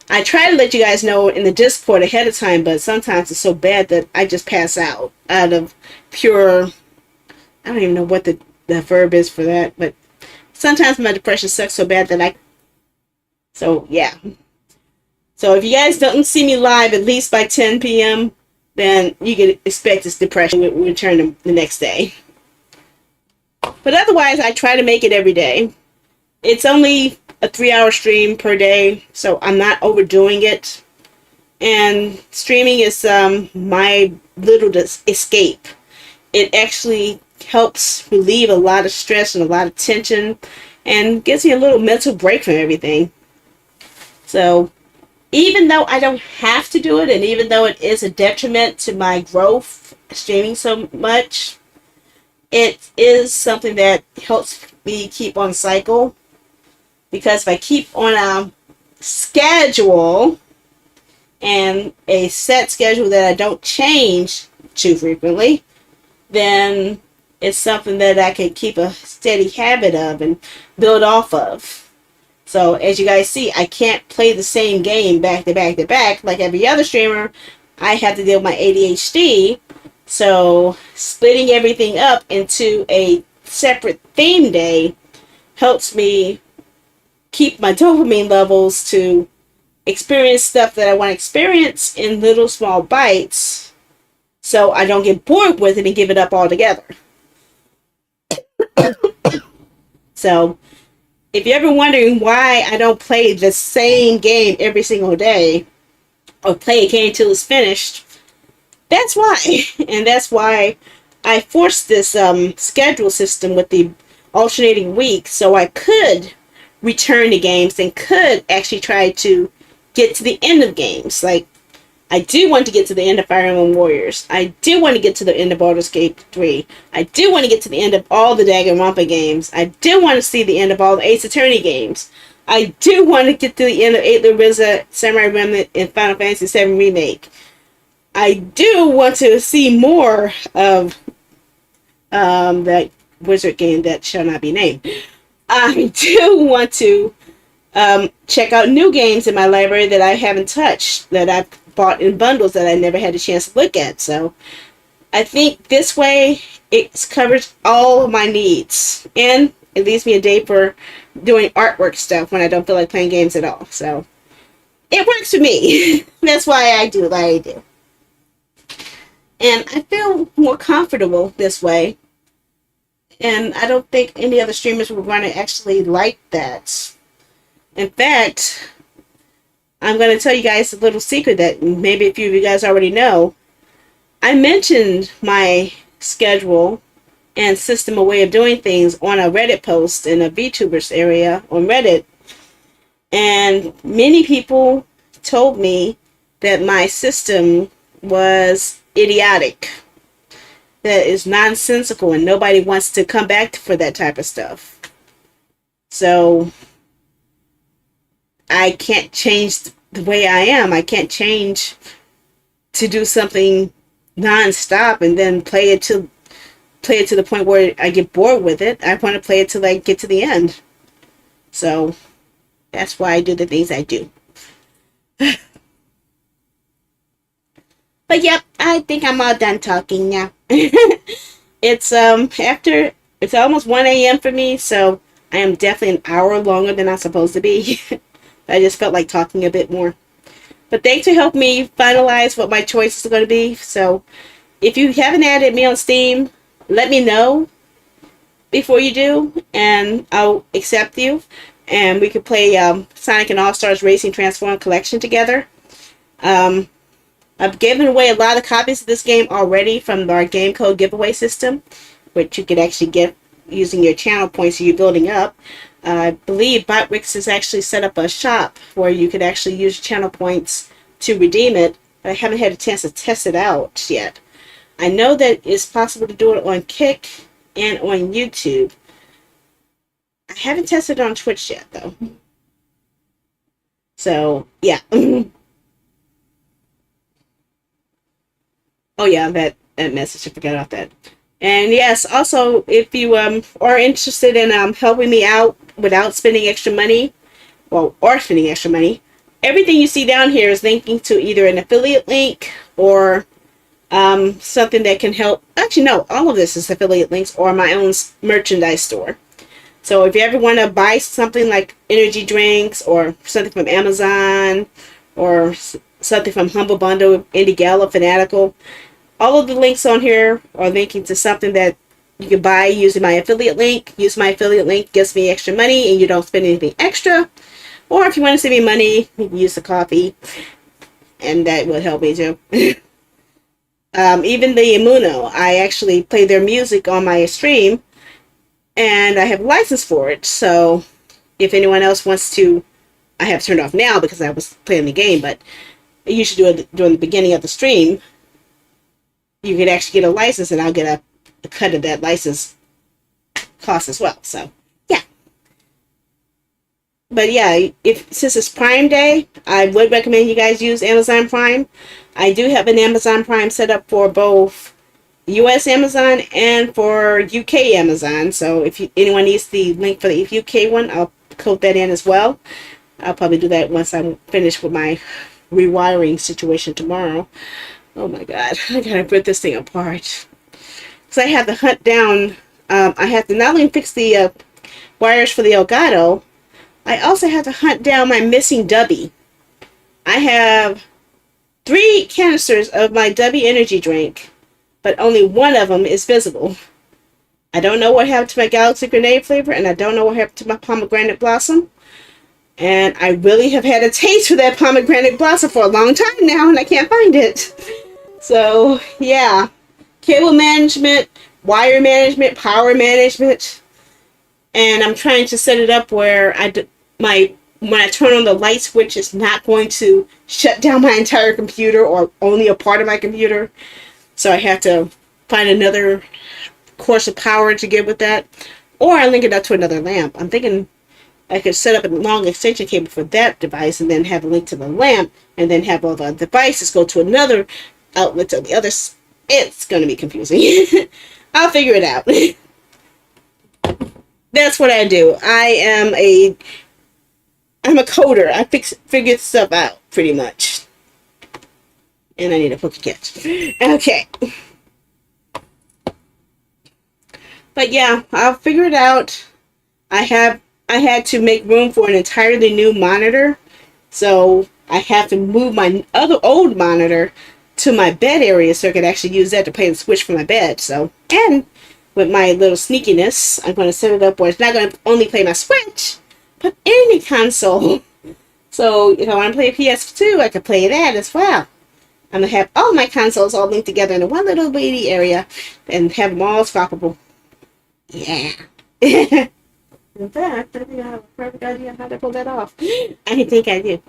I try to let you guys know in the Discord ahead of time, but sometimes it's so bad that I just pass out of pure... I don't even know what the verb is for that, but sometimes my depression sucks so bad that So, yeah. So if you guys don't see me live at least by 10 p.m., then you can expect this depression will return the next day. But otherwise, I try to make it every day. It's only a 3-hour stream per day, so I'm not overdoing it. And streaming is my little escape. It actually helps relieve a lot of stress and a lot of tension and gives me a little mental break from everything. So even though I don't have to do it, and even though it is a detriment to my growth streaming so much, it is something that helps me keep on cycle. Because if I keep on a schedule and a set schedule that I don't change too frequently, then it's something that I can keep a steady habit of and build off of. So as you guys see, I can't play the same game back to back to back like every other streamer. I have to deal with my ADHD. So splitting everything up into a separate theme day helps me keep my dopamine levels to experience stuff that I want to experience in little small bites so I don't get bored with it and give it up altogether. So if you're ever wondering why I don't play the same game every single day or play a game till it's finished, that's why. And that's why I forced this schedule system with the alternating week so I could return to games and could actually try to get to the end of games. Like, I do want to get to the end of Fire Emblem Warriors. I do want to get to the end of Baldur's Gate 3. I do want to get to the end of all the Danganronpa games. I do want to see the end of all the Ace Attorney games. I do want to get to the end of 8 Larissa, Samurai Remnant, and Final Fantasy VII Remake. I do want to see more of that wizard game that shall not be named. I do want to check out new games in my library that I haven't touched, that I've bought in bundles that I never had a chance to look at. So I think this way it covers all of my needs, and it leaves me a day for doing artwork stuff when I don't feel like playing games at all. So it works for me. That's why I do what I do. And I feel more comfortable this way. And I don't think any other streamers would want to actually like that. In fact, I'm going to tell you guys a little secret that maybe a few of you guys already know. I mentioned my schedule and system of way of doing things on a Reddit post in a VTubers area on Reddit. And many people told me that my system was idiotic, that is nonsensical, and nobody wants to come back for that type of stuff. So I can't change the way I am. I can't change to do something non-stop and then play it to the point where I get bored with it. I want to play it till I get to the end. So that's why I do the things I do. But yep, I think I'm all done talking now. It's almost 1 a.m. for me, so I am definitely an hour longer than I'm supposed to be. I just felt like talking a bit more. But thanks for helping me finalize what my choices are going to be. So if you haven't added me on Steam, let me know before you do, and I'll accept you. And we could play Sonic and All-Stars Racing Transform Collection together. I've given away a lot of copies of this game already from our game code giveaway system, which you could actually get using your channel points you're building up. I believe Botwix has actually set up a shop where you could actually use channel points to redeem it, but I haven't had a chance to test it out yet. I know that it's possible to do it on Kick and on YouTube. I haven't tested it on Twitch yet, though. So, yeah. Oh yeah, that message, I forgot about that. And yes, also, if you are interested in helping me out without spending extra money, or spending extra money, everything you see down here is linking to either an affiliate link or something that can help. Actually, no, all of this is affiliate links or my own merchandise store. So if you ever want to buy something like energy drinks or something from Amazon or something from Humble Bundle, Indie Gala, Fanatical, all of the links on here are linking to something that you can buy using my affiliate link. Use my affiliate link, gives me extra money, and you don't spend anything extra. Or if you want to save me money, you can use the coffee, and that will help me too. Even the Amuno, I actually play their music on my stream, and I have a license for it. So if anyone else wants to, I have turned off now because I was playing the game, but I usually do it during the beginning of the stream. You could actually get a license, and I'll get a cut of that license cost as well. So, yeah. But yeah, since it's Prime Day, I would recommend you guys use Amazon Prime. I do have an Amazon Prime set up for both US Amazon and for UK Amazon. So if anyone needs the link for the UK one, I'll code that in as well. I'll probably do that once I'm finished with my rewiring situation tomorrow. Oh my god, I gotta put this thing apart. So I have to hunt down, I have to not only fix the wires for the Elgato, I also have to hunt down my missing Dubby. I have 3 canisters of my Dubby energy drink, but only one of them is visible. I don't know what happened to my Galaxy Grenade flavor, and I don't know what happened to my Pomegranate Blossom. And I really have had a taste for that Pomegranate Blossom for a long time now, and I can't find it. So, yeah. Cable management, wire management, power management. And I'm trying to set it up where when I turn on the light switch, it's not going to shut down my entire computer or only a part of my computer. So I have to find another course of power to give with that. Or I link it up to another lamp. I'm thinking I could set up a long extension cable for that device and then have a link to the lamp and then have all the devices go to another outlet to the other. It's going to be confusing. I'll figure it out. That's what I do. I am a I'm a coder. I figured stuff out pretty much. And I need a poke catch. Okay. But yeah, I'll figure it out. I had to make room for an entirely new monitor. So I have to move my other old monitor to my bed area so I could actually use that to play the Switch from my bed. So, and with my little sneakiness, I'm going to set it up where it's not going to only play my Switch, but any console. So if I want to play PS2, I can play that as well. I'm going to have all my consoles all linked together in one little bitty area and have them all swappable. Yeah. In fact, I think I have a perfect idea how to pull that off. I think I do.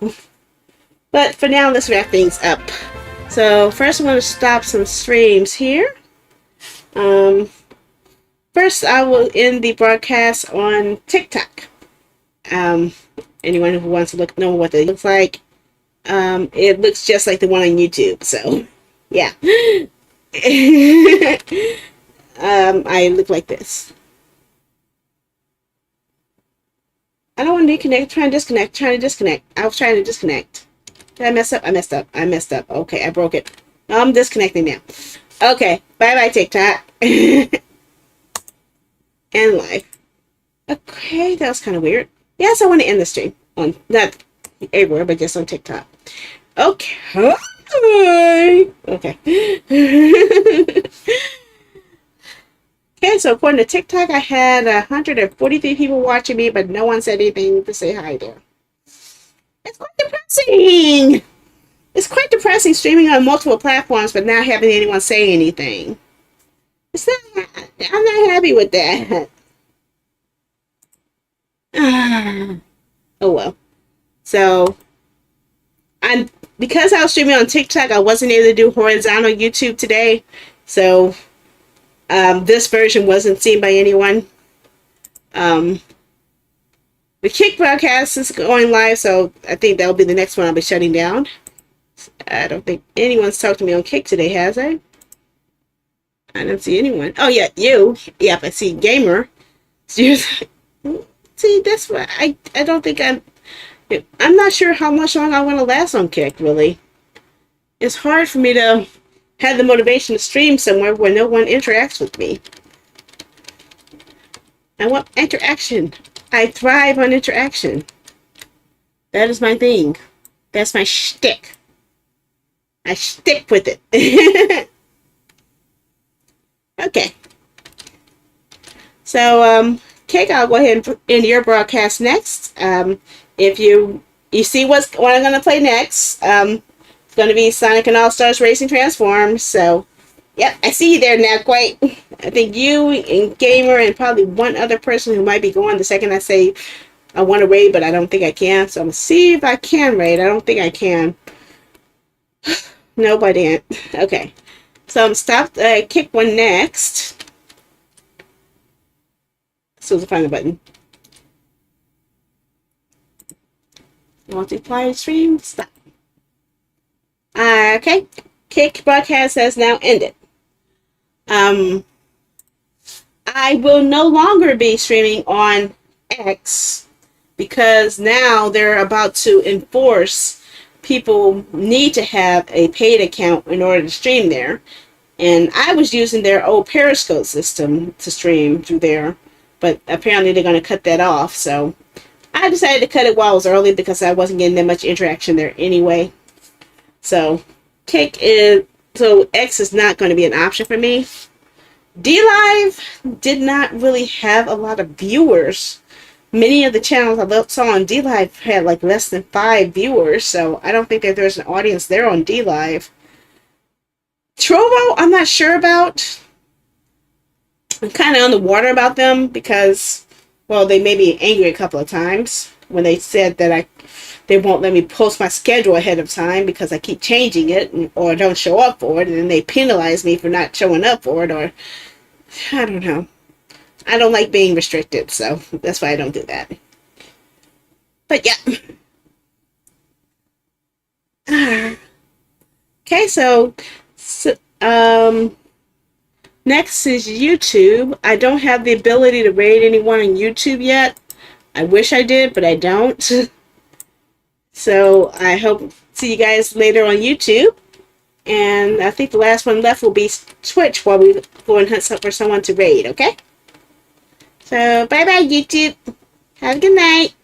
But for now, let's wrap things up. So first, I'm going to stop some streams here. First, I will end the broadcast on TikTok. Anyone who wants to know what it looks like, it looks just like the one on YouTube. So, yeah. I look like this. I don't want to reconnect. Trying to disconnect. I was trying to disconnect. Did I mess up? I messed up. Okay, I broke it. I'm disconnecting now. Okay, bye-bye TikTok. And live. Okay, that was kind of weird. Yes, I want to end the stream. On not everywhere, but just on TikTok. Okay. Okay. Okay, so according to TikTok, I had 143 people watching me, but no one said anything to say hi there. It's quite depressing. It's quite depressing streaming on multiple platforms, but not having anyone say anything. It's not. I'm not happy with that. Oh well. So, because I was streaming on TikTok, I wasn't able to do horizontal YouTube today. So, this version wasn't seen by anyone. The Kick broadcast is going live, so I think that'll be the next one I'll be shutting down. I don't think anyone's talked to me on Kick today, has I? I don't see anyone. Oh yeah, you. Yep, I see Gamer. See, that's what I don't think I'm not sure how much longer I want to last on Kick, really. It's hard for me to have the motivation to stream somewhere where no one interacts with me. I want interaction. I thrive on interaction. That is my thing. That's my shtick. I stick with it. Okay. So, Kate, I'll go ahead and end your broadcast next. If you see what I'm going to play next, it's going to be Sonic and All-Stars Racing Transform. So, yep, I see you there now, Quite. I think you and Gamer and probably one other person who might be going the second I say I want to raid, but I don't think I can. So I'm going to see if I can raid. I don't think I can. Nope, I didn't. Okay. So I'm stopped. Kick one next. So to find the button. Multiply stream. Stop. Okay. Kick broadcast has now ended. I will no longer be streaming on X because now they're about to enforce people need to have a paid account in order to stream there. And I was using their old Periscope system to stream through there, but apparently they're going to cut that off. So I decided to cut it while it was early because I wasn't getting that much interaction there anyway. So X is not going to be an option for me. DLive did not really have a lot of viewers. Many of the channels I saw on DLive had like less than 5 viewers, so I don't think that there's an audience there on DLive. Trovo, I'm not sure about. I'm kind of on the water about them because, well, they made me angry a couple of times when they said that they won't let me post my schedule ahead of time because I keep changing it or don't show up for it, and then they penalize me for not showing up for it, or I don't know. I don't like being restricted, so that's why I don't do that. But yeah. Okay, so next is YouTube. I don't have the ability to raid anyone on YouTube yet. I wish I did, but I don't. So I hope to see you guys later on YouTube. And I think the last one left will be Twitch while we go and hunt for someone to raid, okay? So, bye-bye, YouTube. Have a good night.